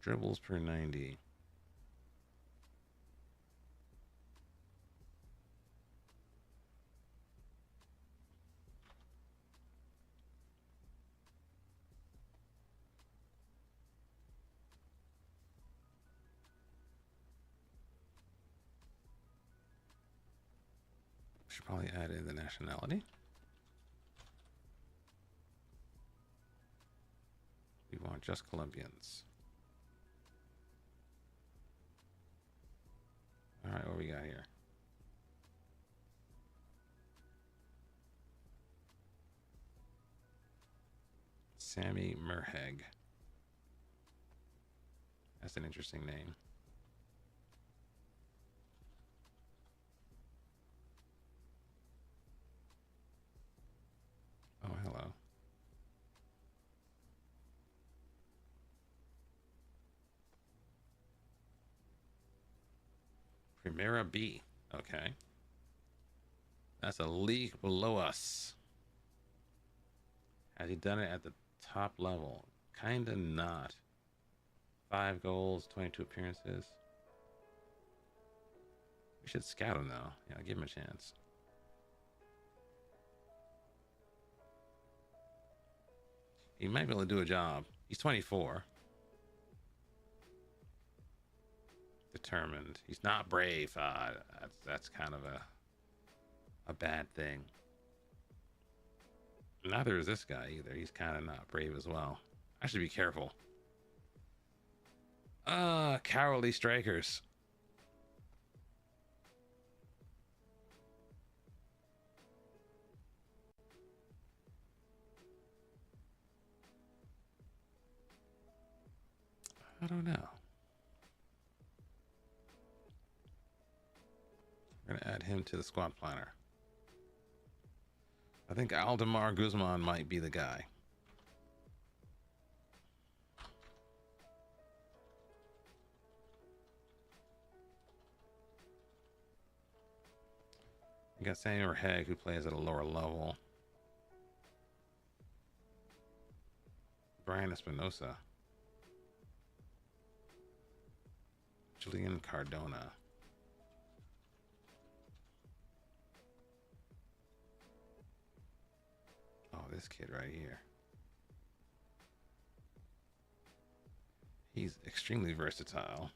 Dribbles per 90. Should probably add in the nationality. We want just Colombians. All right, what we got here? Sammy Merheg. That's an interesting name. Oh, hello. Primera B. Okay. That's a league below us. Has he done it at the top level? Kinda not. 5 goals, 22 appearances. We should scout him though. Yeah, give him a chance. He might be able to do a job. He's 24. Determined. He's not brave. That's kind of a bad thing. Neither is this guy either. He's kind of not brave as well. I should be careful. Cowardly strikers. I don't know. We're gonna add him to the squad planner. I think Aldemar Guzman might be the guy. You got Samuel Hegg, who plays at a lower level. Brian Espinosa. Julian Cardona. Oh, this kid right here. He's extremely versatile.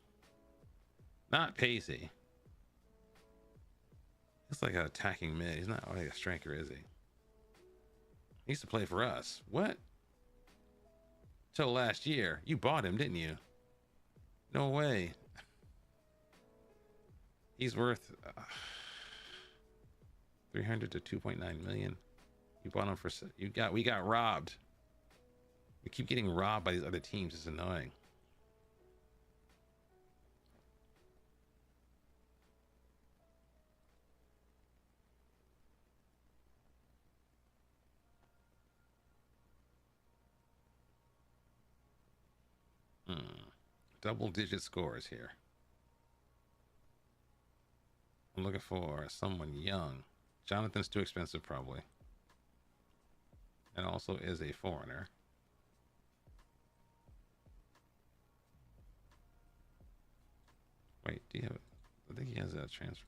Not pacey. He's like an attacking mid. He's not really a striker, is he? He used to play for us. What? Till last year. You bought him, didn't you? No way. He's worth 300 to 2.9 million. You bought him for we got robbed. We keep getting robbed by these other teams. It's annoying. Double-digit scores here. I'm looking for someone young. Jonathan's too expensive, probably. And also is a foreigner. Wait, do you have... I think he has a transfer.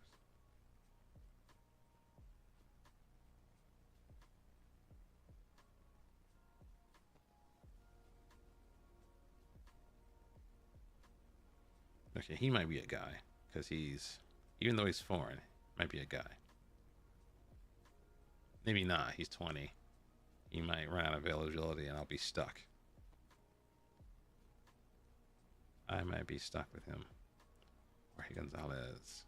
Okay, he might be a guy. Because he's... Even though he's foreign, might be a guy. Maybe not. He's 20. He might run out of availability and I'll be stuck. I might be stuck with him. Jorge Gonzalez.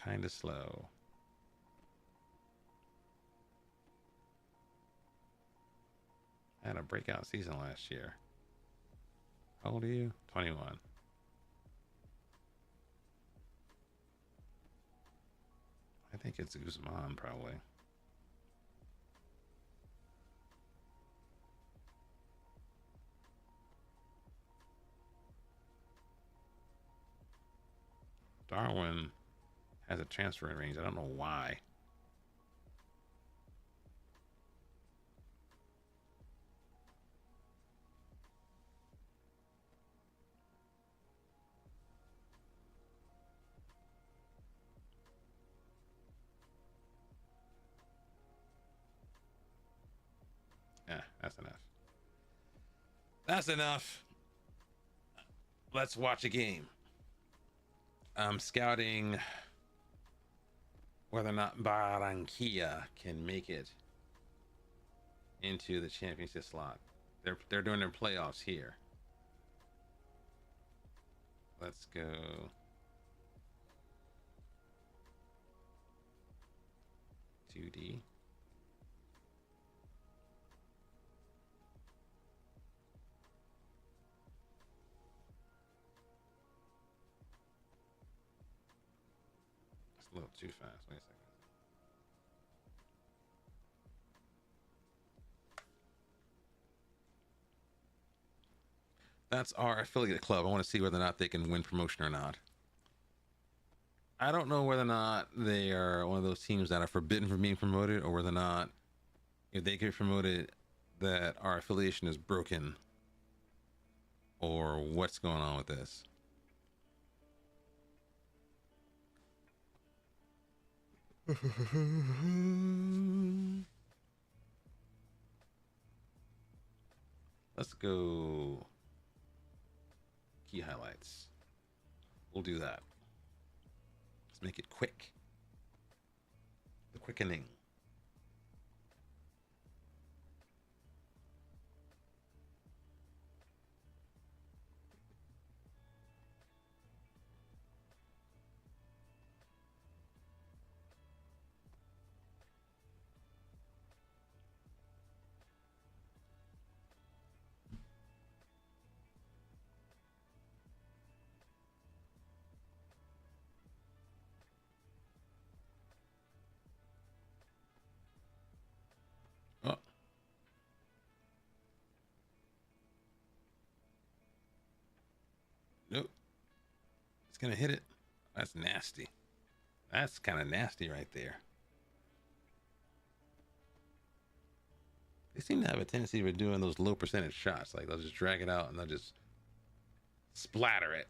Kind of slow. Had a breakout season last year. How old are you? 21. I think it's Guzman, probably. Darwin has a transfer range. I don't know why. Yeah, that's enough. That's enough. Let's watch a game. I'm scouting whether or not Barranquilla can make it into the championship slot. They're doing their playoffs here. Let's go 2D. It's a little too fast. Wait a second. That's our affiliate club. I want to see whether or not they can win promotion or not. I don't know whether or not they are one of those teams that are forbidden from being promoted, or whether or not, if they get promoted, that our affiliation is broken, or what's going on with this. Let's go key highlights. We'll do that. Let's make it quick. The quickening. Oh. Nope. It's gonna hit it. That's nasty. That's kind of nasty right there. They seem to have a tendency for doing those low percentage shots. Like they'll just drag it out and they'll just splatter it.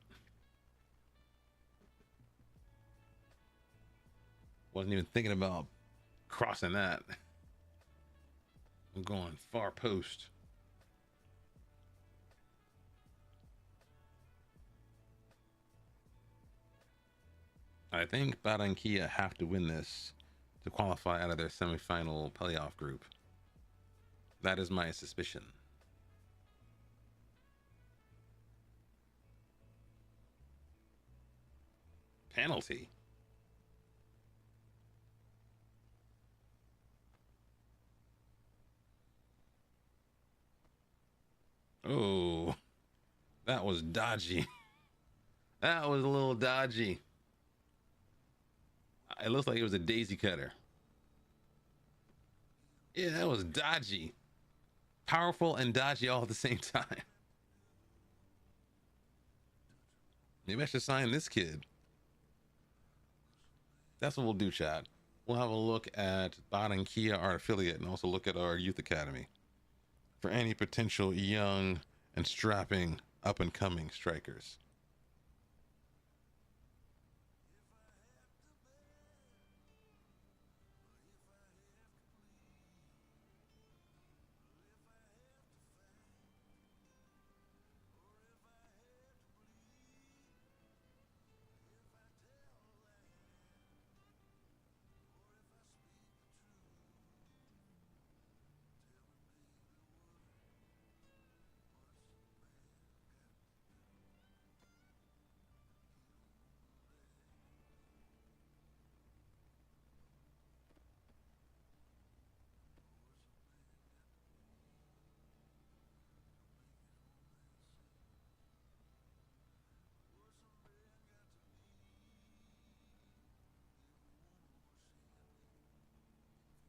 Wasn't even thinking about crossing that. I'm going far post. I think Bada and Kia have to win this to qualify out of their semifinal playoff group. That is my suspicion. Penalty. Oh, that was dodgy. That was a little dodgy. It looks like it was a daisy cutter. Yeah, that was dodgy. Powerful and dodgy all at the same time. Maybe I should sign this kid. That's what we'll do, chat. We'll have a look at Bot and Kia, our affiliate, and also look at our youth academy for any potential young and strapping up and coming strikers.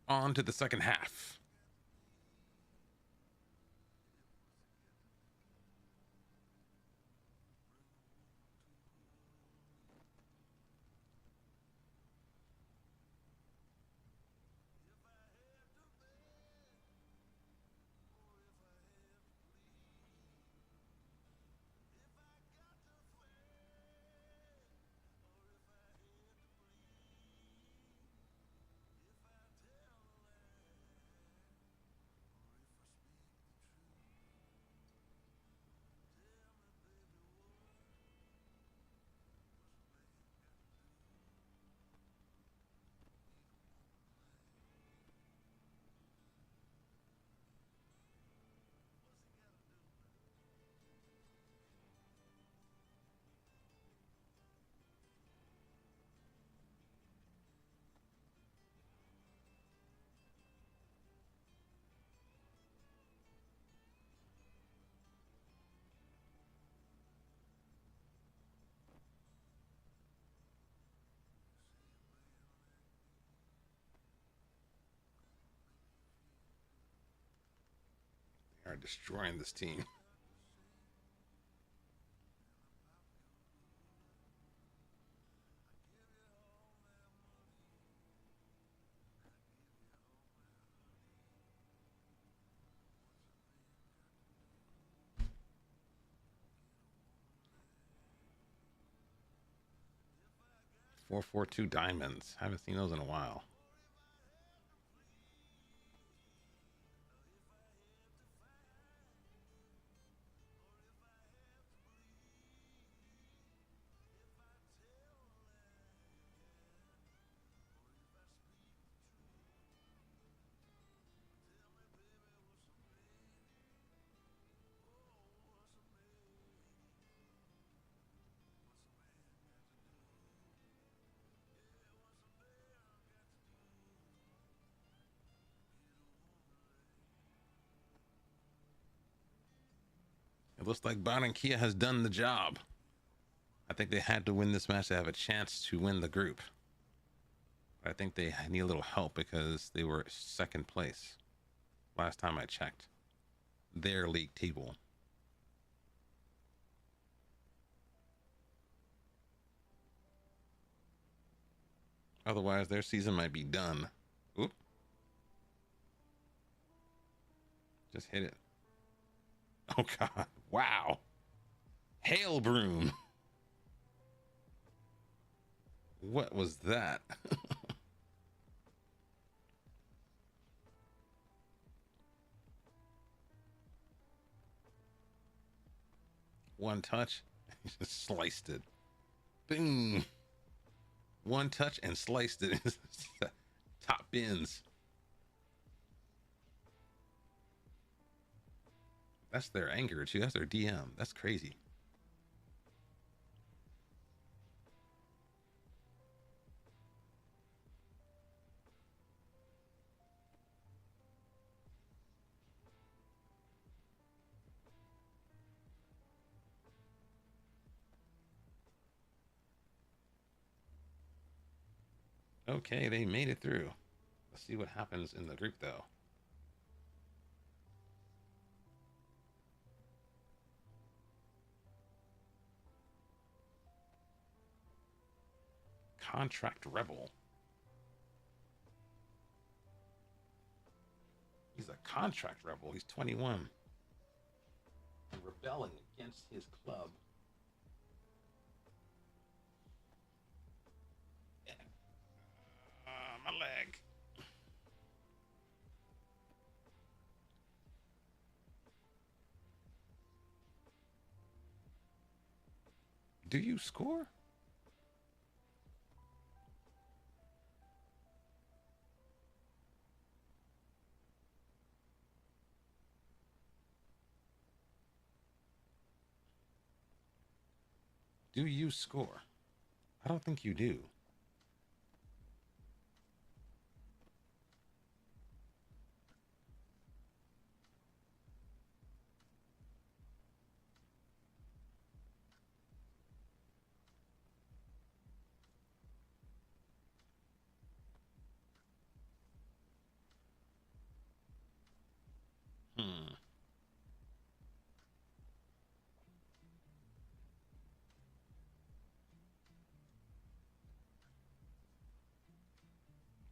On to the second half. are destroying this team. Four, 4, 2 diamonds. Haven't seen those in a while. It looks like Boring Kia has done the job. I think they had to win this match to have a chance to win the group. But I think they need a little help because they were second place last time I checked their league table. Otherwise, their season might be done. Oop. Just hit it. Oh, God. Wow. Hail broom. What was that? One touch. Just sliced it. Boom. One touch and sliced it. Top bins. That's their anger too. That's their DM. That's crazy. Okay, they made it through. Let's see what happens in the group though. Contract Rebel. He's a contract rebel. He's 21. And rebelling against his club. My leg. Do you score? Do you score? I don't think you do.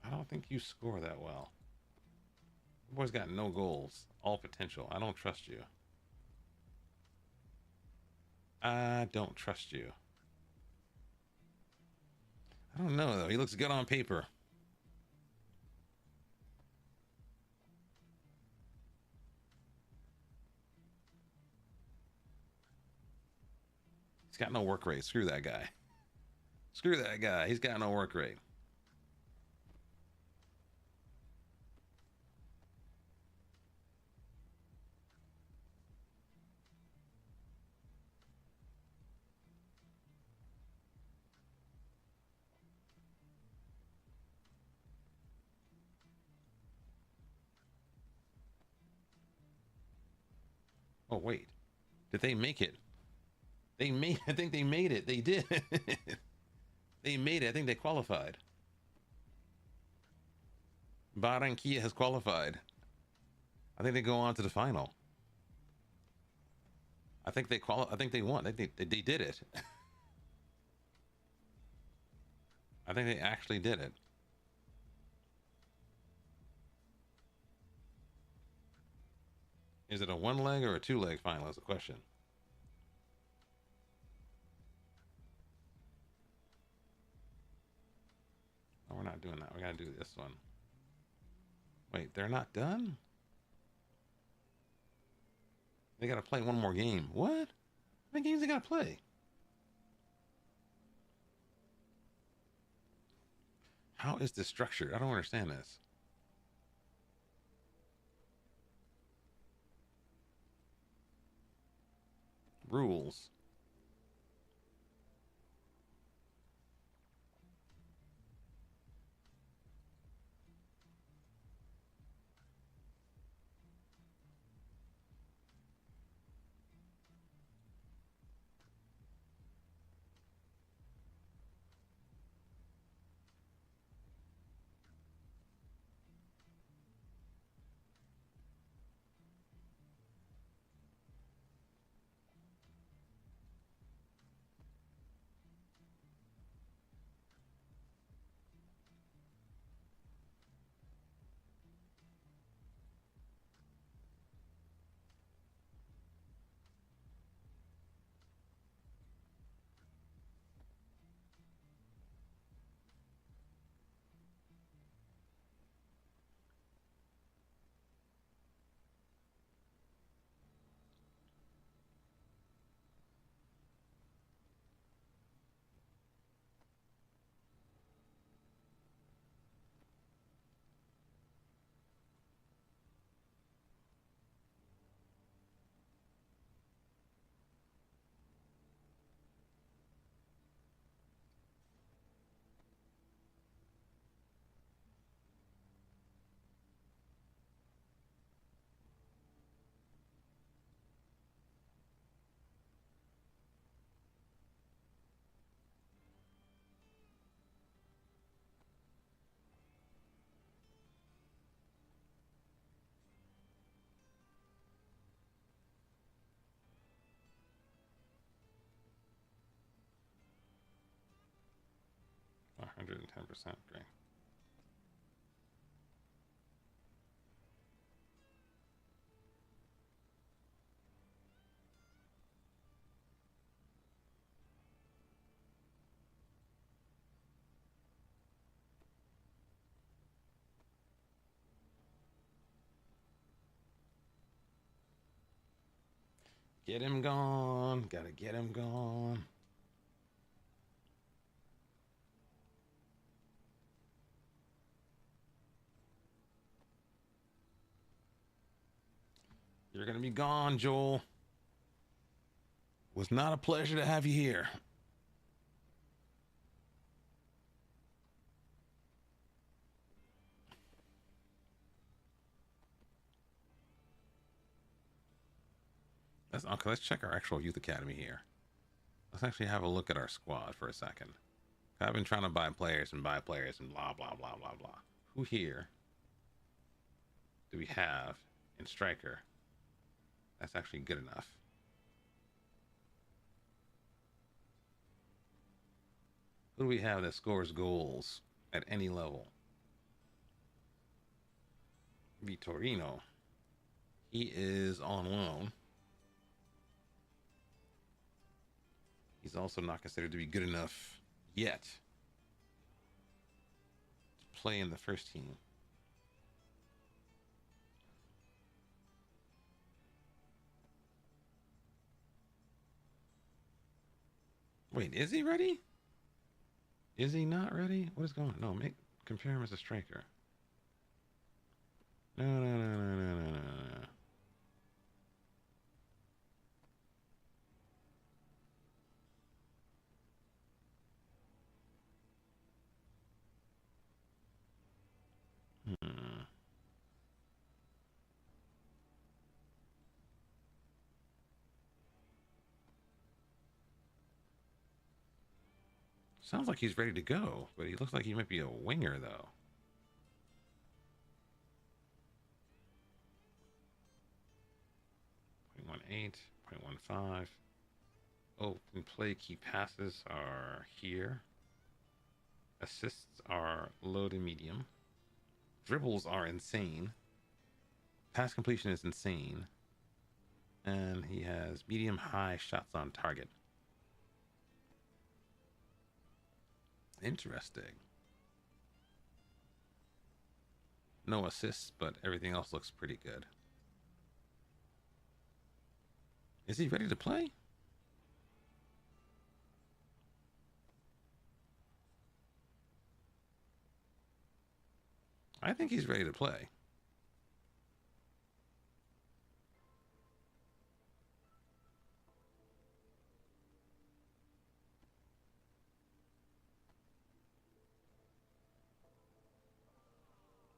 I don't think you score that well. The boy's got no goals, all potential. I don't trust you. I don't trust you. I don't know though. He looks good on paper. He's got no work rate. Screw that guy. Screw that guy. He's got no work rate. Oh, wait. Did they make it? They made, I think they made it. They did. They made it. I think they qualified. Boring Kia has qualified. I think they go on to the final. I think they I think they won. They did it. I think they actually did it. Is it a one leg or a two leg final? Is the question. Oh, we're not doing that. We gotta do this one. Wait, they're not done? They gotta play one more game. What? How many games they gotta play? How is this structured? I don't understand this. Rules. One 110%. Great. Get him gone. Gotta get him gone. You're gonna be gone, Joel. Was not a pleasure to have you here. Let's check our actual youth academy here. Let's actually have a look at our squad for a second. I've been trying to buy players and blah blah blah blah blah. Who here do we have in striker? That's actually good enough. Who do we have that scores goals at any level? Vitorino. He is on loan. He's also not considered to be good enough yet to play in the first team. Wait, is he ready? Is he not ready? What is going on? No, compare him as a striker. No. Sounds like he's ready to go, but he looks like he might be a winger, though. 0.15. Open play key passes are here. Assists are low to medium. Dribbles are insane. Pass completion is insane. And he has medium high shots on target. Interesting. No assists, but everything else looks pretty good. Is he ready to play? I think he's ready to play.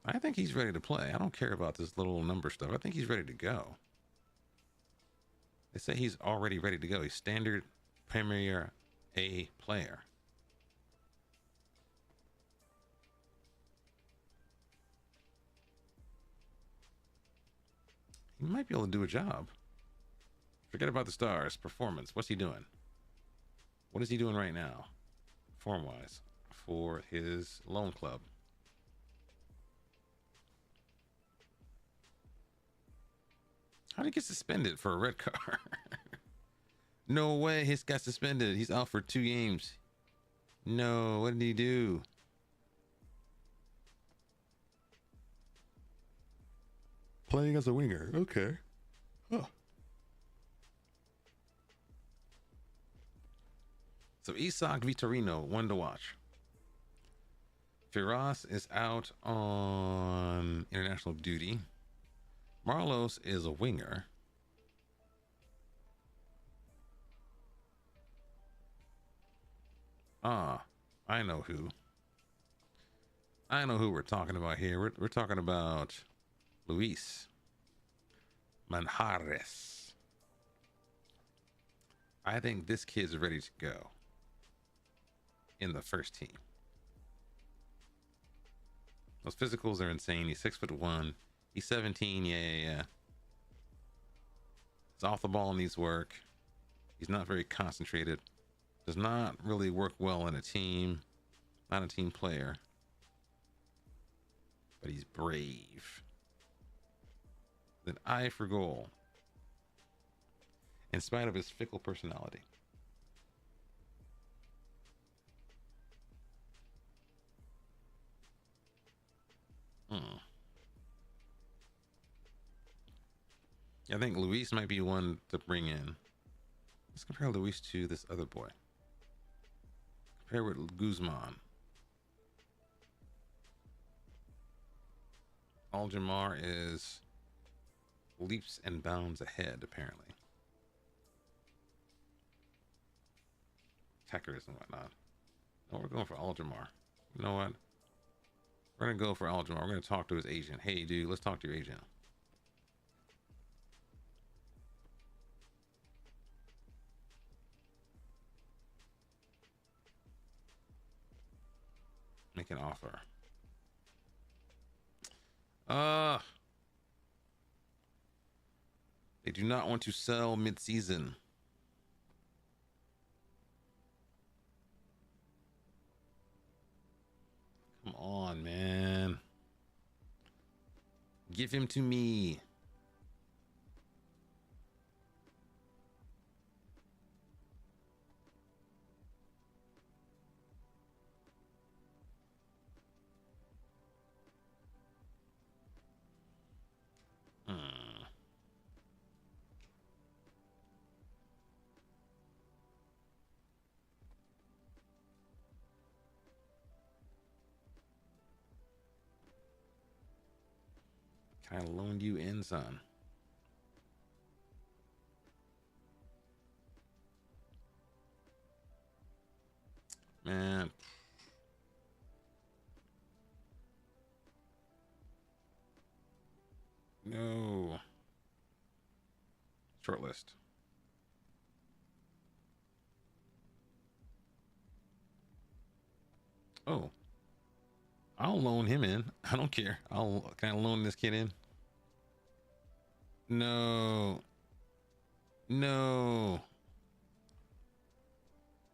I think he's ready to play. I don't care about this little number stuff. I think he's ready to go. They say he's already ready to go. He's standard Premier A player. He might be able to do a job. Forget about the stars. Performance. What's he doing? What is he doing right now, form-wise, for his loan club? How did he get suspended for a red card? No way, he's got suspended. He's out for 2 games. No, what did he do? Playing as a winger. Okay. Huh. So Isak Vitorino, one to watch. Firas is out on international duty. Marlos is a winger. I know who. I know who we're talking about here. We're talking about Luis Manjares. I think this kid's ready to go in the first team. Those physicals are insane. He's 6'1". He's 17. Yeah. He's off the ball, needs work. He's not very concentrated. Does not really work well in a team. Not a team player. But he's brave. With an eye for goal. In spite of his fickle personality. I think Luis might be one to bring in. Let's compare Luis to this other boy. Compare with Guzman. Aljamar is leaps and bounds ahead, apparently. Attackers and whatnot. No, we're going for Aljamar. You know what? We're going to go for Aljamar. We're going to talk to his agent. Hey, dude, let's talk to your agent. Make an offer. They do not want to sell mid-season. Come on, man. Give him to me. Kind of loaned you in, son. Man. No. Short list. Oh. I'll loan him in. I don't care. Can I loan this kid in? No. No.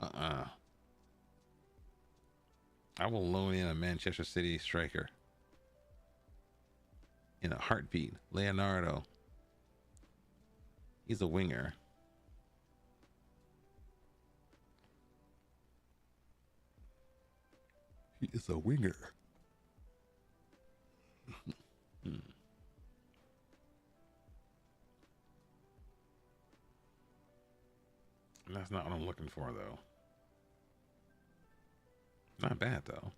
Uh-uh. I will loan in a Manchester City striker in a heartbeat. Leonardo. He's a winger. He is a winger. That's not what I'm looking for, though. Not bad, though.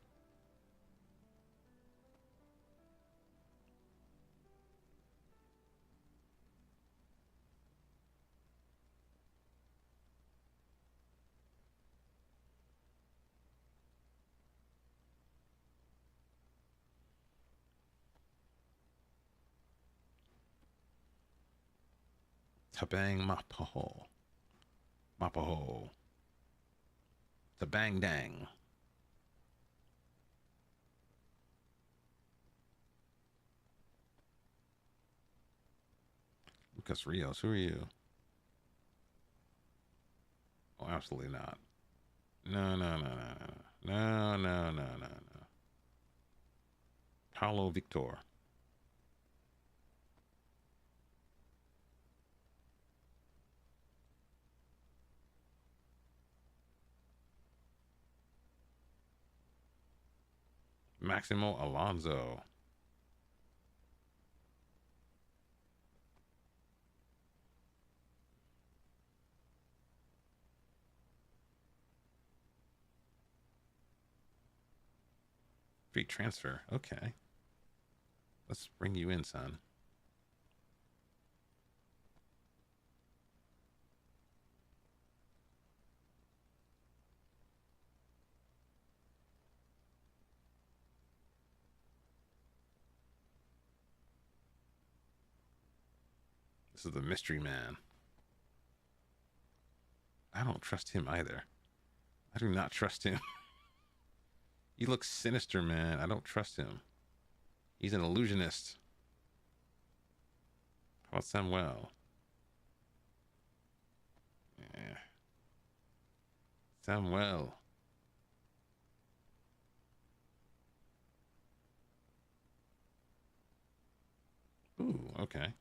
Tabang Mapaho. Mapaho. Tabang Dang. Lucas Rios, who are you? Oh, absolutely not. No, no, no, no, no. No, no, no, no, no. Paulo Victor. Maximo Alonso. Free transfer. Okay. Let's bring you in, son. This is the mystery man. I don't trust him either. I do not trust him. He looks sinister, man. I don't trust him. He's an illusionist. How about Samuel? Yeah. Samuel. Ooh, okay.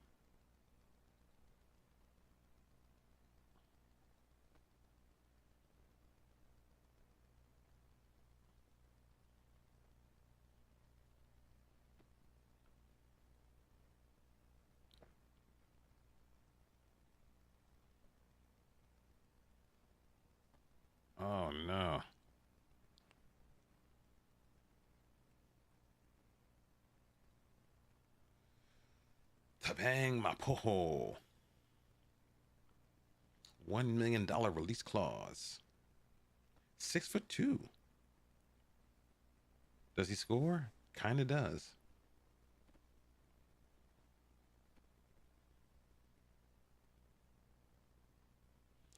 Oh no. Tabang Mapoho. $1 million release clause. 6'2". Does he score? Kinda does.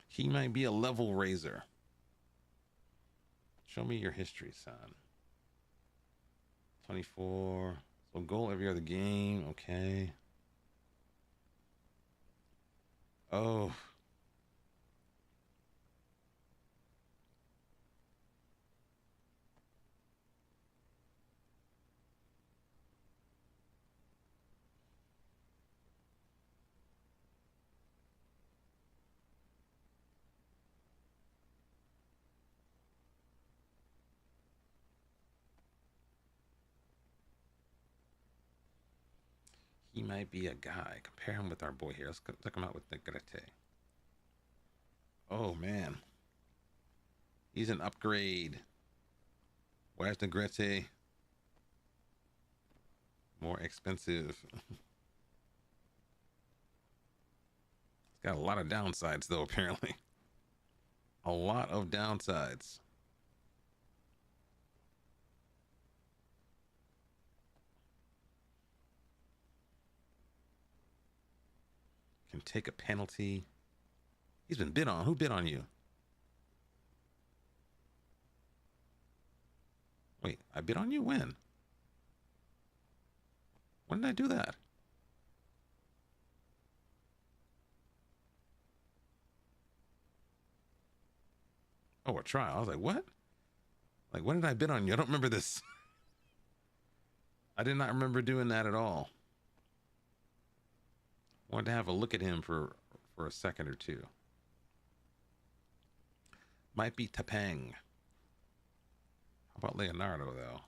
He might be a level raiser. Show me your history, son. 24. So goal every other game. Okay. Oh. He might be a guy. Compare him with our boy here. Let's check him out with Negrete. Oh, man. He's an upgrade. Where's Negrete? More expensive. He's got a lot of downsides, though, apparently. A lot of downsides. Can take a penalty. He's been bid on. Who bid on you? Wait, I bid on you? When? When did I do that? Oh, a trial. I was like, what? Like, when did I bid on you? I don't remember this. I did not remember doing that at all. Wanted to have a look at him for a second or two. Might be Tapang. How about Leonardo, though?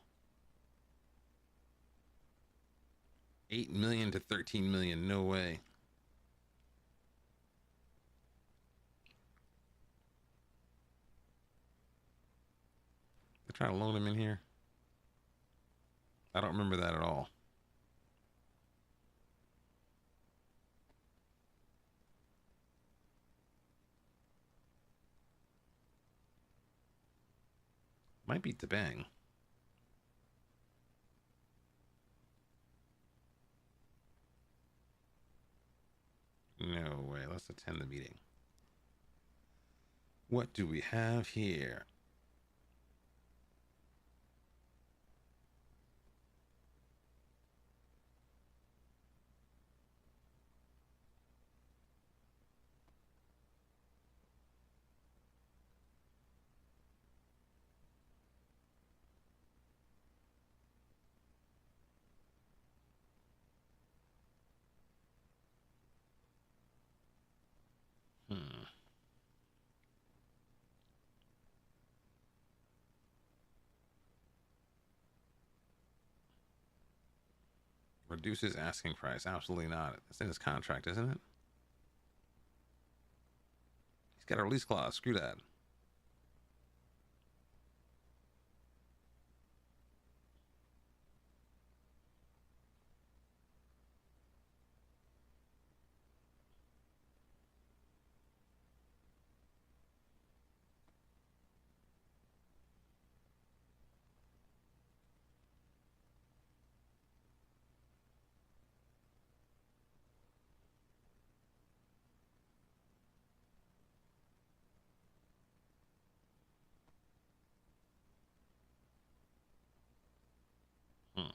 8 million to 13 million. No way. They're trying to loan him in here. I don't remember that at all. Might be Tabang. No way. Let's attend the meeting. What do we have here? Hmm. Reduces asking price. Absolutely not. It's in his contract, isn't it? He's got a release clause. Screw that. Hmm.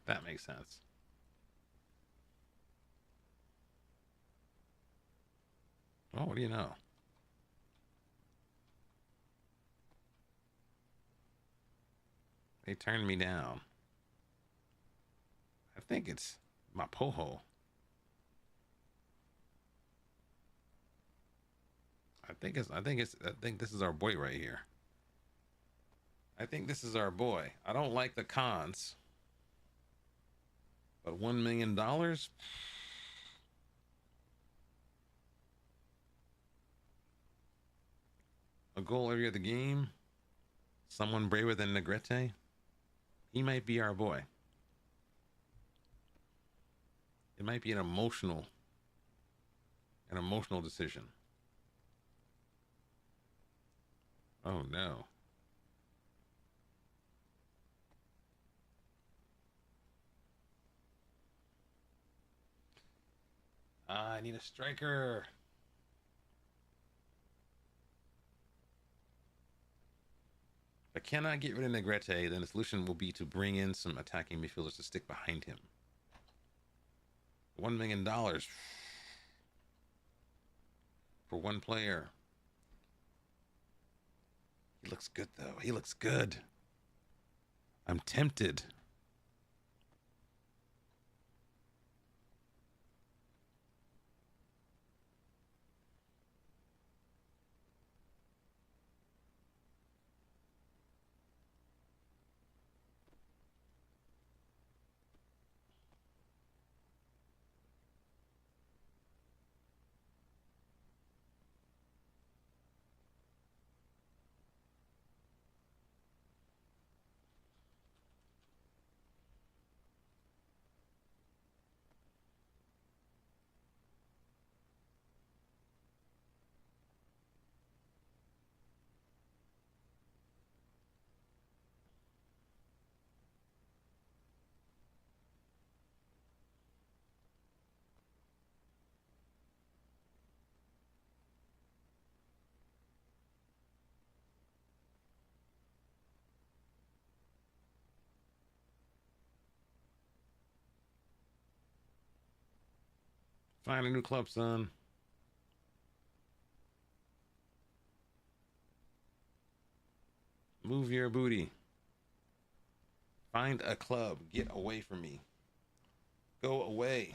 That makes sense. Oh, what do you know? They turned me down. I think it's my poho. I think this is our boy right here. I think this is our boy. I don't like the cons, but $1 million? A goal every other game? Someone braver than Negrete? He might be our boy. It might be an emotional decision. Oh no. I need a striker. If I cannot get rid of Negrete, then the solution will be to bring in some attacking midfielders to stick behind him. $1 million for one player. He looks good, though. He looks good. I'm tempted. Find a new club, son. Move your booty. Find a club. Get away from me. Go away.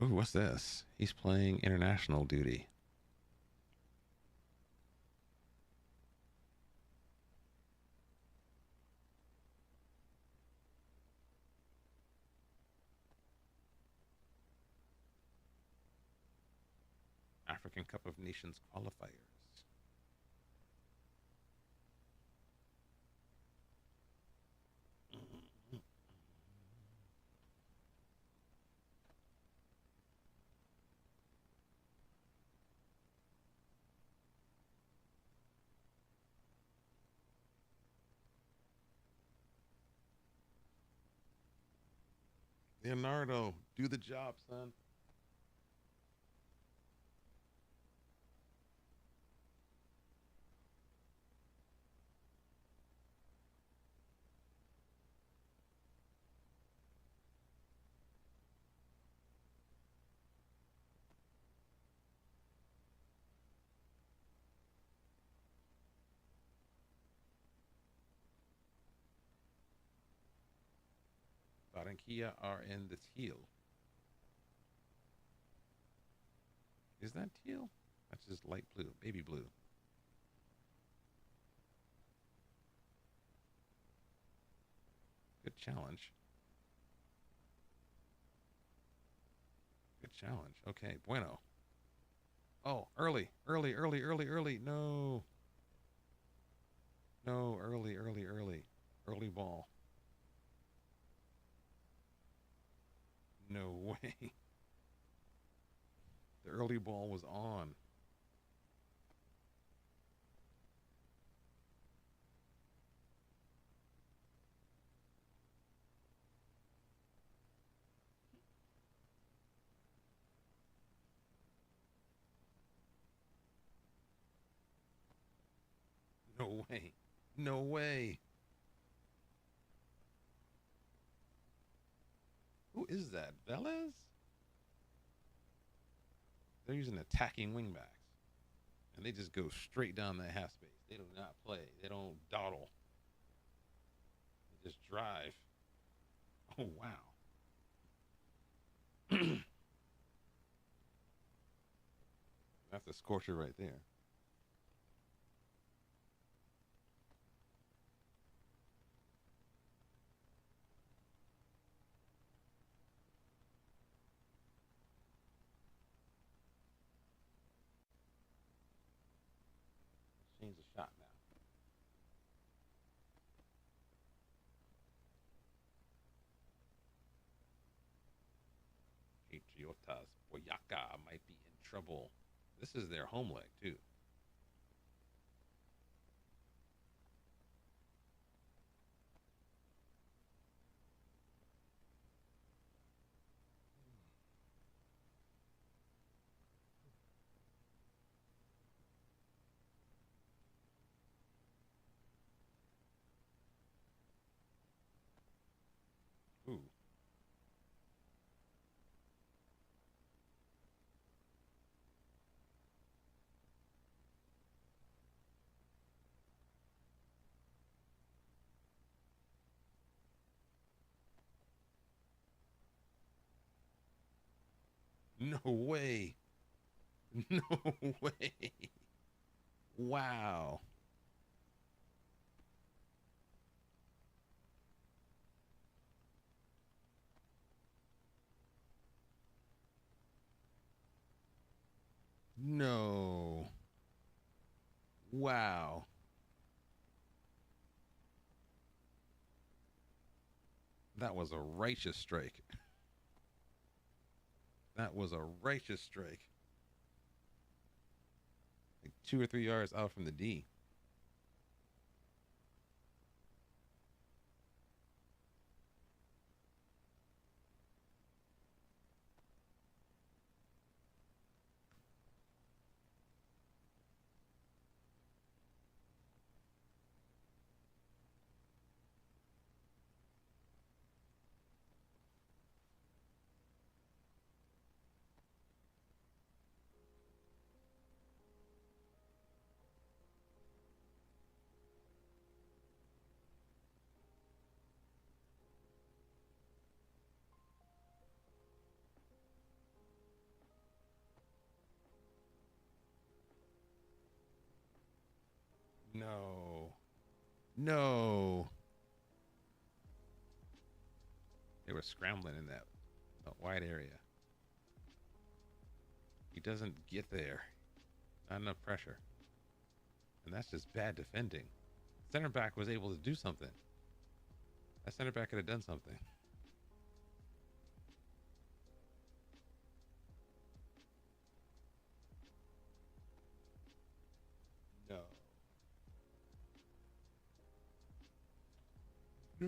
Ooh, what's this? He's playing international duty. African Cup of Nations qualifiers. Leonardo, do the job, son. Barranquilla are in the teal. Is that teal? That's just light blue, baby blue. Good challenge. Good challenge. Okay, bueno. Oh, early, early, early, early, early. No. No, early, early, early. Early ball. No way. The early ball was on. No way. No way. Who is that? Velez? They're using attacking wingbacks. And they just go straight down that half space. They do not play. They don't dawdle. They just drive. Oh, wow. That's a scorcher right there. Change the shot now. Patriotas Boyaca might be in trouble. This is their home leg, too. Ooh. No way. No way. Wow. No. Wow. That was a righteous strike. That was a righteous strike. Like 2 or 3 yards out from the D. No. They were scrambling in that wide area. He doesn't get there. Not enough pressure. And that's just bad defending. Center back was able to do something. That center back could have done something. No. No.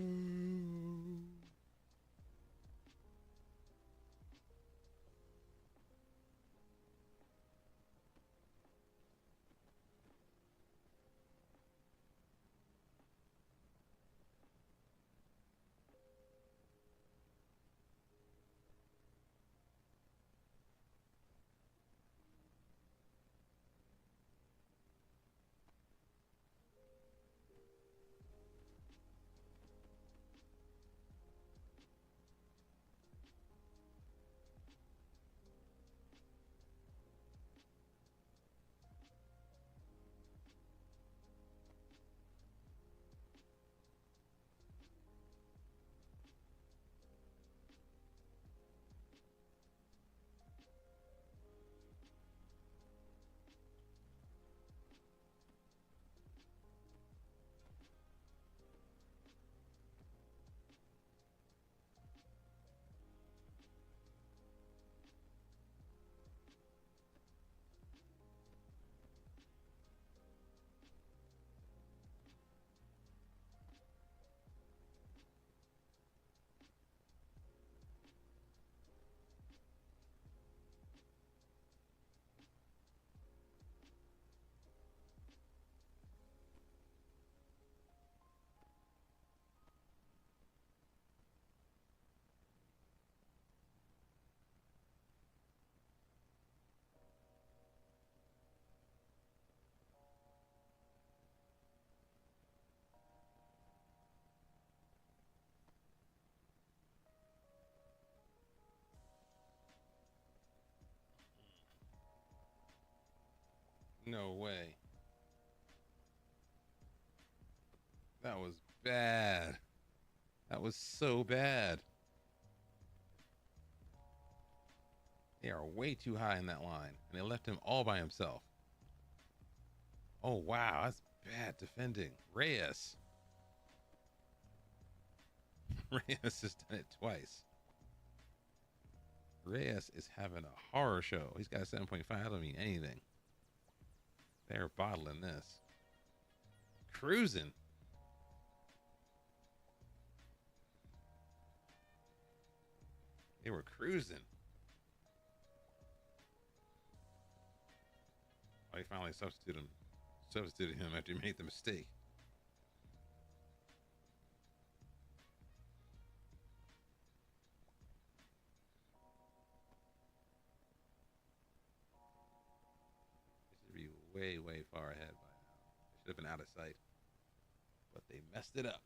No way. That was bad. That was so bad. They are way too high in that line, and they left him all by himself. Oh, wow. That's bad defending. Reyes. Reyes has done it twice. Reyes is having a horror show. He's got a 7.5. I don't mean anything. They're bottling this. Cruising. They were cruising. Oh, he finally substituted him after he made the mistake. They should be way, way far ahead by now. They should have been out of sight. But they messed it up.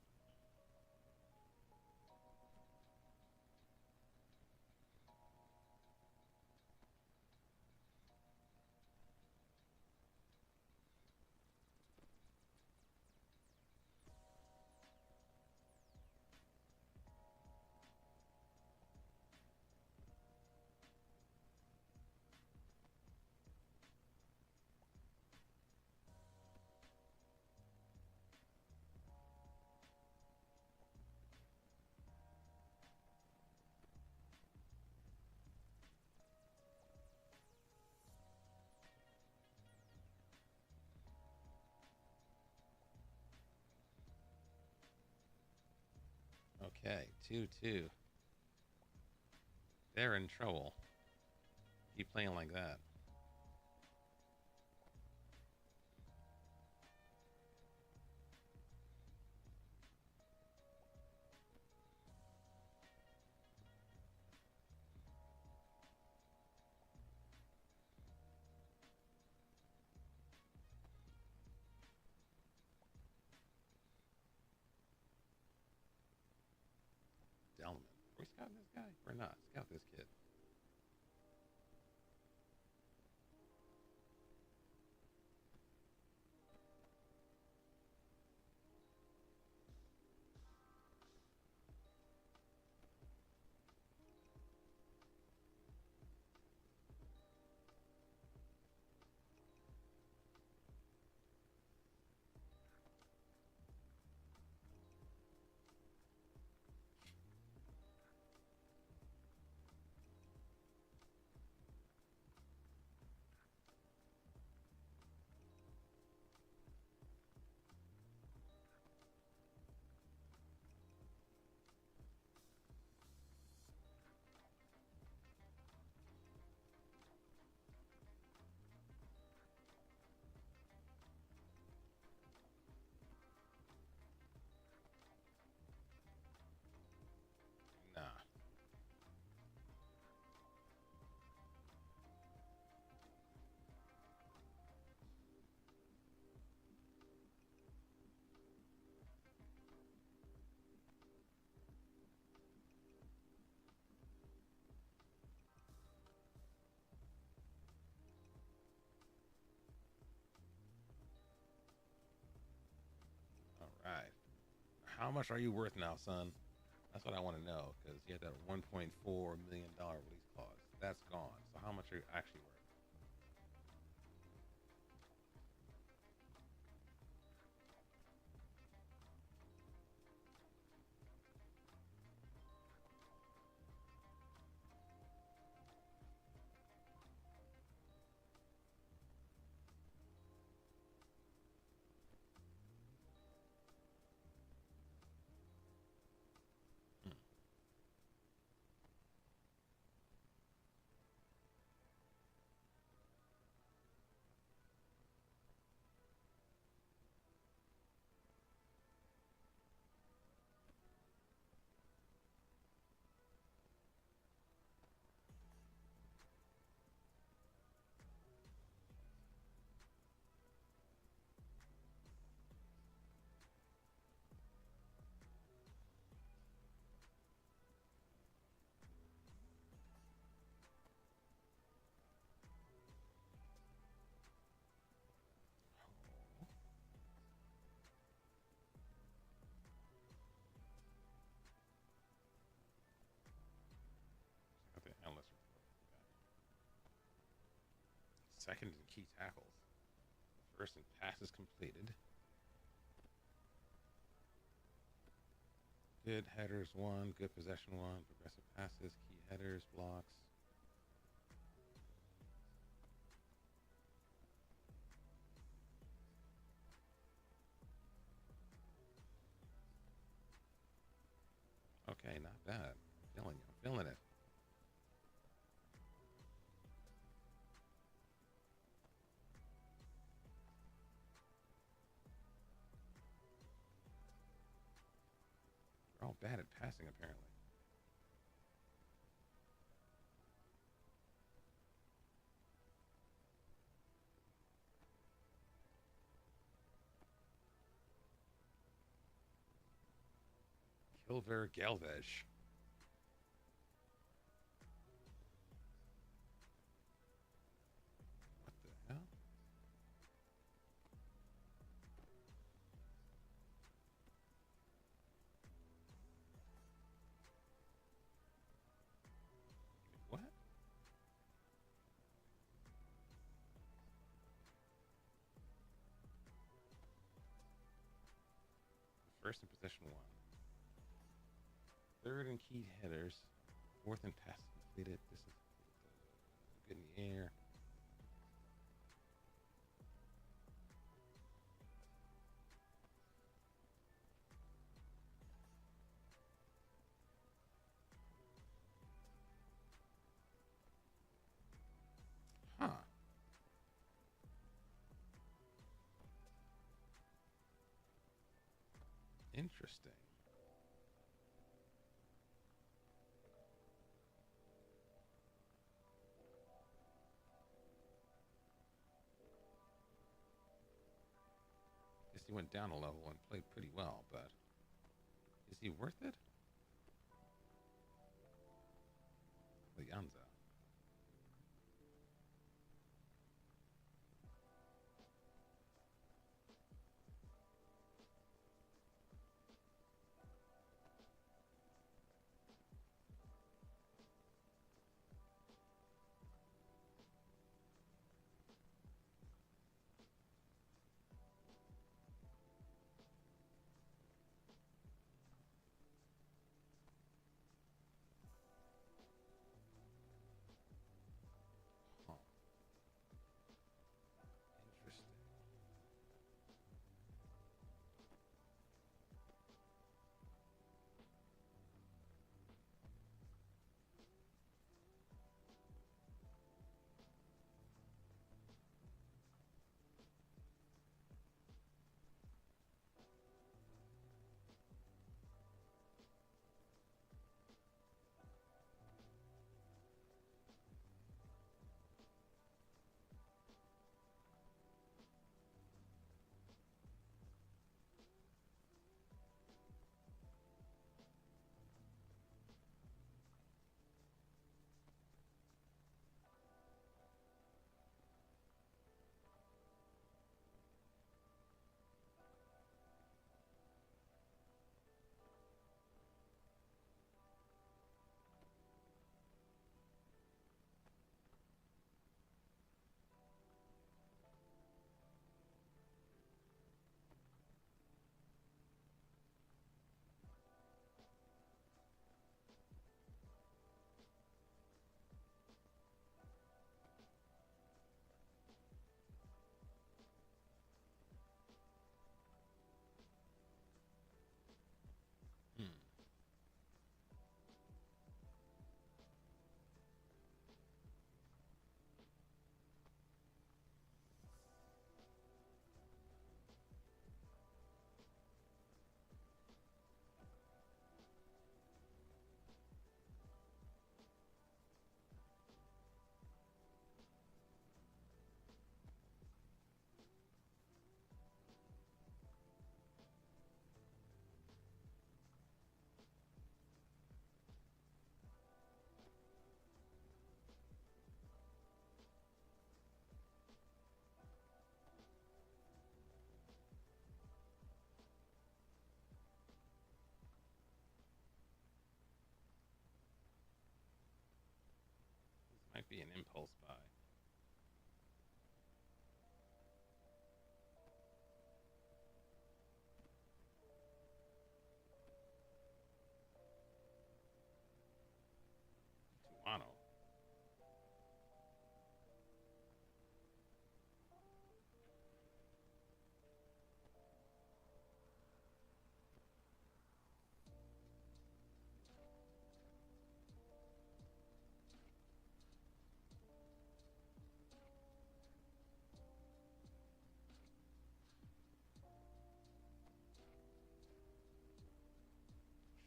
Okay, 2-2. They're in trouble. Keep playing like that. Delman. Are we scouting this guy? We're not. Scout this kid. How much are you worth now, son? That's what I want to know, because you had that $1.4 million release clause. That's gone. So how much are you actually worth? Hmm. Got the analyst report. Okay. Second in key tackles. First in passes completed. Good headers, 1. Good possession, 1. Progressive passes, key headers, blocks. Okay, not bad. Feeling it. I'm feeling it. They're all bad at passing, apparently. Kilver Galvez. What the hell? What? First in possession, 1. Third in key headers. Fourth in passes completed. This is good in the air. Huh. Interesting. Guess he went down a level and played pretty well, but is he worth it? Lianza. be an impulse buy. Toronto.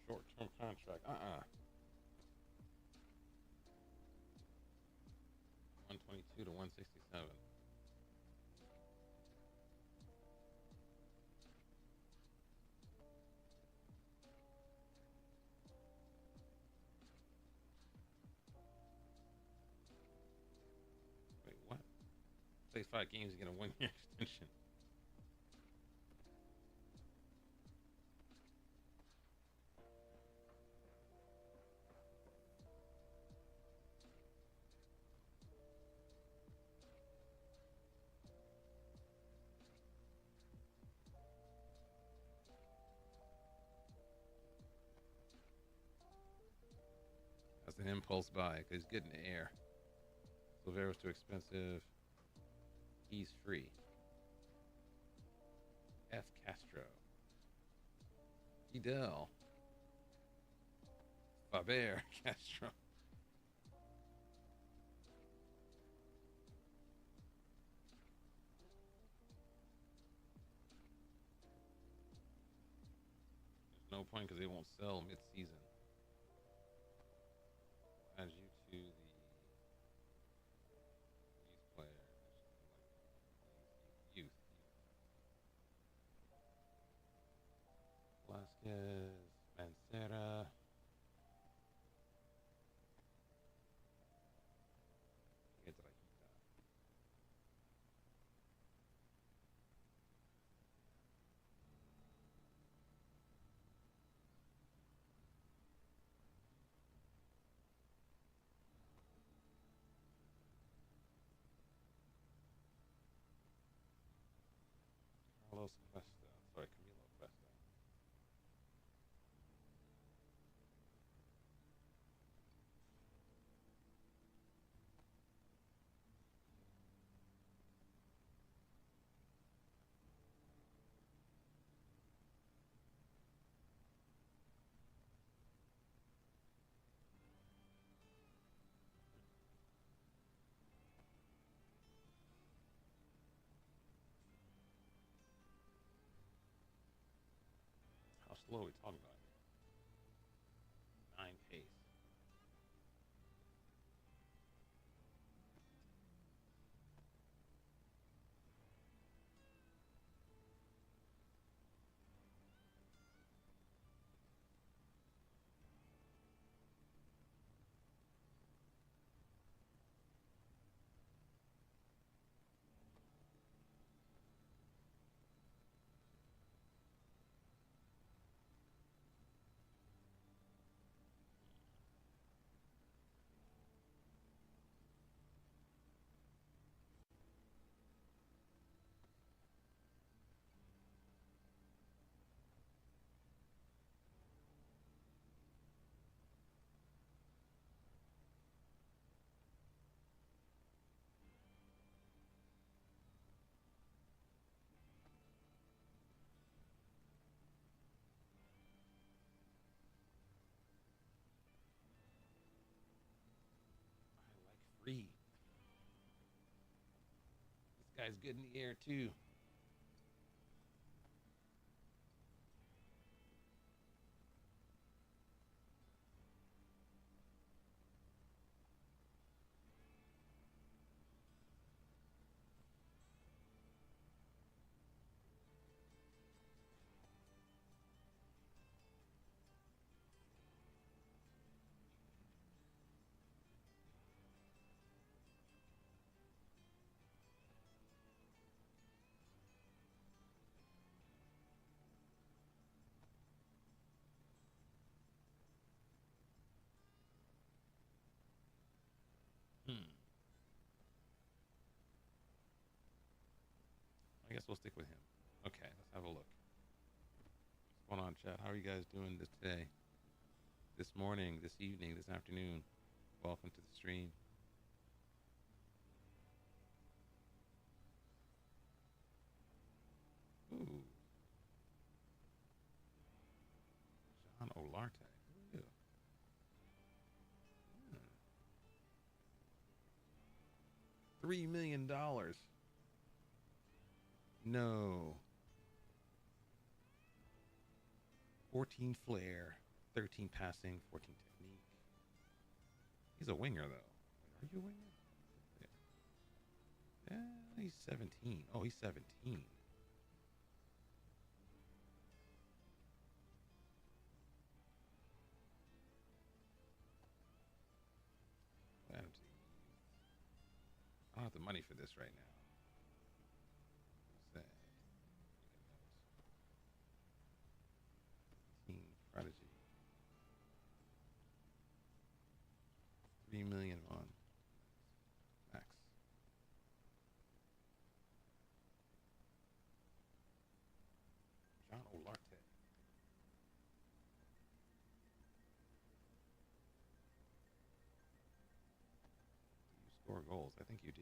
Short-term contract. 122 to 167. Wait, what? Play 5 games to get a 1-year extension. That's an impulse buy because he's good in the air. Silvero's too expensive. He's free. F. Castro. Fidel. Faber Castro. There's no point because they won't sell mid-season. Add you to the youth player. Youth. Velasquez, Mancera. Carlos Cuesta. Sorry, Camilo Cuesta. How slow are we talking about here? 9 pace. I like free. This guy's good in the air too. guess we'll stick with him. Okay, let's have a look. What's going on, chat? How are you guys doing this today? This morning, this evening, this afternoon? Welcome to the stream. Ooh. John Olarte. Ooh. $3 million. No. 14 flair, 13 passing, 14 technique. He's a winger, though. Are you a winger? Yeah, he's 17. Oh, he's 17. I don't have the money for this right now. Team Prodigy. 3 million on max. John Olarte. Do you score goals? I think you do.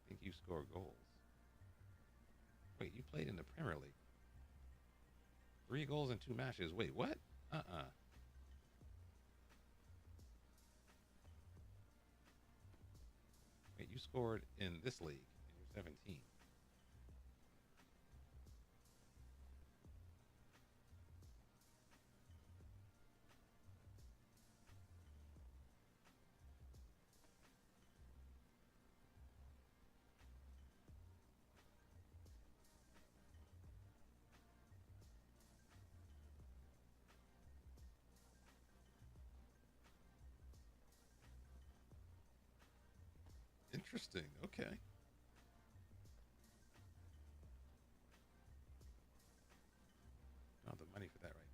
I think you score goals. Wait, you played in the Premier League. 3 goals in 2 matches. Wait, what? Wait, you scored in this league and you're 17. Interesting. Okay. Don't have the money for that right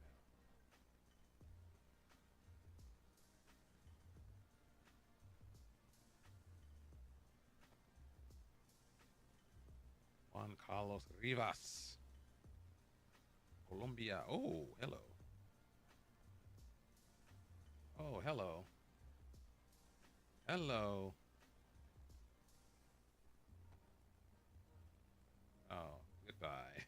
now. Juan Carlos Rivas. Colombia. Oh, hello. Oh, hello. Hello. Oh, goodbye.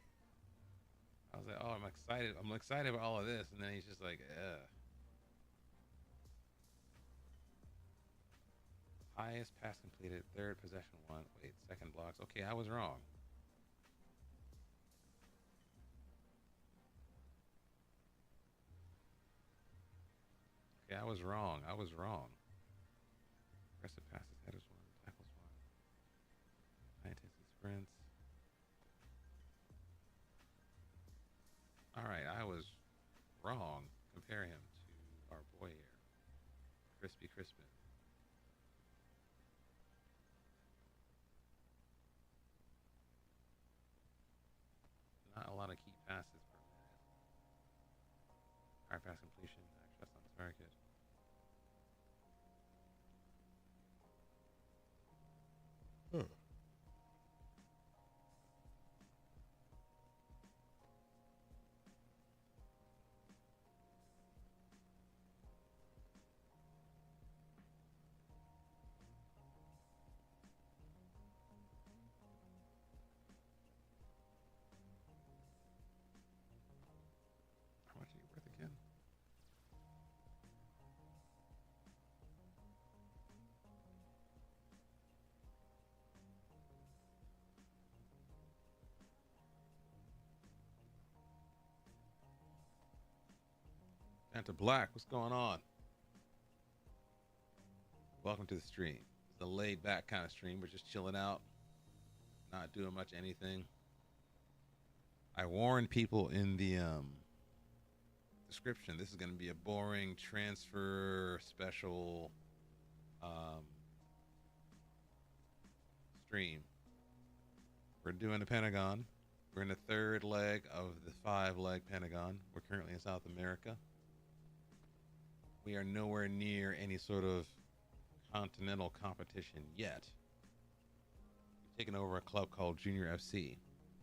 I was like, oh, I'm excited. I'm excited about all of this. And then he's just like, highest pass completed, third possession one. Wait, second blocks. Okay, I was wrong. Okay, I was wrong. I was wrong. Aggressive passes, headers one, tackles one. High intensity sprints. All right, I was wrong. Compare him to our boy here, Crispy Crispin. Not a lot of key passes per minute. Higher pass completion, max shots on target. How much are you worth again? Down to Black, what's going on? Welcome to the stream. It's a laid back kind of stream. We're just chilling out, not doing much anything. I warned people in the description, this is going to be a boring transfer special stream. We're doing the Pentagon. We're in the 3rd leg of the 5-leg Pentagon. We're currently in South America. We are nowhere near any sort of continental competition yet. taken over a club called Junior FC,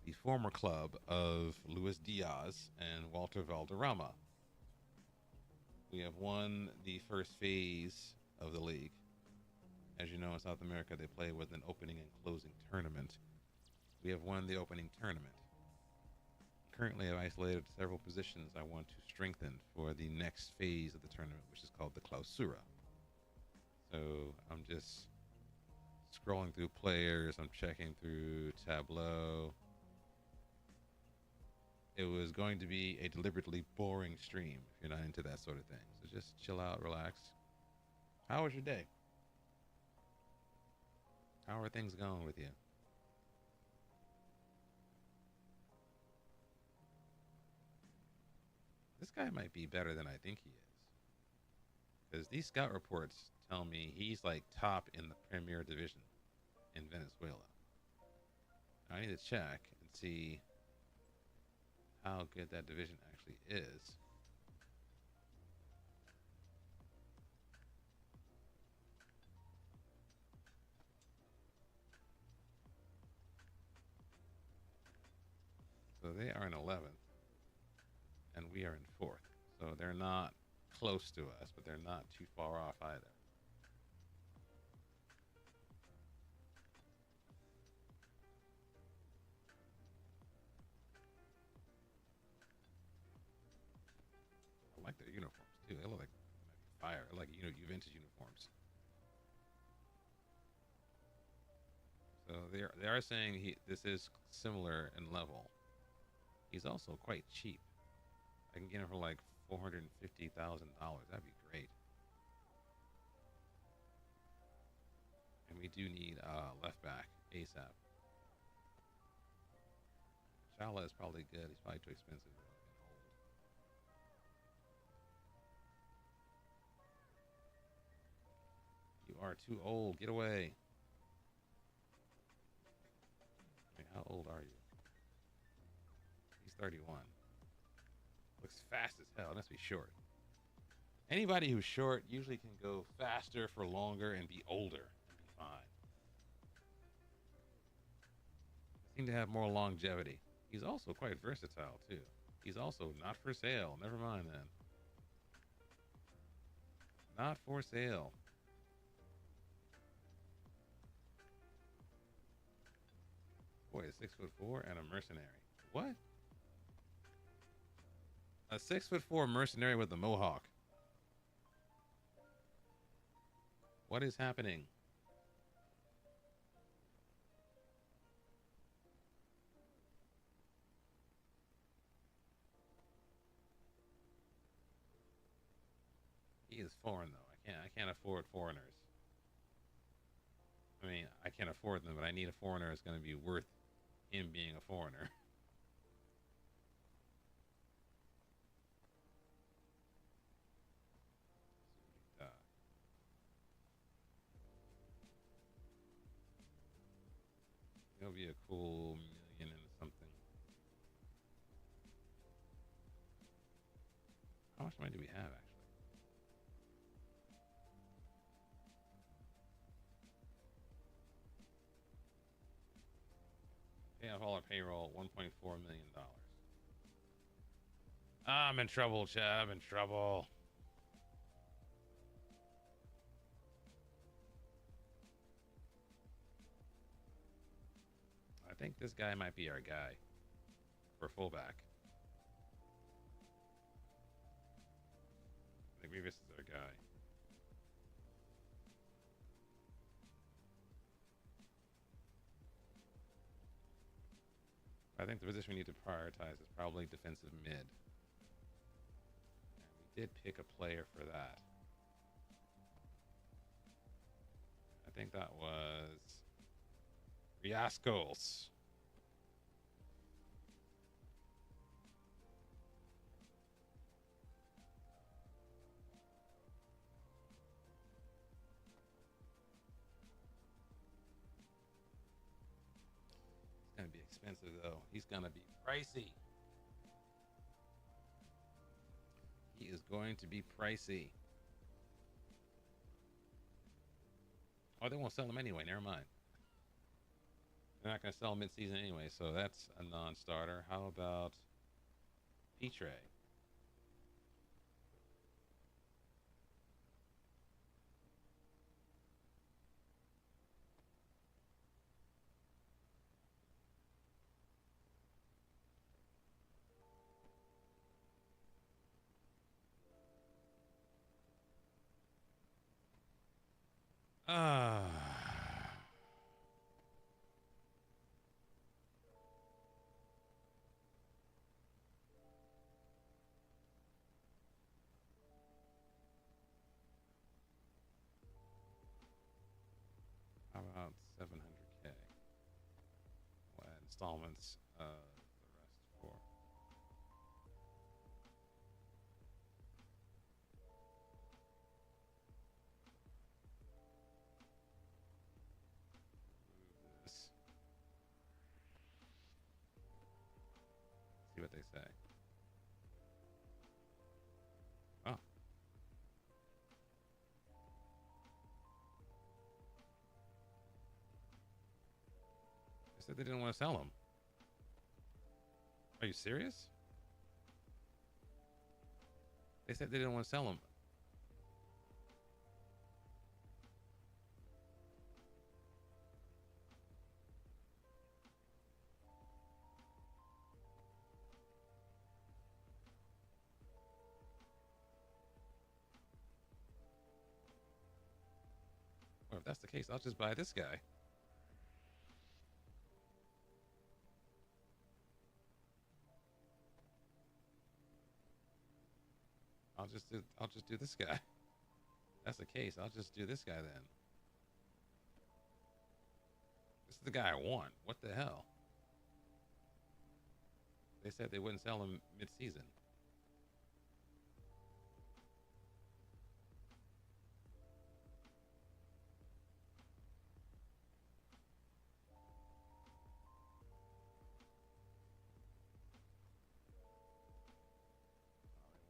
the former club of Luis Diaz and Walter Valderrama. We have won the first phase of the league. As you know, in South America, they play with an opening and closing tournament. We have won the opening tournament. Currently, I've isolated several positions I want to strengthen for the next phase of the tournament, which is called the Clausura. So I'm just scrolling through players. I'm checking through Tableau. It was going to be a deliberately boring stream if you're not into that sort of thing. So just chill out, relax. How was your day? How are things going with you? This guy might be better than I think he is. Because these scout reports tell me he's like top in the Premier Division in Venezuela. I need to check and see how good that division actually is. So they are in 11th, and we are in 4th. So they're not close to us, but they're not too far off either. I like their uniforms too. They look like fire. I like Juventus uniforms. So they are saying this is similar in level. He's also quite cheap. I can get him for like $450,000. That'd be great. And we do need left back ASAP. Shala is probably good. He's probably too expensive and old. You are too old. Get away. Wait, how old are you? He's 31. Looks fast as hell. Must be short. Anybody who's short usually can go faster for longer and be older and be fine. Seem to have more longevity. He's also quite versatile too. He's also not for sale. Never mind then. Not for sale. Boy, a 6'4" and a mercenary. What? A 6'4" mercenary with a mohawk. What is happening? He is foreign though. I can't afford foreigners. I mean, I can't afford them, but I need a foreigner that's going to be worth him being a foreigner. It'll be a cool million and something. How much money do we have actually? Pay off all our payroll, $1.4 million. I'm in trouble, Chad. I'm in trouble. I think this guy might be our guy for fullback. I think maybe this is our guy. I think the position we need to prioritize is probably defensive mid. And we did pick a player for that. I think that was Riascos. It's gonna be expensive though. He's gonna be pricey. He is going to be pricey. Oh, they won't sell him anyway. Never mind. They're not going to sell mid-season anyway, so that's a non-starter. How about P-Tray? Ah. How about 700K? We'll add installments. The rest for. Move this. See what they say. Oh, they said they didn't want to sell them. Are you serious? They said they didn't want to sell them. Well, if that's the case, I'll just buy this guy. I'll just do this guy. If that's the case, I'll just do this guy then. This is the guy I want. What the hell? They said they wouldn't sell him mid-season.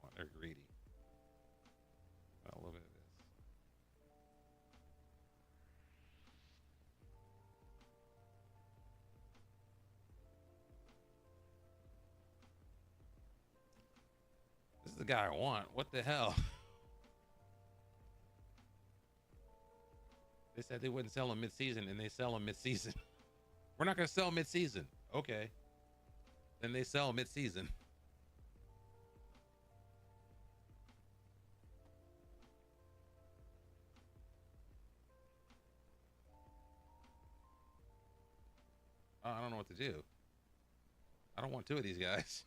Oh, they're greedy. A little bit of this. This is the guy I want. What the hell? They said they wouldn't sell him mid-season, and they sell him mid-season. We're not going to sell mid-season. Okay. Then they sell mid-season. I don't know what to do. I don't want two of these guys.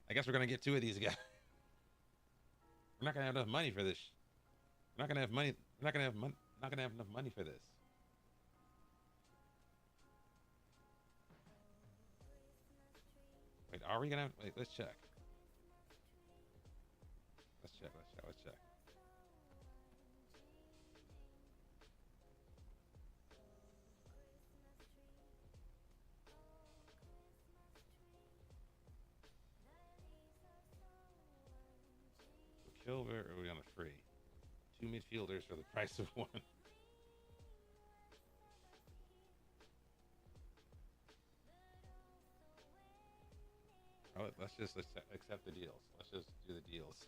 I guess we're going to get two of these guys. We're not going to have enough money for this. We're not going to have money. We're not going to have money. Not going to have enough money for this. Wait, are we going to have... Wait, let's check. Let's check. Kilver, or are we on a free? Two midfielders for the price of one. Let's just accept the deals. Let's just do the deals.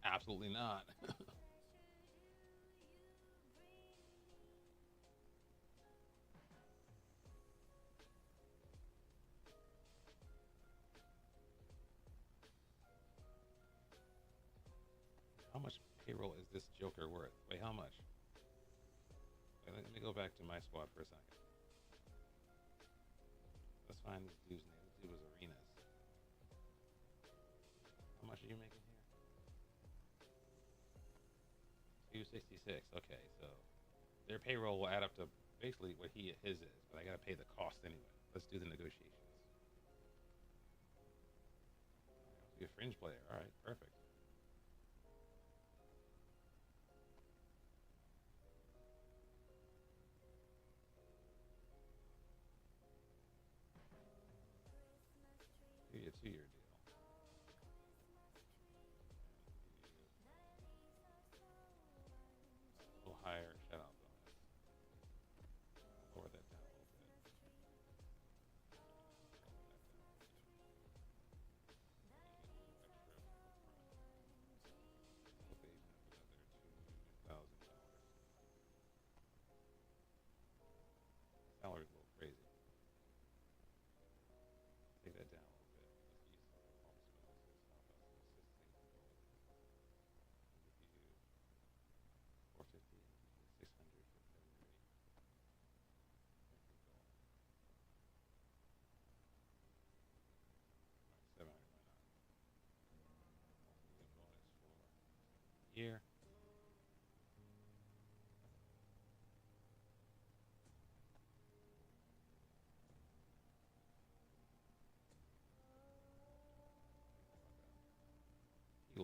Absolutely not. How much payroll is this Joker worth? Wait, how much? Wait, let me go back to my squad for a second. Let's find this dude's name. This dude was Arenas. How much are you making here? 266. Okay, so their payroll will add up to basically what his is, but I gotta pay the cost anyway. Let's do the negotiations. Be a fringe player. All right, perfect. Give you a 2-year deal.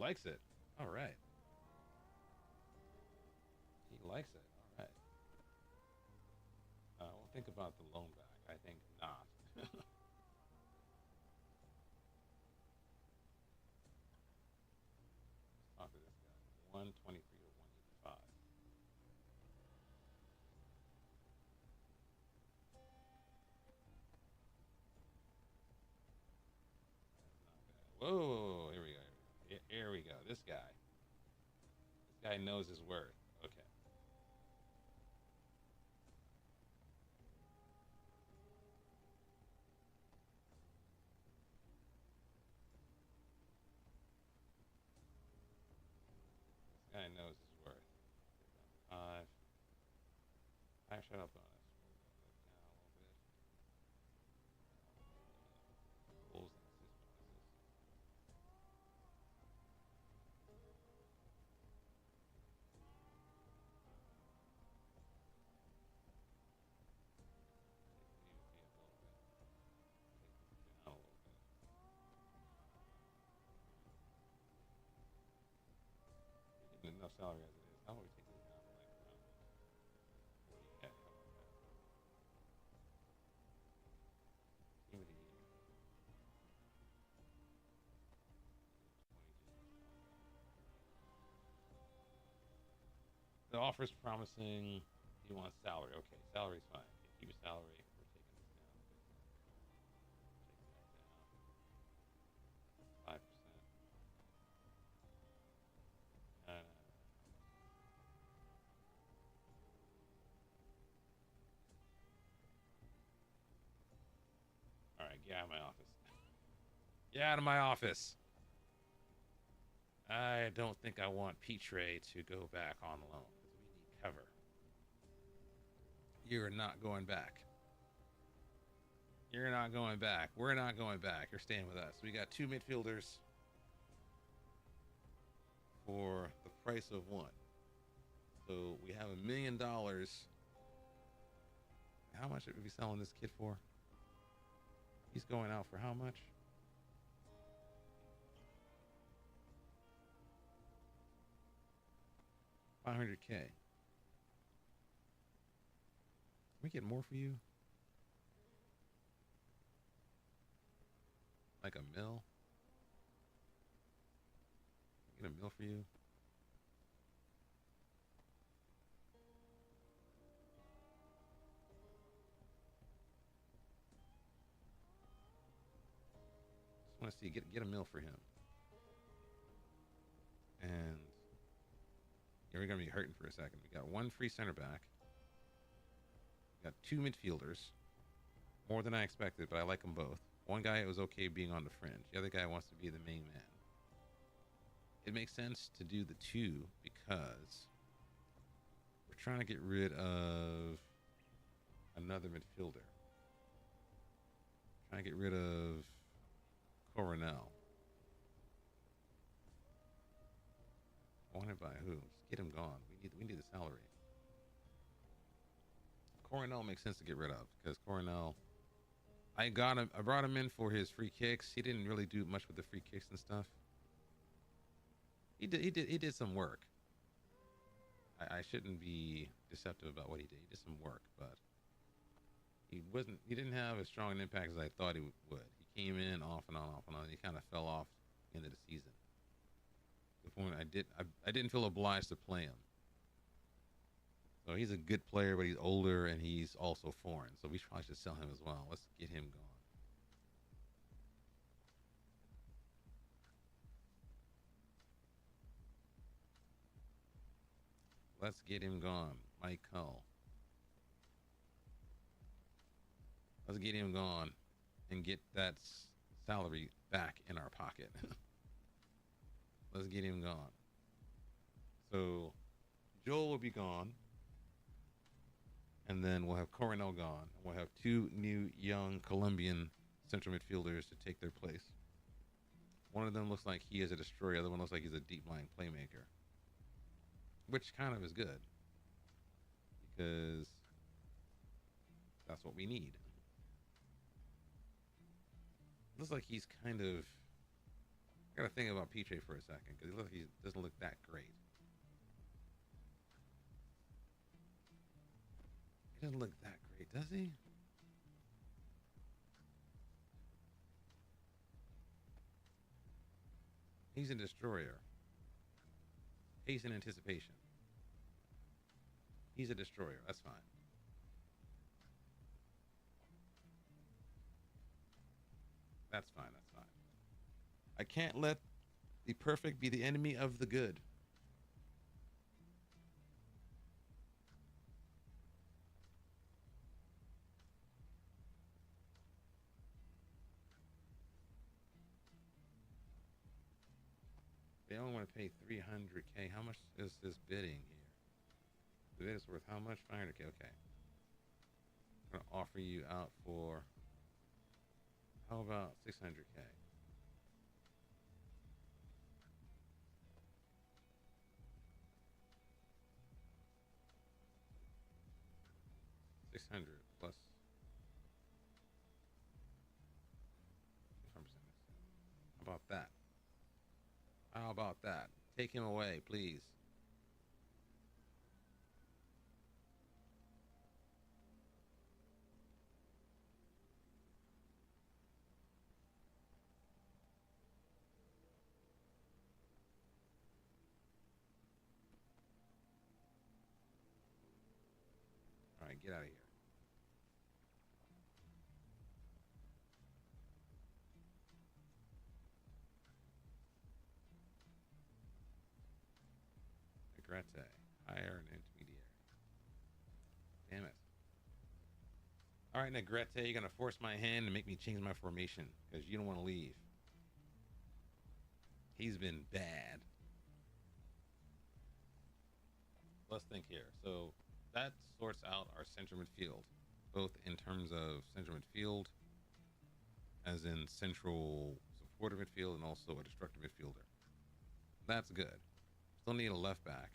likes it. All right. He likes it. All right. We'll think about the loan back. I think not. Let's talk to this guy. 123 to 185. Whoa, whoa, whoa, here we go. Here we go. This guy. This guy knows his worth. Okay. This guy knows his worth. Five. Five shut up bonus. We'll go down a little bit. Bulls and assist bonuses. Take the new fee up a little bit. Take this down a little bit. We're getting enough salary as it is. How about we take this down to like around 40K? How about that? Team of the year. 22. The offer's promising. He wants salary. Okay, salary's fine. Okay, keep your salary. We're taking this down a bit. Taking that down. 5%. All right, get out of my office. Get out of my office. I don't think I want Petre to go back on loan because we need cover. You're not going back. You're not going back. We're not going back. You're staying with us. We got two midfielders for the price of one. So we have $1 million. How much are we selling this kid for? He's going out for how much? $500K. Can we get more for you? Like a mil? Get a mil for you? Just want to see, get a mil for him. And yeah, we're gonna be hurting for a second. We got one free center back. We got two midfielders. More than I expected, but I like them both. One guy, it was okay being on the fringe. The other guy wants to be the main man. It makes sense to do the two because we're trying to get rid of another midfielder. Trying to get rid of Coronel. Wanted by who? Just get him gone. We need the salary. Coronel makes sense to get rid of because Coronel, I brought him in for his free kicks. He didn't really do much with the free kicks and stuff. He did some work. I shouldn't be deceptive about what he did. He did some work, but he didn't have as strong an impact as I thought he would. He came in off and on. He kind of fell off into the season. The point I didn't feel obliged to play him. So he's a good player, but he's older and he's also foreign. So we probably should sell him as well. Let's get him gone. Let's get him gone. Mike Cull. Let's get him gone and get that salary back in our pocket. Let's get him gone. So Joel will be gone. And then we'll have Coronel gone. We'll have two new young Colombian central midfielders to take their place. One of them looks like he is a destroyer. The other one looks like he's a deep lying playmaker. Which kind of is good. Because that's what we need. Looks like he's kind of I gotta think about PJ for a second because he doesn't look that great. He doesn't look that great, does he? He's a destroyer. Haste in anticipation. He's a destroyer. That's fine. That's fine. That's fine. I can't let the perfect be the enemy of the good. They only want to pay 300K. How much is this bidding here? The bid is worth how much? 500K. Okay. I'm gonna offer you out for, how about 600K? 600 plus 100%. How about that? How about that? Take him away, please. All right, get out of here. Negrete. Hire an intermediary. Damn it. All right, Negrete, you're going to force my hand and make me change my formation because you don't want to leave. He's been bad. Let's think here. So that sorts out our center midfield, both in terms of center midfield, as in central supporter midfield, and also a destructive midfielder. That's good. Still need a left back.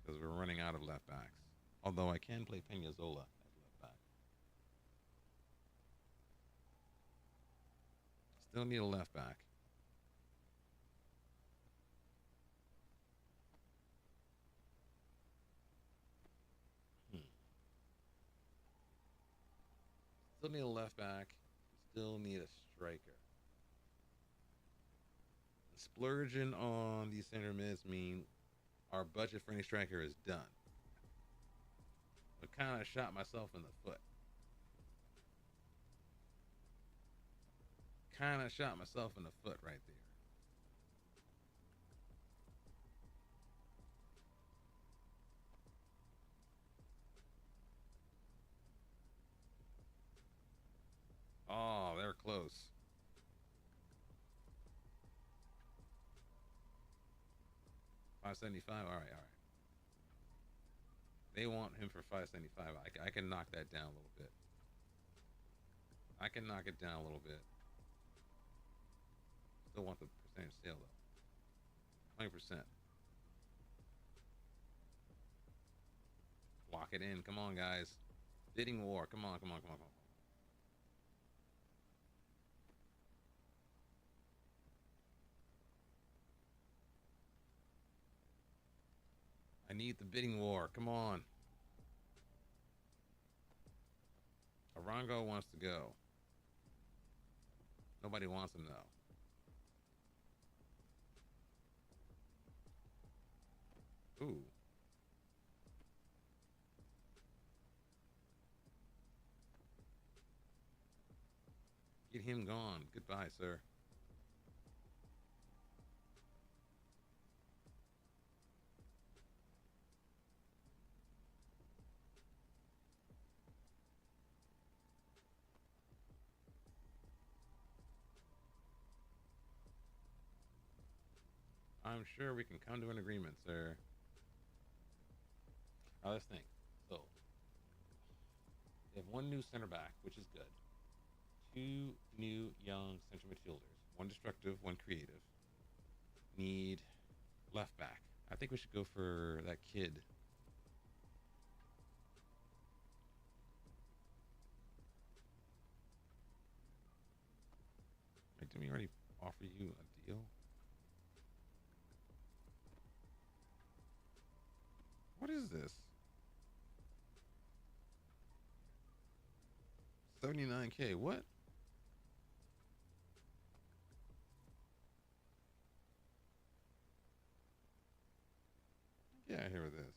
Because we're running out of left backs. Although I can play Peñazola as left back. Still need a left back. Still need a left back. Still need a striker. Splurging on these center mids mean our budget for any striker is done. I kind of shot myself in the foot. Kind of shot myself in the foot right there. Oh, they're close. $575. All right. They want him for $575. I can knock that down a little bit. I can knock it down a little bit. Still want the percentage sale though. 20%. Lock it in. Come on, guys. Bidding war. Come on. I need the bidding war. Come on. Arango wants to go. Nobody wants him though. Ooh. Get him gone. Goodbye, sir. I'm sure we can come to an agreement, sir. Now let's think. So, they have one new center back, which is good. Two new young center midfielders. One destructive, one creative. Need left back. I think we should go for that kid. Didn't we already offer you a deal? What is this? 79K. What? Get out of here with this.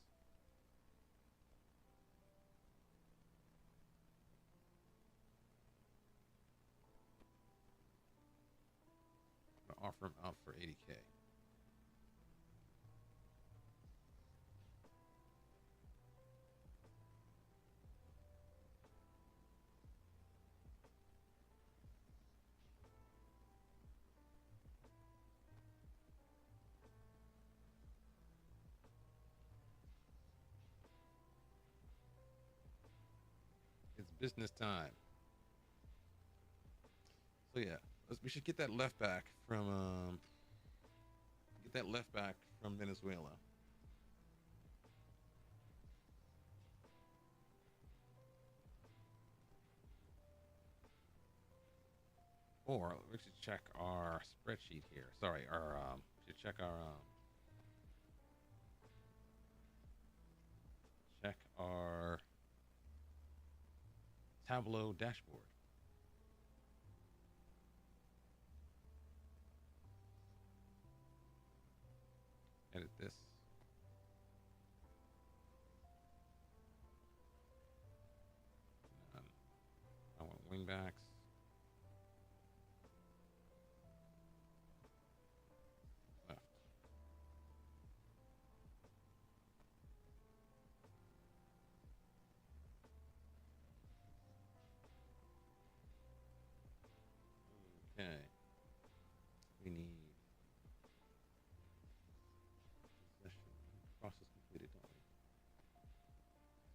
I'm gonna offer him out for 80K. It's business time. So yeah, we should get that left back from Venezuela. Or we should check our spreadsheet here. Sorry, we should check our Tableau dashboard. Edit this. I want wingbacks. Left. Okay. We need possession. Process completed, don't we?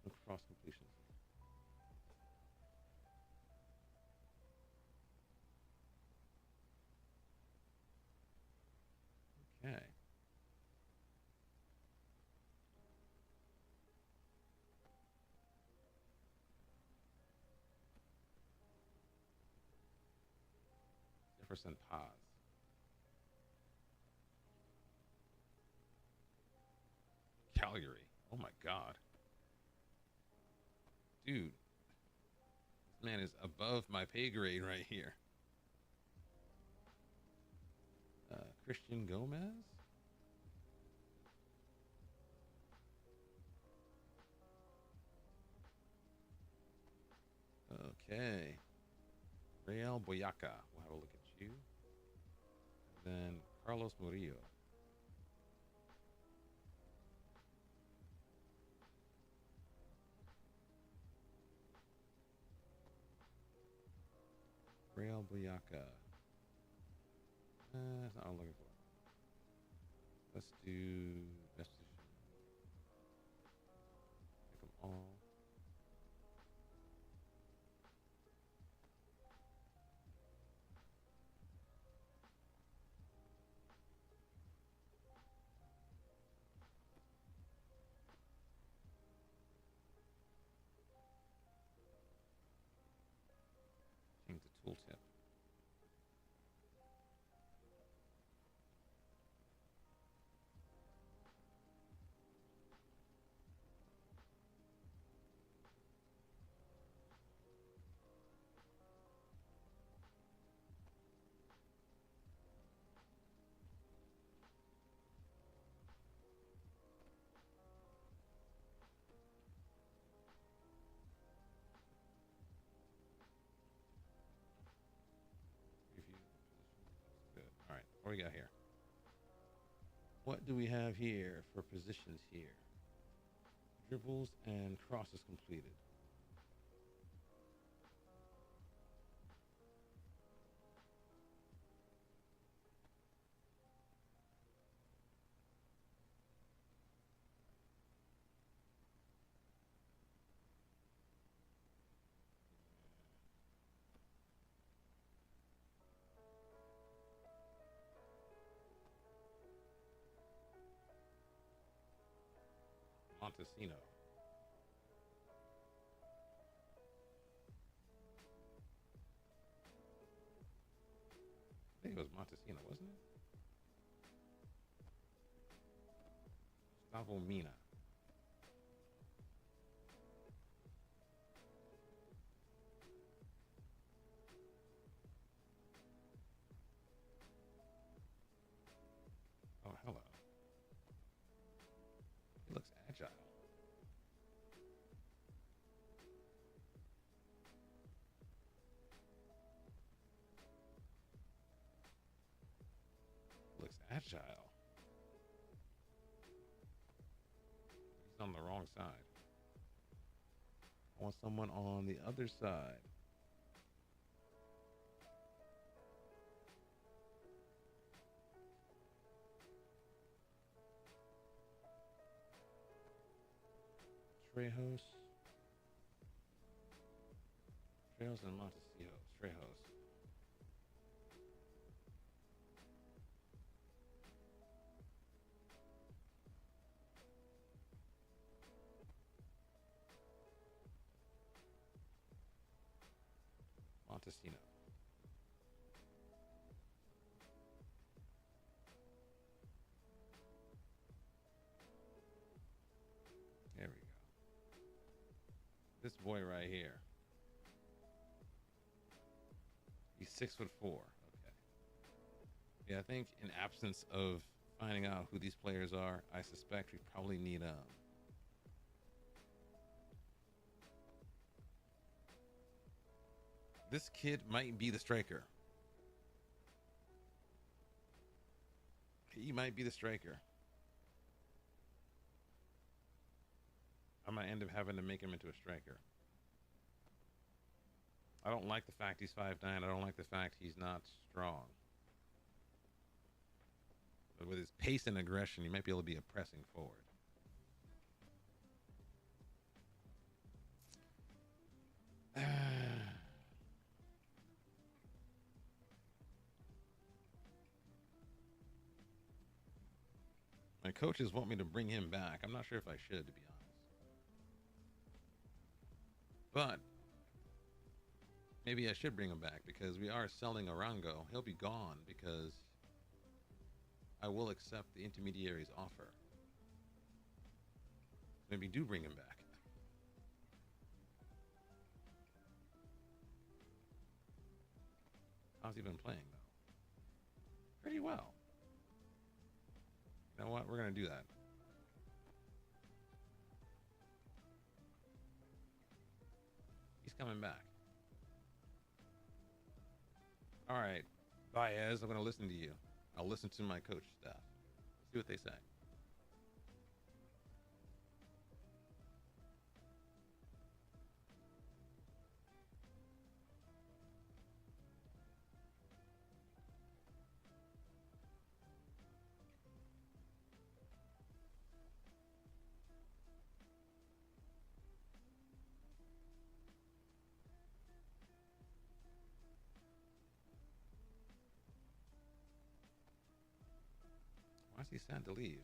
No cross completions. Okay. Jefferson Paz. Calgary. Oh my god. Dude. This man is above my pay grade right here. Christian Gomez? Okay. Real Boyaca. We'll have a look at you. And then Carlos Murillo. Real Boyaca. That's not what I'm looking for. Let's do best position. Pick them all. Change the tooltip. Review position. Good. All right. What do we got here? What do we have here for positions here? Dribbles and crosses completed. Montesino. think it was Montesino, wasn't it? Gustavo Mina. Oh, hello. He looks agile. Looks agile. He's on the wrong side. I want someone on the other side. Trejos. Trejos and Montesinos. Trejos. Montesino. There we go. This boy right here. He's 6'4". Okay. Yeah, I think in absence of finding out who these players are, I suspect we probably need this kid might be the striker. He might be the striker. I might end up having to make him into a striker. I don't like the fact he's 5'9". I don't like the fact he's not strong. But with his pace and aggression, he might be able to be a pressing forward. My coaches want me to bring him back. I'm not sure if I should, to be honest. But maybe I should bring him back because we are selling Arango. He'll be gone because I will accept the intermediary's offer. Maybe do bring him back. How's he been playing, though? Pretty well. You know what? We're going to do that. He's coming back. All right, Baez, I'm going to listen to you. I'll listen to my coach staff. See what they say. Why is he sad to leave?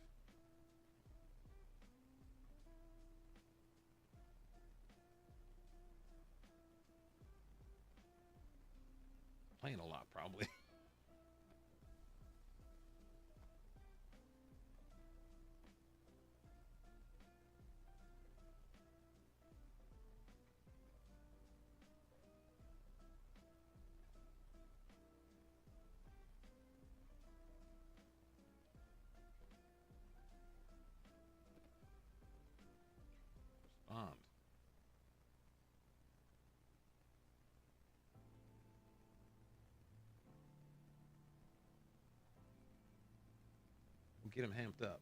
Playing a lot, probably. Respond. We'll get him hamped up.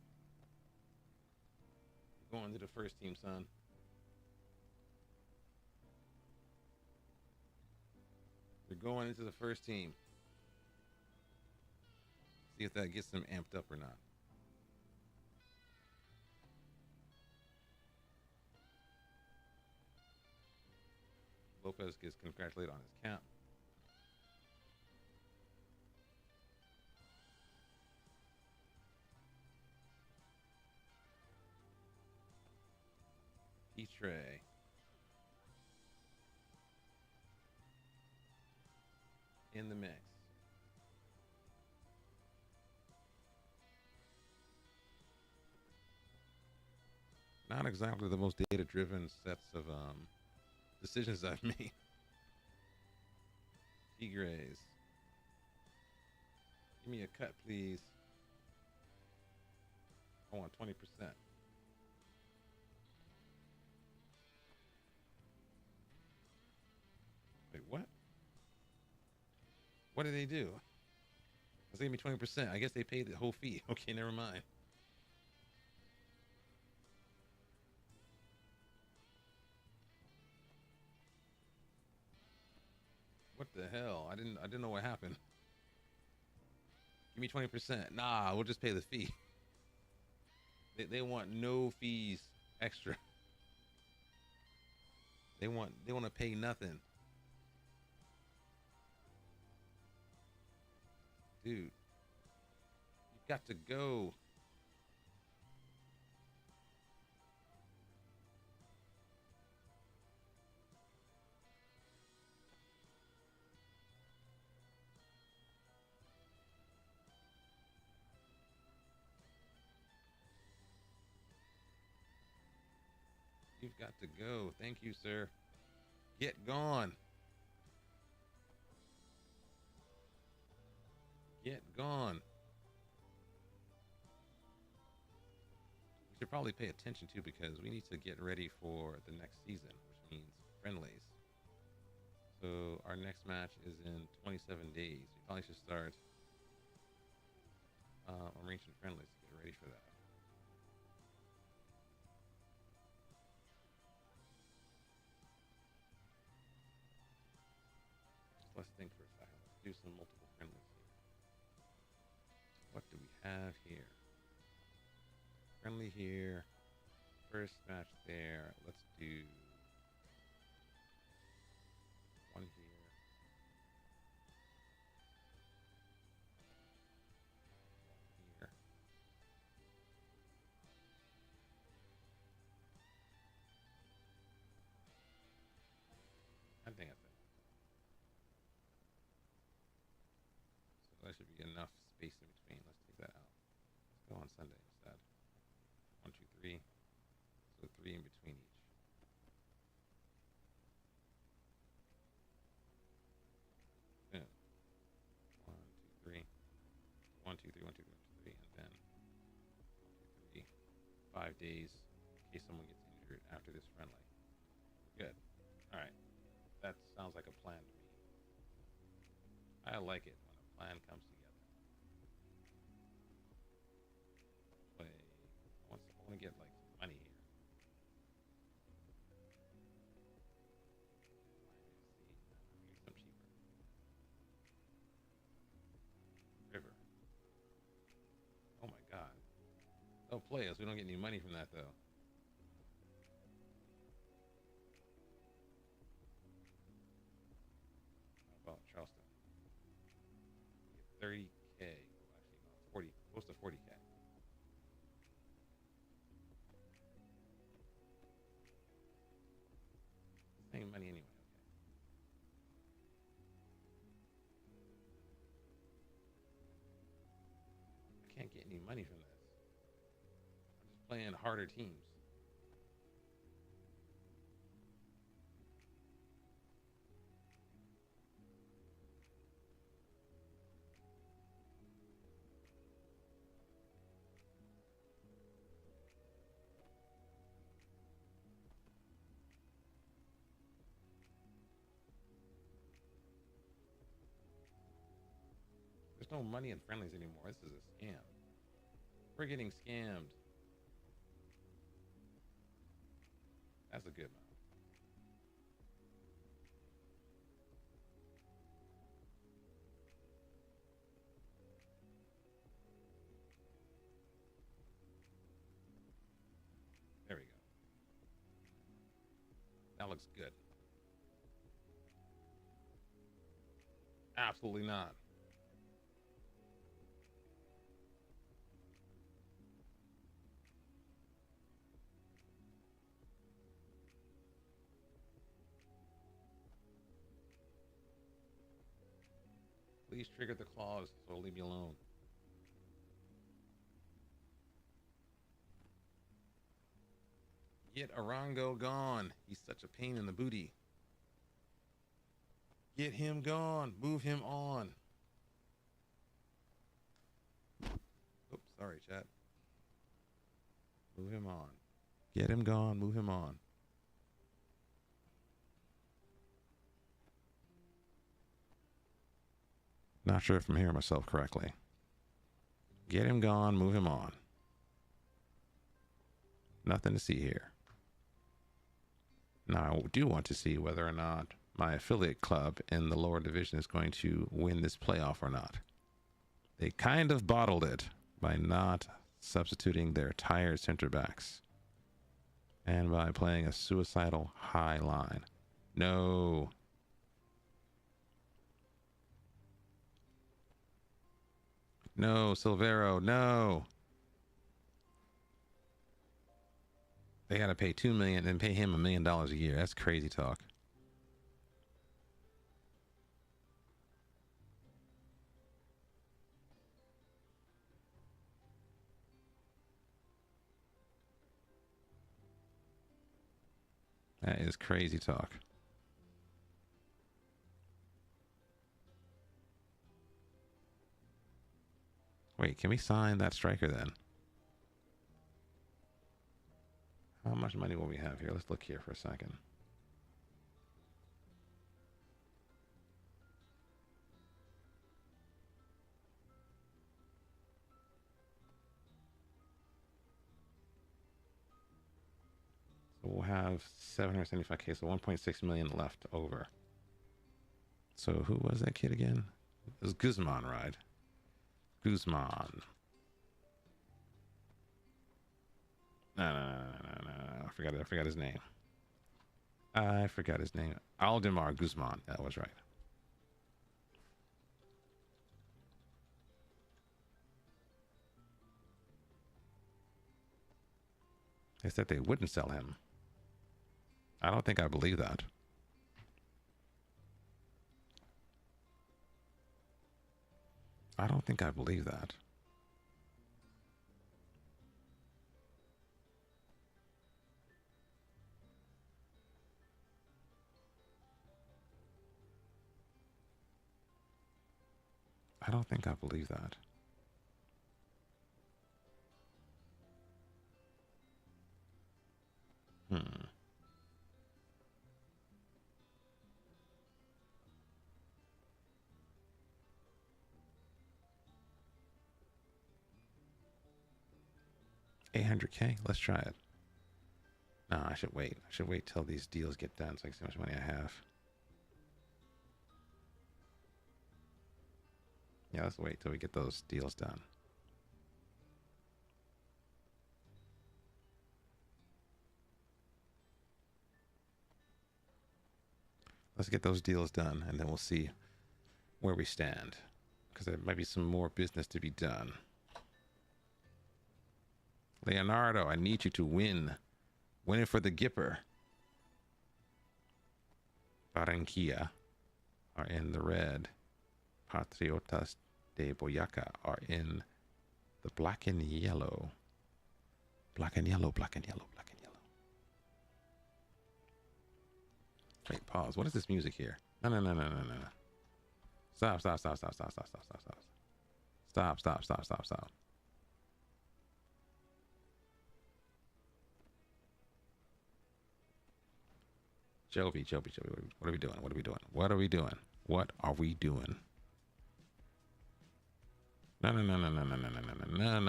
Going to the first team, son. You're going into the first team. See if that gets them amped up or not. Lopez gets congratulated on his cap. Petre. In the mix. not exactly the most data-driven sets of decisions I've made. Tigres. Give me a cut, please. I want 20%. Wait, what? What did they do? They gave me 20%. I guess they paid the whole fee. Okay, never mind. What the hell? I didn't know what happened. Give me 20%. Nah, we'll just pay the fee. They want no fees extra. They want to pay nothing. Dude, you've got to go. You've got to go. Thank you, sir. Get gone. Get gone. We should probably pay attention too because we need to get ready for the next season, which means friendlies. So our next match is in 27 days. We probably should start arranging friendlies to get ready for that. Let's think for a second. Let's do some multiple friendlies here. What do we have here? Friendly here. First match there. Let's do one here. Here. I think that's it. So that should be enough space in between. Let's take that out. Let's go on Sunday instead. 1, 2, 3. So 3 in between each. Boom. 1, 2, 3. 1, 2, 3, 1, 2, 3, 1, 2, 3, and then 1, 2, 3. 5 days in case someone gets injured after this friendly. Good. All right. That sounds like a plan to me. I like it when a plan comes together. Play. I want to get like some money here. Here's some cheaper. River. Oh my God. Don't play us. We don't get any money from that though. How about Charleston? 30K. Well, actually, no, 40. Close to 40K. Same money anyway. Okay. I can't get any money from this. I'm just playing harder teams. There's no money in friendlies anymore. This is a scam. We're getting scammed. That's a good one. There we go. That looks good. Absolutely not. Please trigger the clause, so leave me alone. Get Arango gone. He's such a pain in the booty. Get him gone. Move him on. Oops, sorry, chat. Move him on. Get him gone. Move him on. Not sure if I'm hearing myself correctly. Get him gone. Move him on. Nothing to see here. Now, I do want to see whether or not my affiliate club in the lower division is going to win this playoff or not. They kind of bottled it by not substituting their tired center backs and by playing a suicidal high line. No. No, Silvero, no. They got to pay $2 million and pay him $1 million a year. That's crazy talk. That is crazy talk. Wait, can we sign that striker then? How much money will we have here? Let's look here for a second. So we'll have 775K, so 1.6 million left over. So who was that kid again? It was Guzman, right? Guzman. No. I forgot his name. I forgot his name. Aldemar Guzman. That was right. They said they wouldn't sell him. I don't think I believe that. I don't think I believe that. I don't think I believe that. $800K. Let's try it. No, I should wait. I should wait till these deals get done so I can see how much money I have. Yeah, let's wait till we get those deals done. Let's get those deals done, and then we'll see where we stand. Because there might be some more business to be done. Leonardo, I need you to win. Win it for the Gipper. Barranquilla are in the red. Patriotas de Boyaca are in the black and yellow. Black and yellow, black and yellow, black and yellow. Wait, pause. What is this music here? No. Stop. Stop. Jovi. What are we doing?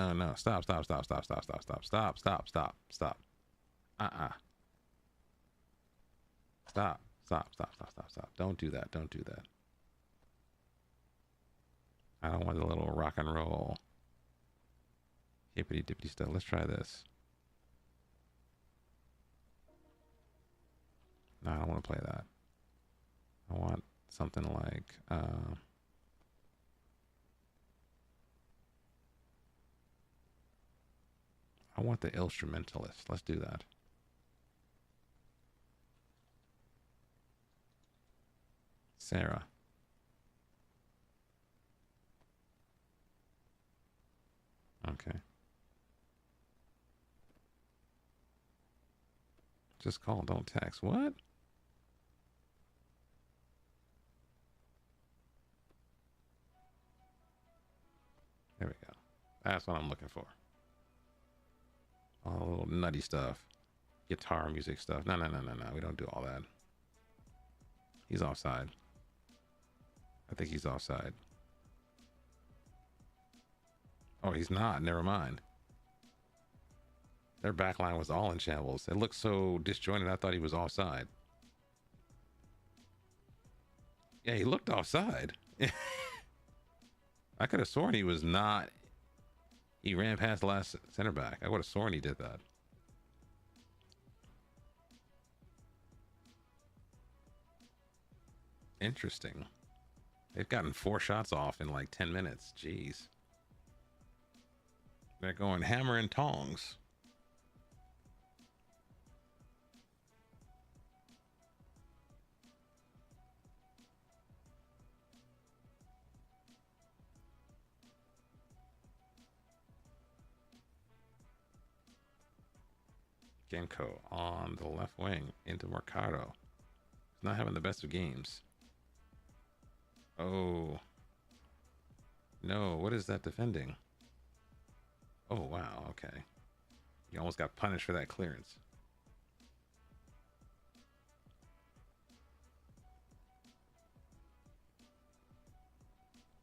No. Stop. Stop. Don't do that. I don't want a little rock and roll. Hippity dippity stuff. Let's try this. No, I don't want to play that. I want something like I want the instrumentalist. Let's do that. Sarah. Okay. Just call, don't text. What? There we go. That's what I'm looking for. All the little nutty stuff. Guitar music stuff. No. We don't do all that. He's offside. I think he's offside. Oh, he's not. Never mind. Their back line was all in shambles. It looked so disjointed, I thought he was offside. Yeah, he looked offside. I could have sworn he was not. He ran past the last center back. I would have sworn he did that. Interesting. They've gotten 4 shots off in like 10 minutes. Jeez. They're going hammer and tongs. Genko on the left wing into Mercado. He's not having the best of games. Oh. No, what is that defending? Oh, wow, okay. You almost got punished for that clearance.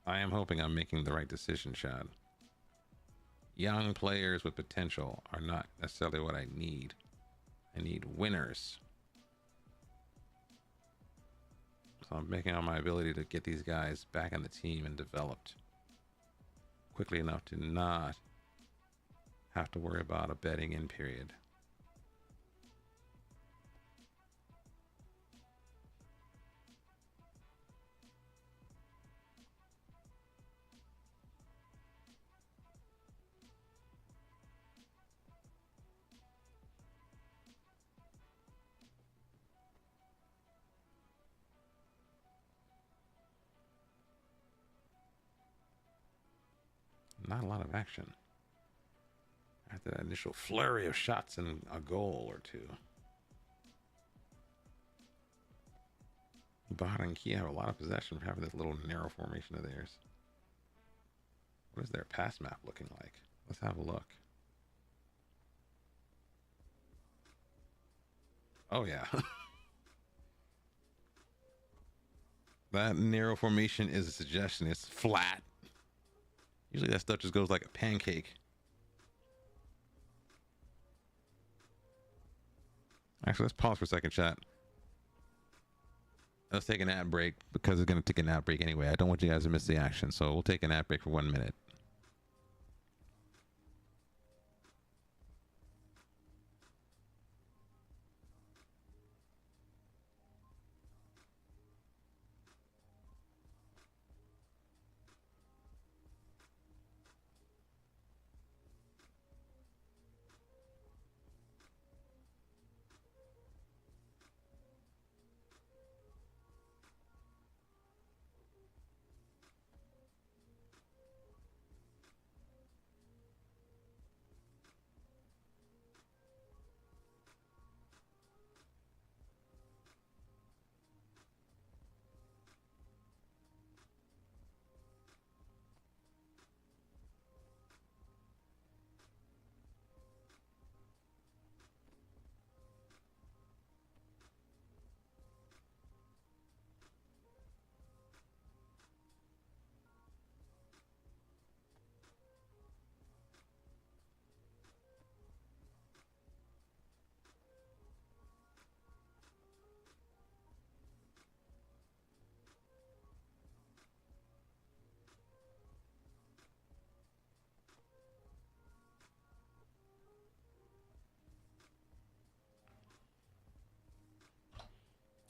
I am hoping I'm making the right decision, Shad. Young players with potential are not necessarily what I need. I need winners. So I'm banking on my ability to get these guys back on the team and developed quickly enough to not have to worry about a bedding in period. Not a lot of action after that initial flurry of shots and a goal or two. Boring Key have a lot of possession for having this little narrow formation of theirs. What is their pass map looking like? Let's have a look. Oh yeah. That narrow formation is a suggestion. It's flat. Usually that stuff just goes like a pancake. Actually, let's pause for a second, chat. Let's take an ad break because it's going to take an ad break anyway. I don't want you guys to miss the action, so we'll take an ad break for 1 minute.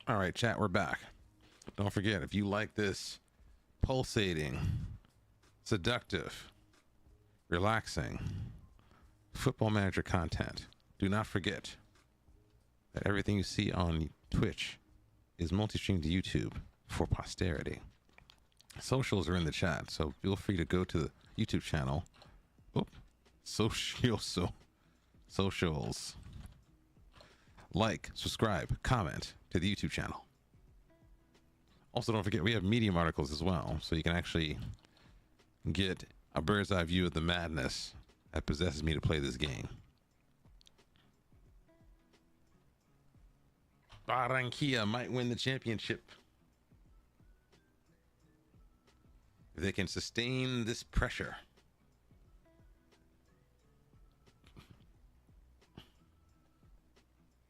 All right, chat, we're back. Don't forget, if you like this pulsating, seductive, relaxing football manager content, do not forget that everything you see on Twitch is multi-streamed to YouTube for posterity. Socials are in the chat, so feel free to go to the YouTube channel. Socials. like, subscribe, comment to the YouTube channel. Also, don't forget, we have Medium articles as well, so you can actually get a bird's eye view of the madness that possesses me to play this game. Barranquilla might win the championship if they can sustain this pressure.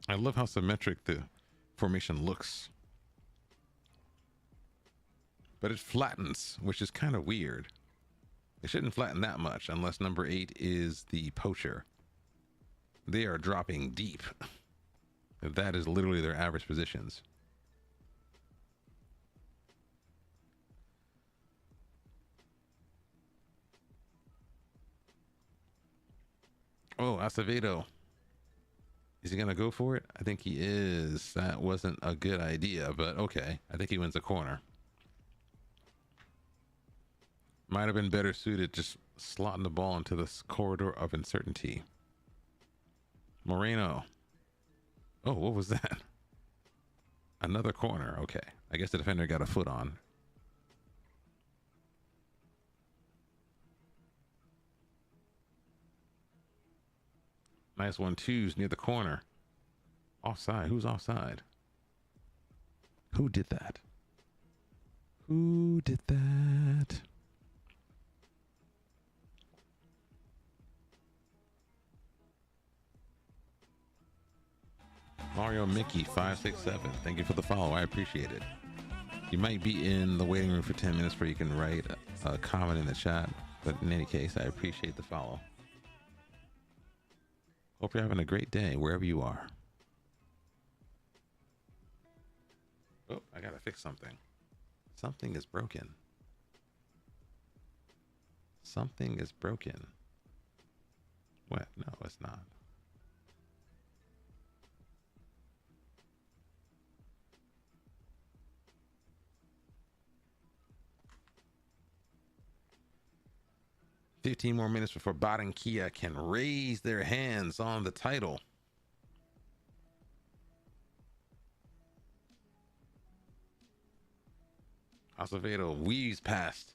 I love how symmetric the formation looks. But it flattens, which is kind of weird. It shouldn't flatten that much unless number 8 is the poacher. They are dropping deep. That is literally their average positions. Oh, Acevedo. Is he going to go for it? I think he is. That wasn't a good idea, but okay. I think he wins a corner. Might have been better suited just slotting the ball into this corridor of uncertainty. Moreno. Oh, what was that? Another corner. Okay. I guess the defender got a foot on. Nice 1-2s near the corner. Offside. Who's offside? Who did that? Who did that? Mario Mickey 567. Thank you for the follow. I appreciate it. You might be in the waiting room for 10 minutes where you can write a comment in the chat. But in any case, I appreciate the follow. Hope you're having a great day wherever you are. Oh, I gotta fix something. Something is broken. Something is broken. What? No, it's not. $15 more minutes before Barranquilla can raise their hands on the title. Acevedo weaves past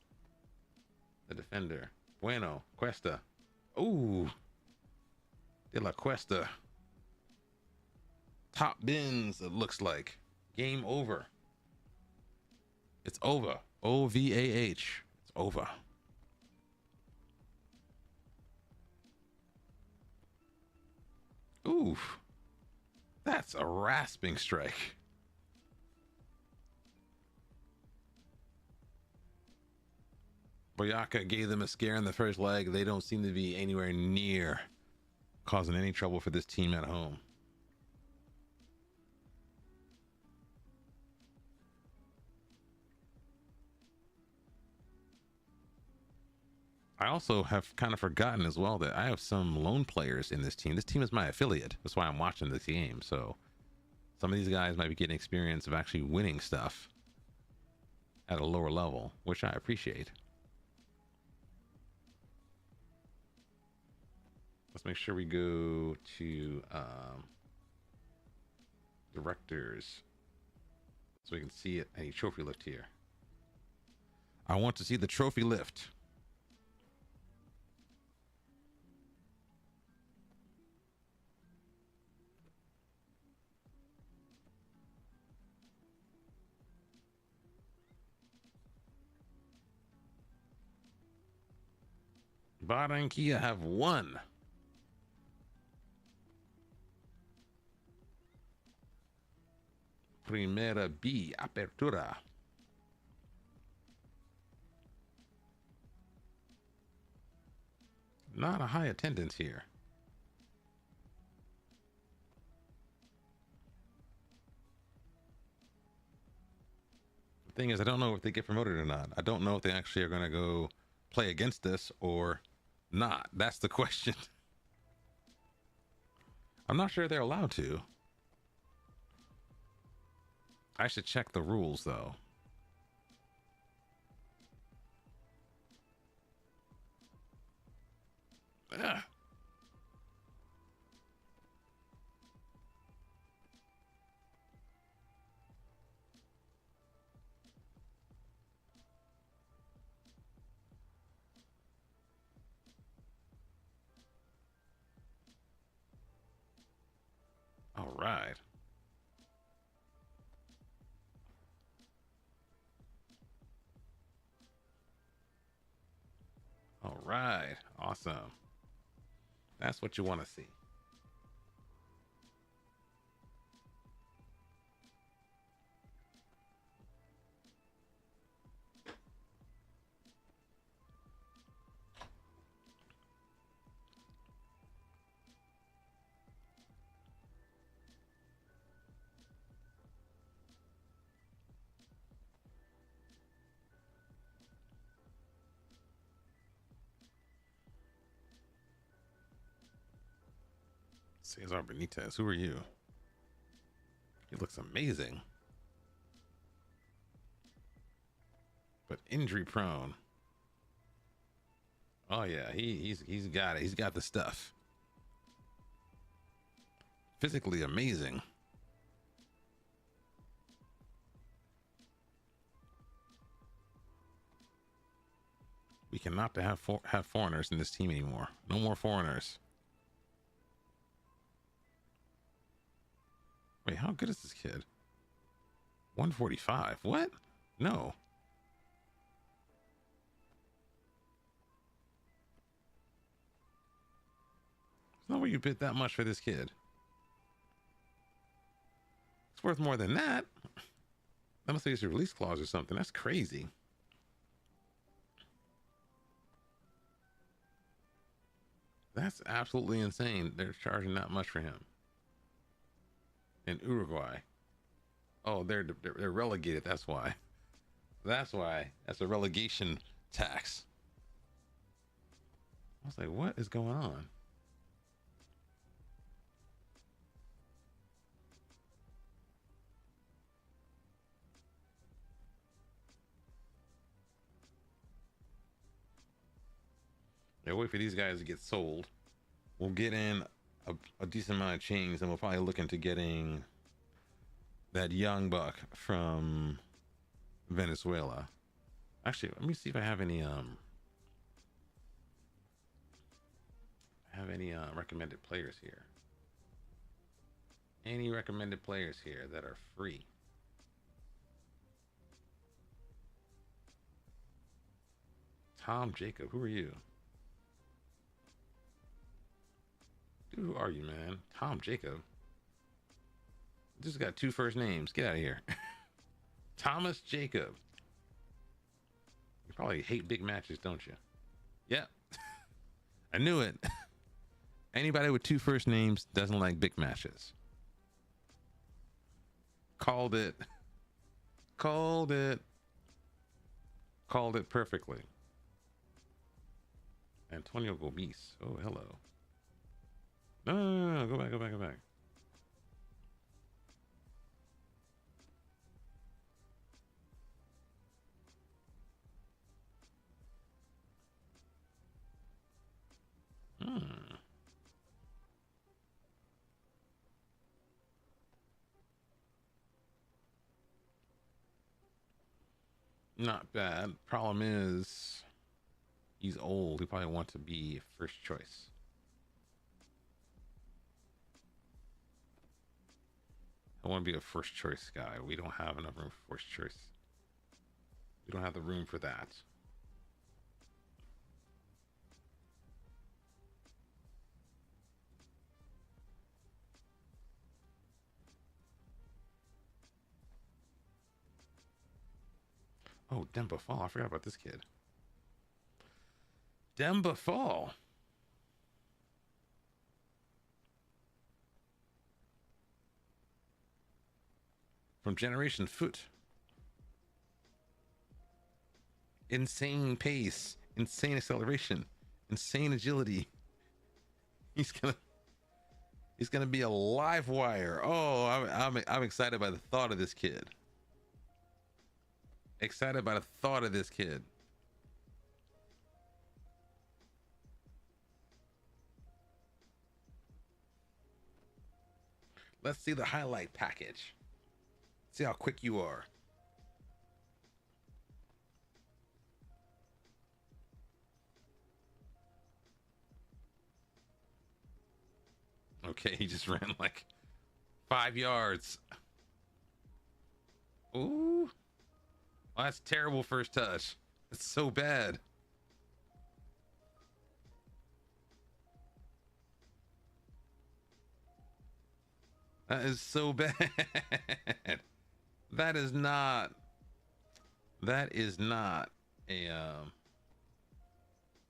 the defender. Bueno, Cuesta. Ooh. De La Cuesta. Top bins, it looks like. Game over. It's over. O-V-A-H. It's over. Oof. That's a rasping strike. Boyaka gave them a scare in the first leg. They don't seem to be anywhere near causing any trouble for this team at home. I also have kind of forgotten as well that I have some lone players in this team. This team is my affiliate. That's why I'm watching this game. So some of these guys might be getting experience of actually winning stuff at a lower level, which I appreciate. Let's make sure we go to directors so we can see it. Any trophy lift here. I want to see the trophy lift. Barranquilla have won. Primera B, Apertura. Not a high attendance here. The thing is, I don't know if they get promoted or not. I don't know if they actually are going to go play against us or not. That's the question. I'm not sure they're allowed to. I should check the rules, though. Ugh. All right. All right. Awesome. That's what you want to see. Cesar Benitez, who are you? He looks amazing, but injury prone. Oh yeah, he's got it. He's got the stuff. Physically amazing. We cannot have foreigners in this team anymore. No more foreigners. Wait, how good is this kid? 145. What? No. There's no way you bid that much for this kid. It's worth more than that. That must be a release clause or something. That's crazy. That's absolutely insane. They're charging that much for him. In Uruguay. Oh, they're relegated. That's why. That's why. That's a relegation tax. I was like, what is going on? Yeah, wait for these guys to get sold. We'll get in a decent amount of change, and we'll probably look into getting that young buck from Venezuela. Actually, let me see if I have any recommended players here. Any recommended players here that are free? Tom Jacob, who are you? Dude, who are you, man? Tom Jacob. Just got 2 first names. Get out of here. Thomas Jacob. You probably hate big matches, don't you? Yeah. I knew it. Anybody with 2 first names doesn't like big matches. Called it. Called it. Called it perfectly. Antonio Gomis. Oh, hello. No. Go back. Not bad. Problem is, he's old. He probably wants to be first choice. I want to be a first choice guy. We don't have enough room for first choice. We don't have the room for that. Oh, Demba Fall. I forgot about this kid. Demba Fall. From Generation Foot. Insane pace, insane acceleration, insane agility. He's gonna be a live wire. Oh, I'm excited by the thought of this kid. Excited by the thought of this kid. Let's see the highlight package. See how quick you are. Okay, he just ran like 5 yards. Ooh. Oh, that's terrible first touch. It's so bad. That is so bad. That is not. That is not a.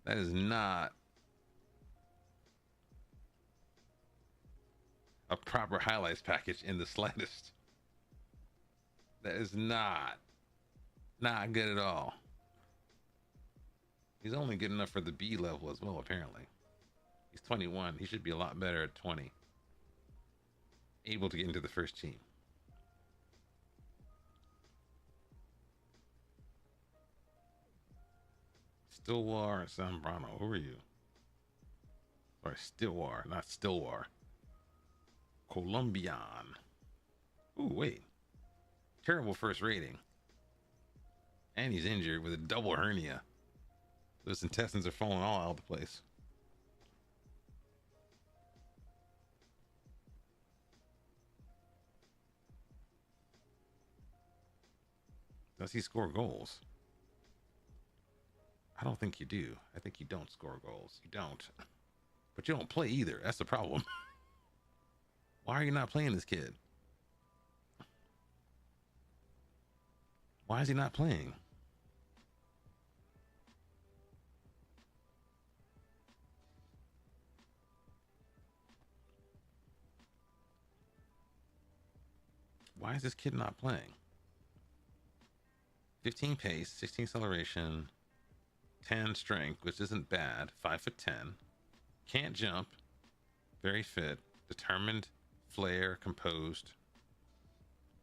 That is not a proper highlights package in the slightest. That is not good at all. He's only good enough for the B level as well, apparently. He's 21. He should be a lot better at 20. Able to get into the first team. Stillwar Zambrano. Who are you? Sorry, Stillwar, not Stillwar. Colombian. Ooh, wait. Terrible first rating. And he's injured with a double hernia. Those intestines are falling all out of the place. Does he score goals? I don't think you do. I think you don't score goals. You don't. But you don't play either. That's the problem. Why are you not playing this kid? Why is he not playing? Why is this kid not playing? 15 pace, 16 acceleration, 10 strength, which isn't bad. 5'10". Can't jump. Very fit. Determined, flair, composed.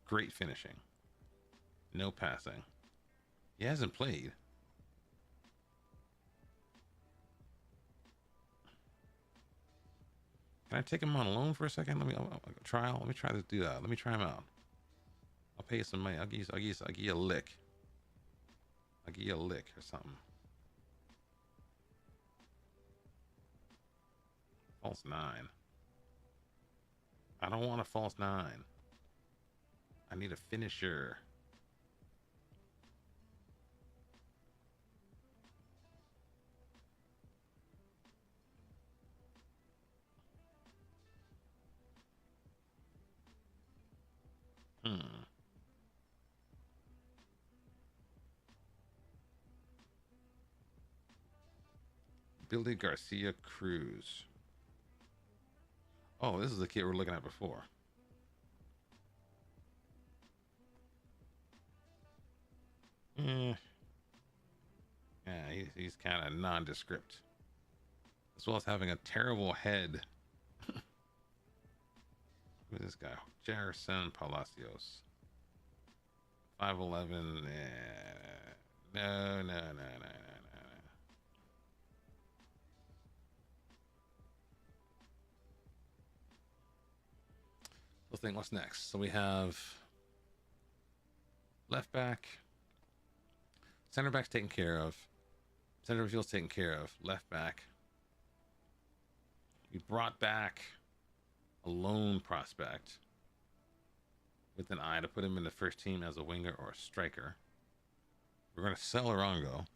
Great finishing. No passing. He hasn't played. Can I take him on loan for a second? Let me trial. Let me try to do that. Let me try him out. I'll pay you some money. I'll give you a lick. I'll give you a lick or something. False 9. I don't want a false 9. I need a finisher. Billy Garcia Cruz. Oh, this is the kid we're looking at before. Yeah, he's kind of nondescript. As well as having a terrible head. Who's this guy? Jerson Palacios. 5'11". No. Let's think, what's next? So we have left back. Center back's taken care of. Center field's taken care of. Left back. We brought back a lone prospect with an eye to put him in the first team as a winger or a striker. We're going to sell Arango.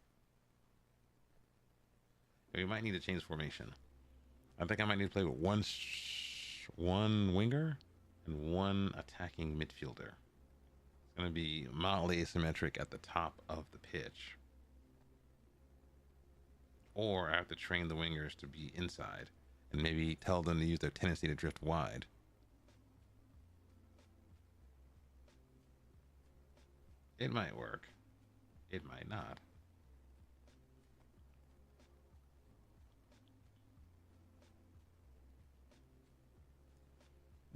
We might need to change formation. I think I might need to play with one winger and one attacking midfielder. It's going to be mildly asymmetric at the top of the pitch. Or I have to train the wingers to be inside and maybe tell them to use their tendency to drift wide. It might work. It might not.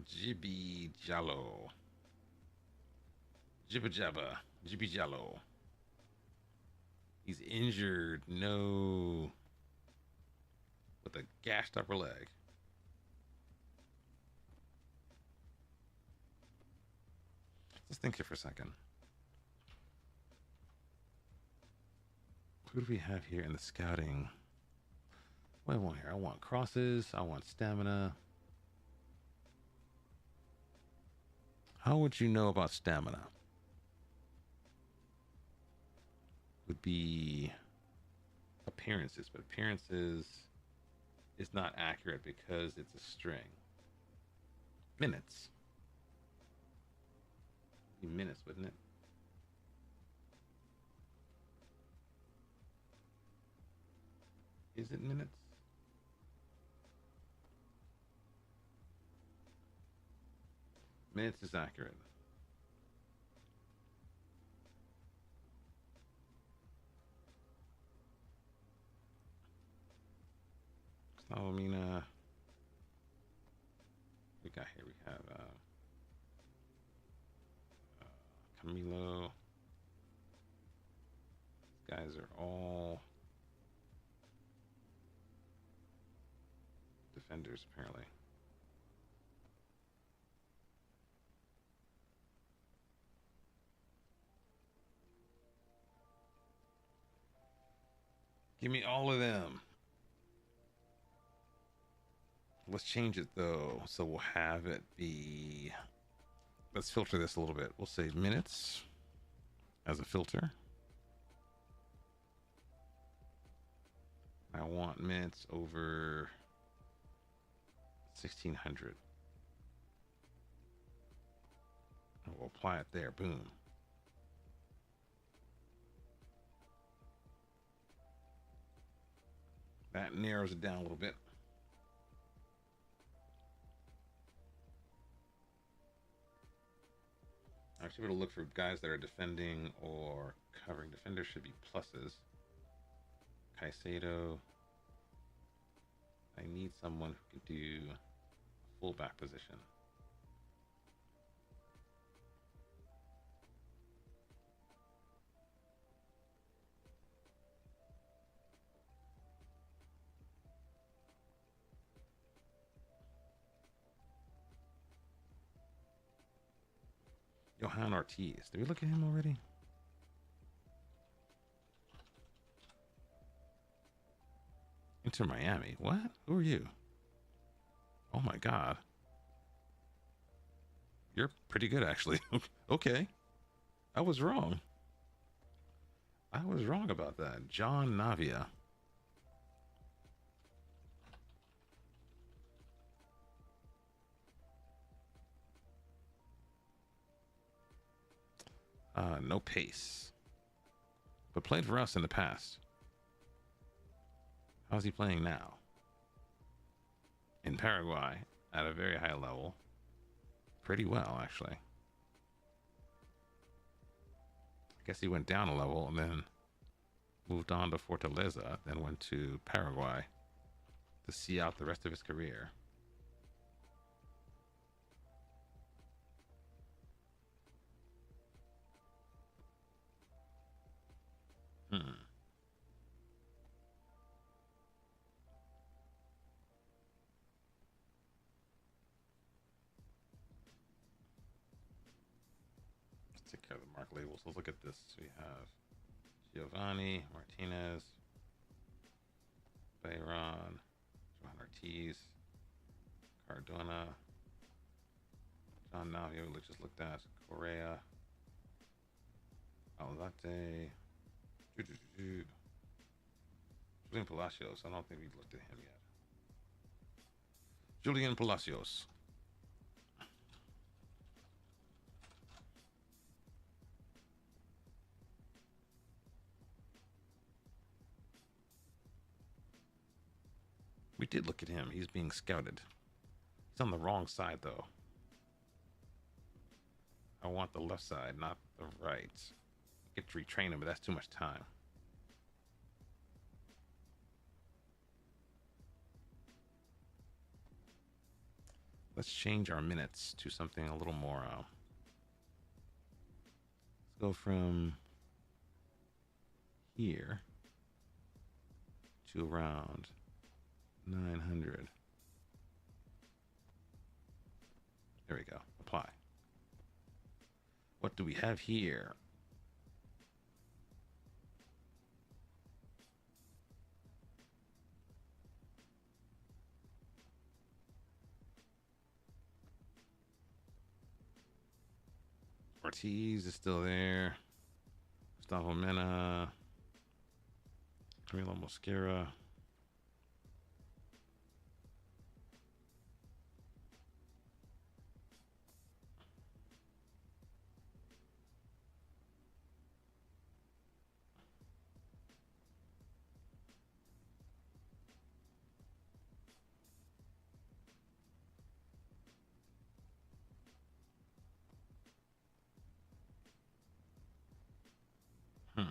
Jibby Jallo. Jibba Jabba. Jibby Jallo. He's injured. No. With a gashed upper leg. Let's think here for a second. Who do we have here in the scouting? What do I want here? I want crosses. I want stamina. How would you know about stamina? Would be appearances, but appearances is not accurate because it's a string. Minutes. Be minutes, wouldn't it? Is it minutes? Minutes is accurate. So I mean, we got here. We have Camilo. These guys are all defenders, apparently. Give me all of them. Let's change it though. So we'll have it be. Let's filter this a little bit. We'll say minutes as a filter. I want minutes over 1600. And we'll apply it there. Boom. That narrows it down a little bit. I should be able to look for guys that are defending or covering. Defenders should be pluses. Caicedo. I need someone who can do a fullback position. Johan Ortiz. Did we look at him already? Inter Miami. What? Who are you? Oh my God. You're pretty good, actually. Okay. I was wrong. I was wrong about that. John Navia. No pace. But played for us in the past. How's he playing now? In Paraguay, at a very high level. Pretty well, actually. I guess he went down a level and then moved on to Fortaleza, then went to Paraguay to see out the rest of his career. Let's take care of the mark labels. Let's look at this. We have Giovanni, Martinez, Bayron, Johan Ortiz, Cardona, John Navia, we just looked at, Correa, Alzate, Julian Palacios. I don't think we've looked at him yet. Julian Palacios. We did look at him. He's being scouted. He's on the wrong side, though. I want the left side, not the right. Get to retrain him, but that's too much time. Let's change our minutes to something a little more. Let's go from here to around 900. There we go. Apply. What do we have here? Ortiz is still there. Gustavo Mena. Camilo Mosquera. Hmm.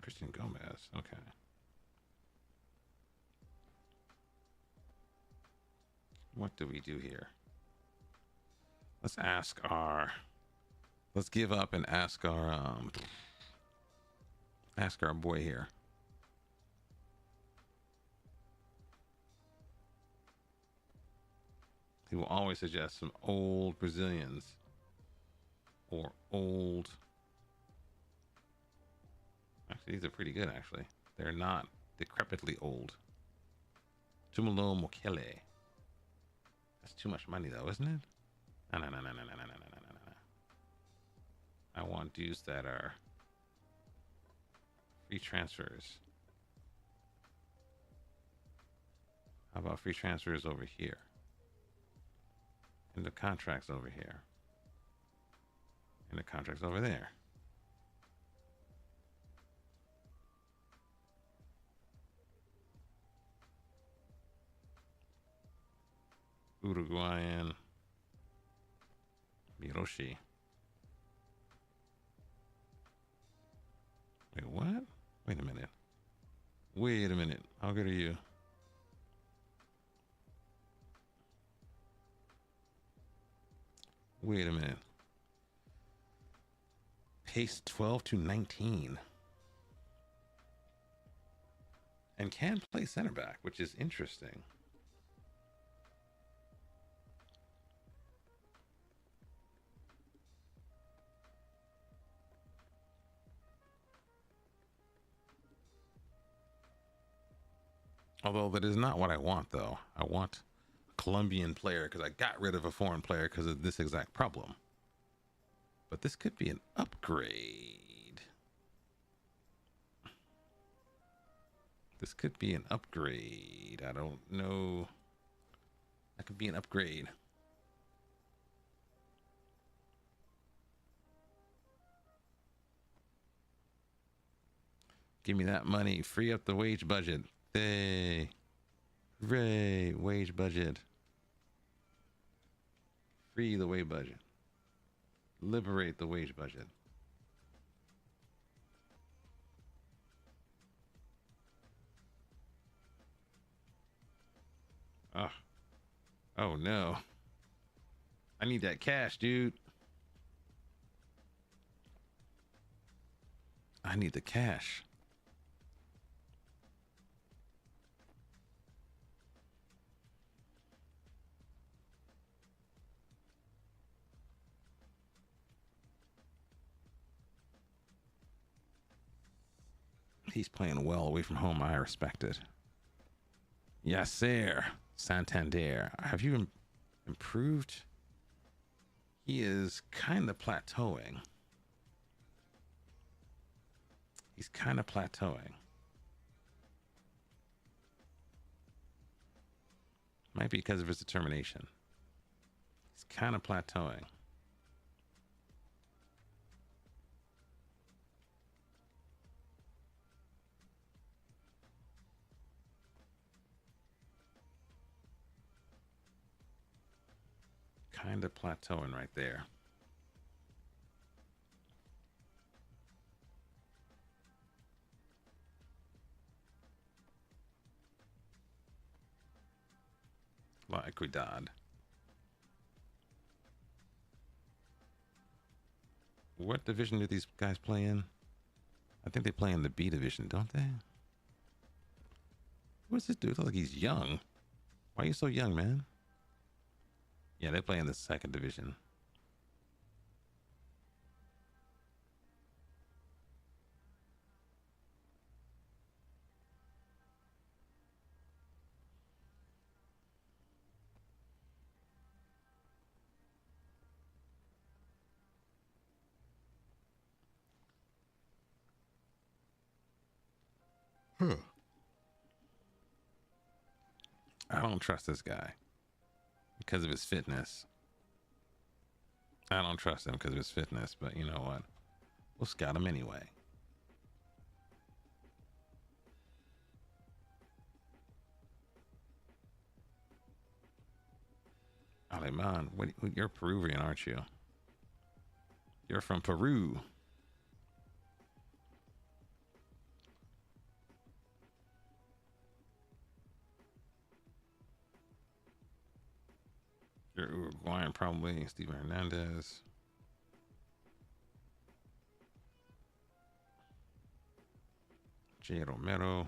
Christian Gomez. Okay. What do we do here? Let's give up and ask our boy here. He will always suggest some old Brazilians or old. Actually, these are pretty good. Actually, they're not decrepitly old. Tumalo Mokele. That's too much money, though, isn't it? No. I want dudes that are free transfers. How about free transfers over here? And the contracts over here. And the contracts over there. Uruguayan. Miroshi. Wait, what? Wait a minute. How good are you? Wait a minute. Pace 12 to 19. And can play center back, which is interesting. Although that is not what I want, though. I want a Colombian player because I got rid of a foreign player because of this exact problem. But this could be an upgrade. This could be an upgrade. I don't know. That could be an upgrade. Give me that money. Free up the wage budget. Hey. Hooray. Wage budget. Free the wage budget. Liberate the wage budget. Oh. Oh no. I need that cash, dude. I need the cash. He's playing well away from home. I respect it. Yes, sir. Santander. Have you improved? He is kind of plateauing. He's kind of plateauing. Might be because of his determination. He's kind of plateauing. Kind of plateauing right there. La Equidad. What division do these guys play in? I think they play in the B division, don't they? What's this dude? Looks like he's young. Why are you so young, man? Yeah, they play in the second division. Huh. I don't trust this guy because of his fitness. I don't trust him because of his fitness, but you know what? We'll scout him anyway. Aleman, you're Peruvian, aren't you? You're from Peru. You're Uruguayan, probably. Steven Hernandez. J. Romero.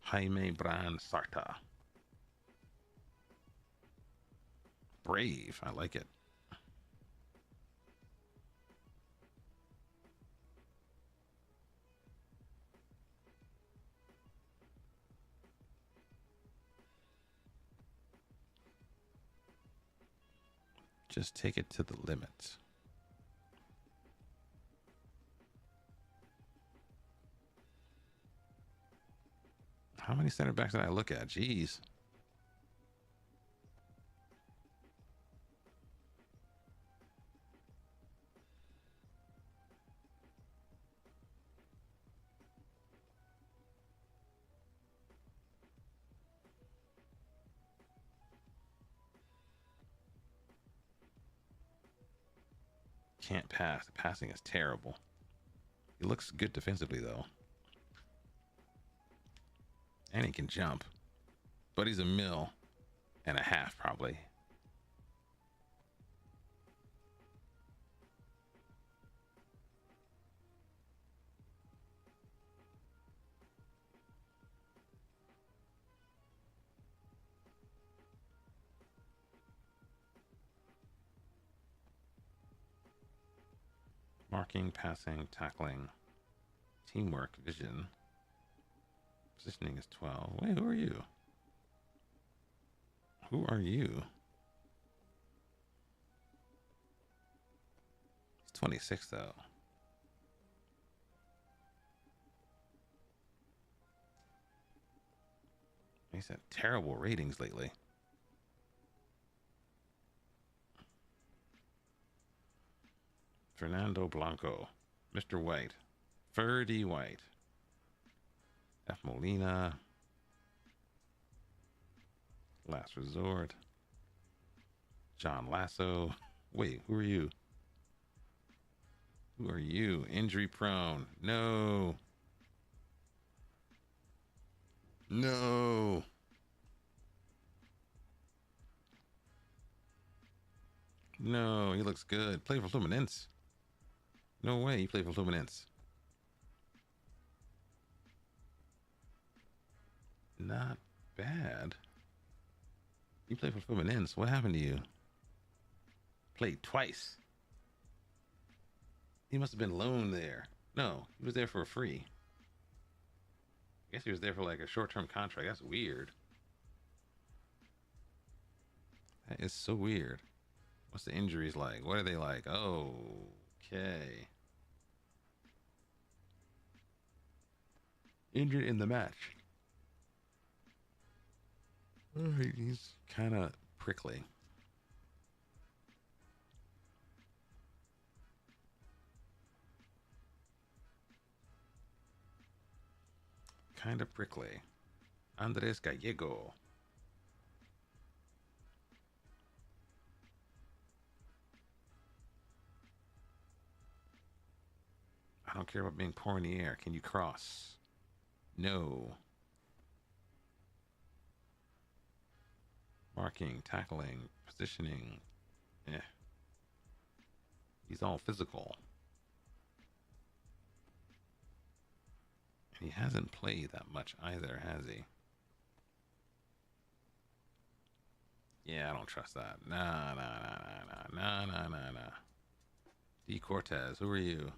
Jaime Bran Sarta. Brave. I like it. Just take it to the limit. How many center backs did I look at? Jeez. Can't pass. The passing is terrible. He looks good defensively, though. And he can jump. But he's a mil and a half, probably. Marking, passing, tackling, teamwork, vision. Positioning is 12. Wait, who are you? Who are you? He's 26, though. He's had terrible ratings lately. Fernando Blanco. Mr. White. Ferdy White. F. Molina. Last Resort. John Lasso. Wait, who are you? Who are you? Injury prone. No. No. No, he looks good. Play for Fluminense. No way he played for Fluminense. Not bad. You played for Fluminense. What happened to you? Played twice. He must have been loaned there. No, he was there for free. I guess he was there for like a short-term contract. That's weird. That is so weird. What's the injuries like? What are they like? Oh, okay. Injured in the match. He's kind of prickly. Kind of prickly. Andres Gallego. I don't care about being poor in the air. Can you cross? No. Marking, tackling, positioning. Eh. He's all physical. And he hasn't played that much either, has he? Yeah, I don't trust that. Nah. D. Cortez, who are you?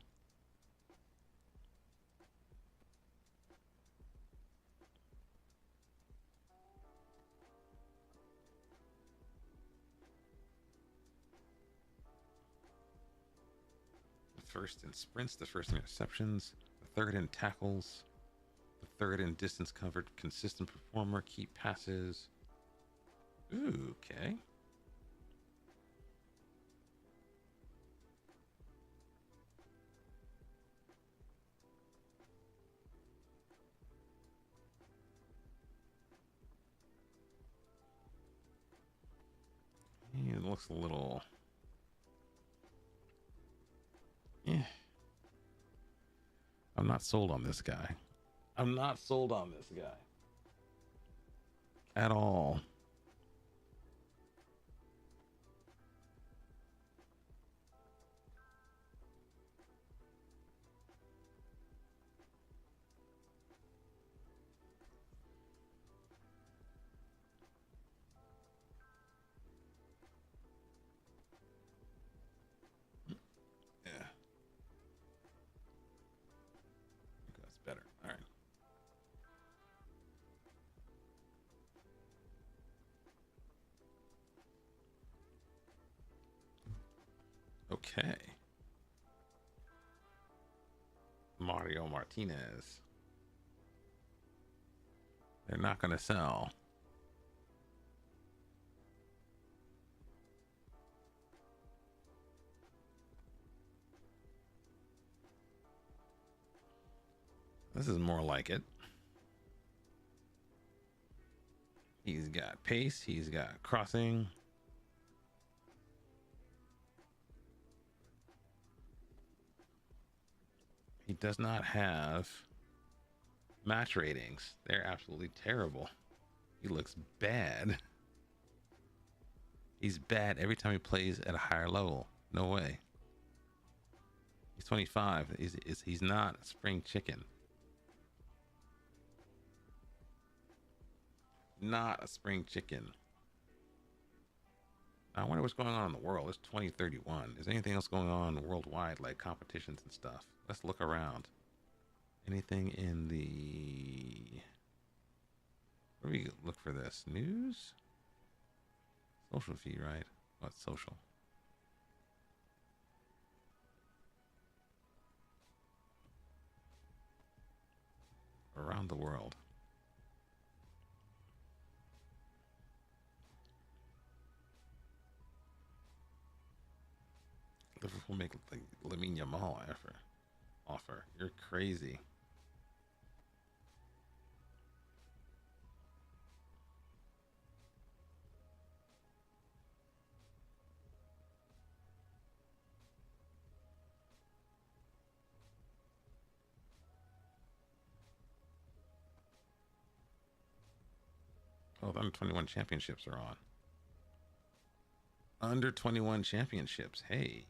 first in sprints, the first in interceptions, the third in tackles, the third in distance covered, consistent performer, key passes. Ooh, okay. It looks a little... Yeah. I'm not sold on this guy. I'm not sold on this guy. At all. Yeah. I think that's better. All right. Okay. Mario Martinez. They're not going to sell. This is more like it. He's got pace. He's got crossing. He does not have match ratings. They're absolutely terrible. He looks bad. He's bad every time he plays at a higher level. No way. He's 25. He's not a spring chicken. Not a spring chicken. I wonder what's going on in the world. It's 2031. Is there anything else going on worldwide, like competitions and stuff? Let's look around. Anything in the... Where do we look for this? News? Social feed, right? What's social? Around the world. Liverpool make like Lamine Yamal offer. You're crazy. Oh, the under 21 championships are on. Under 21 championships. Hey.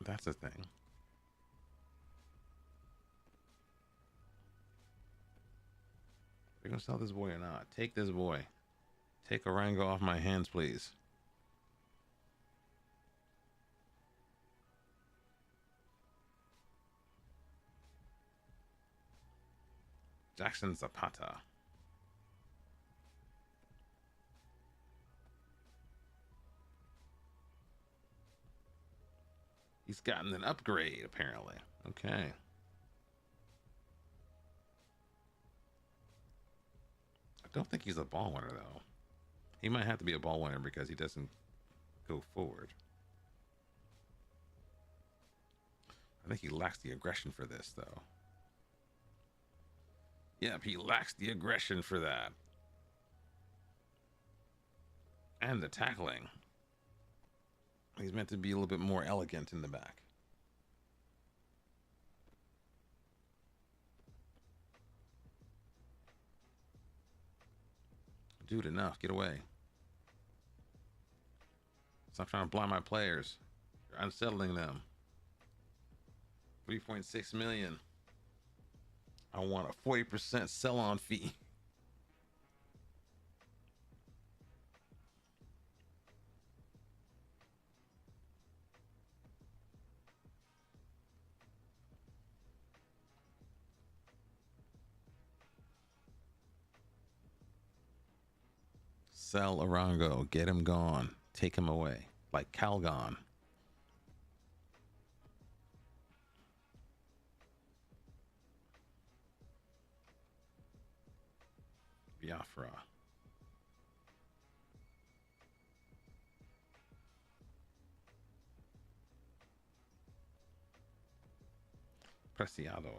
That's a thing. Are you gonna sell this boy or not? Take this boy. Take Orango off my hands, please. Jackson Zapata. He's gotten an upgrade, apparently. Okay. I don't think he's a ball winner, though. He might have to be a ball winner because he doesn't go forward. I think he lacks the aggression for this, though. Yep, he lacks the aggression for that. And the tackling. He's meant to be a little bit more elegant in the back. Dude, enough. Get away. Stop trying to blind my players. You're unsettling them. 3.6 million. I want a 40% sell-on fee. Sell Orongo. Get him gone. Take him away. Like Calgon. Biafra. Preciado.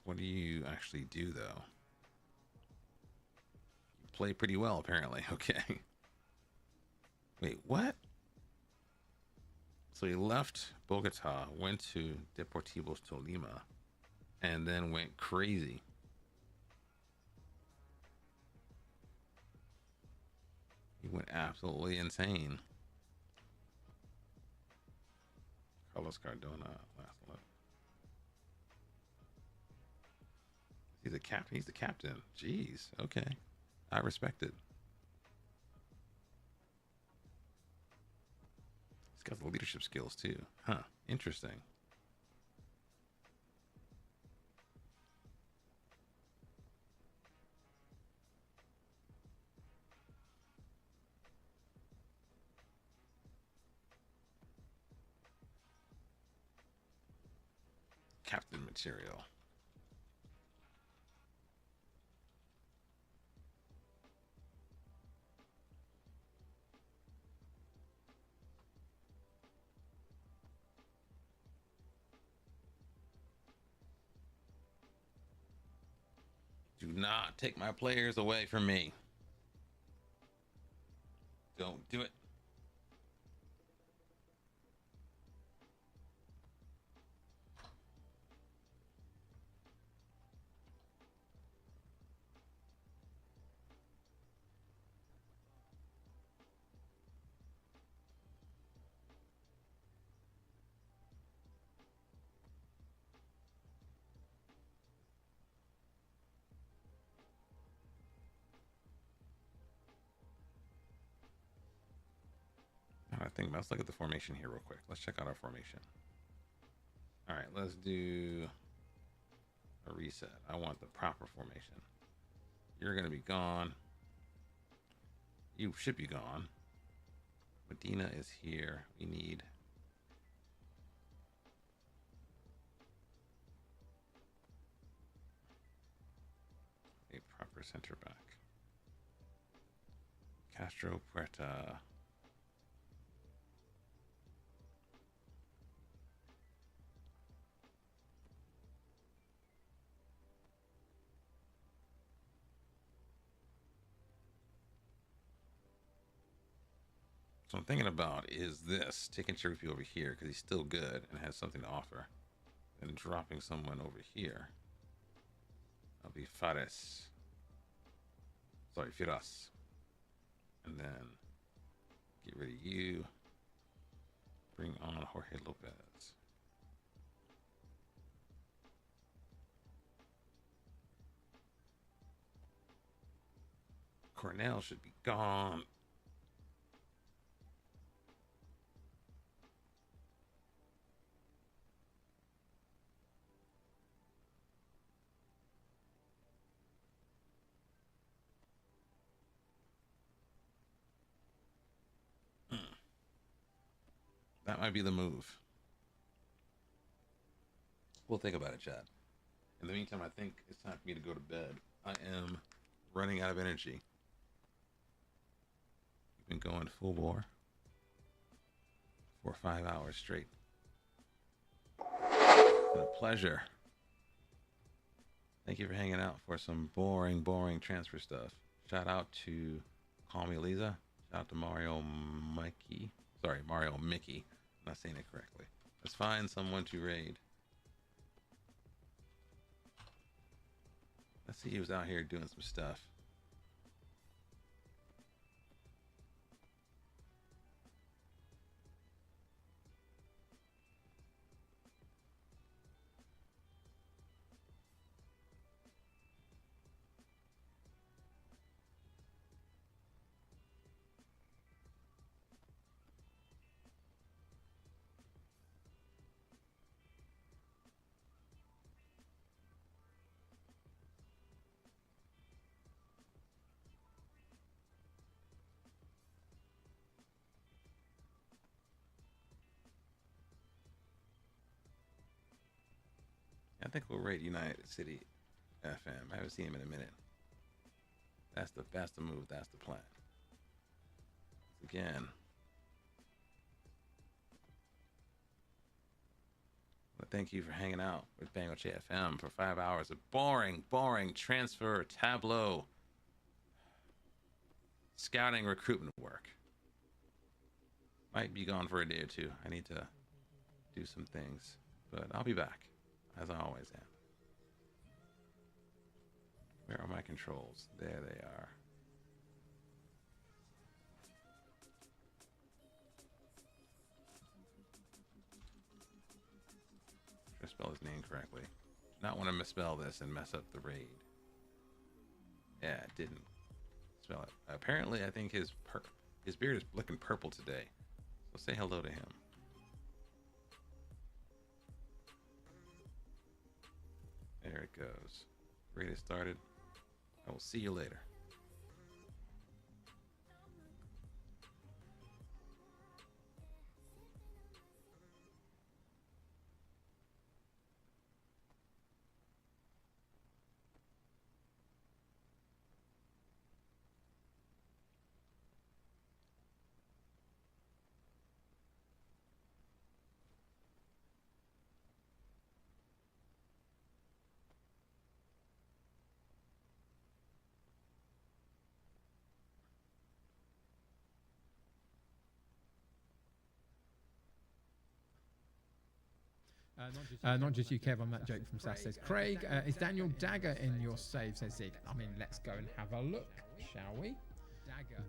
What do you actually do, though? You play pretty well, apparently. Okay. Wait, what? So he left Bogota, went to Deportivos Tolima, and then went crazy. He went absolutely insane. Carlos Cardona, last one. He's a captain. He's the captain. Jeez. Okay. I respect it. He's got the leadership skills too. Huh. Interesting. Captain material. Do not take my players away from me. Don't do it. I think let's look at the formation here real quick. Let's check out our formation. All right, let's do a reset. I want the proper formation. You're going to be gone. You should be gone. Medina is here. We need a proper center back. Castro Puerta. So I'm thinking about is this taking Chiripi over here because he's still good and has something to offer, and dropping someone over here. That'll be Fares. Sorry, Firas. And then get rid of you. Bring on Jorge Lopez. Cornell should be gone. That might be the move. We'll think about it, Chad. In the meantime, I think it's time for me to go to bed. I am running out of energy. We've been going full bore for 5 hours straight. It's been a pleasure. Thank you for hanging out for some boring transfer stuff. Shout out to Call Me Lisa. Shout out to Mario Mickey. Sorry, Mario Mickey. I'm not saying it correctly. Let's find someone to raid. Let's see who's out here doing some stuff. Technical rate United City FM. I haven't seen him in a minute. That's the move. That's the plan. Again, well, thank you for hanging out with Bangoche FM for 5 hours of boring transfer tableau scouting recruitment work. Might be gone for a day or two. I need to do some things, but I'll be back, as I always am. Where are my controls? There they are. Try to spell his name correctly. Not want to misspell this and mess up the raid. Yeah, it didn't spell it. Apparently, I think his beard is looking purple today. So say hello to him. There it goes. Raid has started. I will see you later. Not just you, Kev, on that joke from Sass says, Craig, is Daniel Dagger in your save, says Zig. I mean, let's go and have a look, shall we?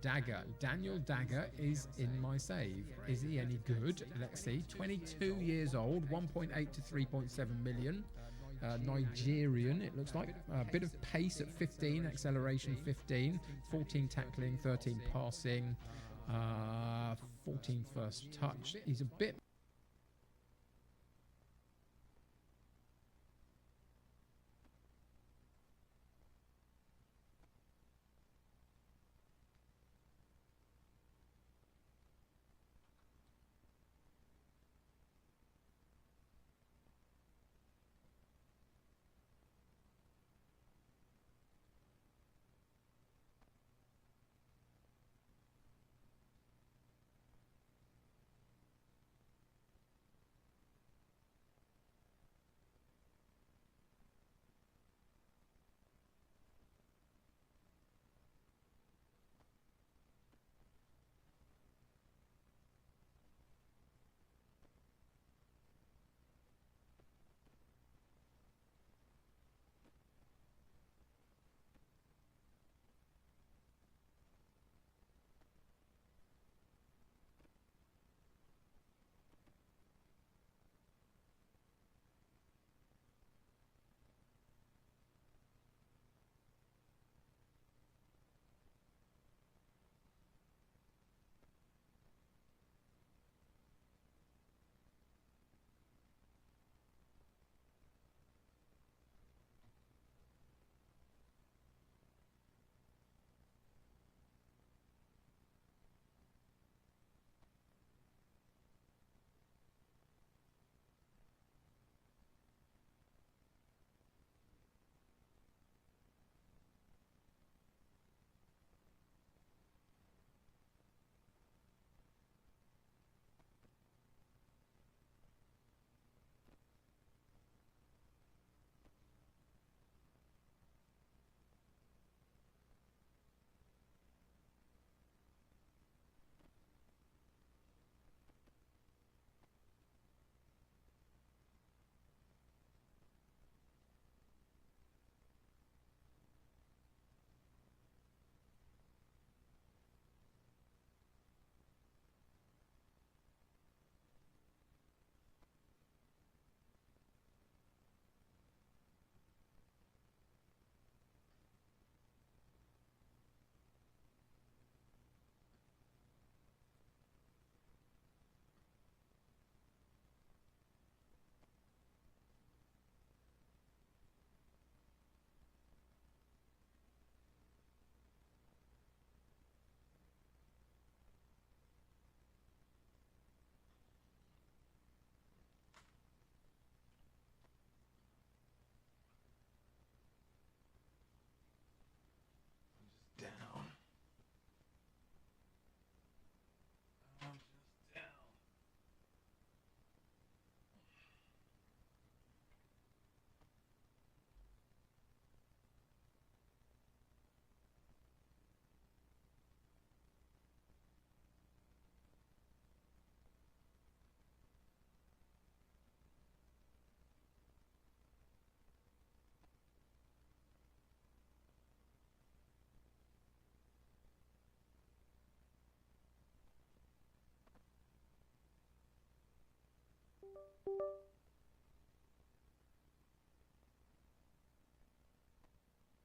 Daniel Dagger is in my save. Is he any good? Let's see. 22 years old, 1.8 to 3.7 million. Nigerian, it looks like. A bit of pace at 15, acceleration 15, 14 tackling, 13 passing, 14 first touch. He's a bit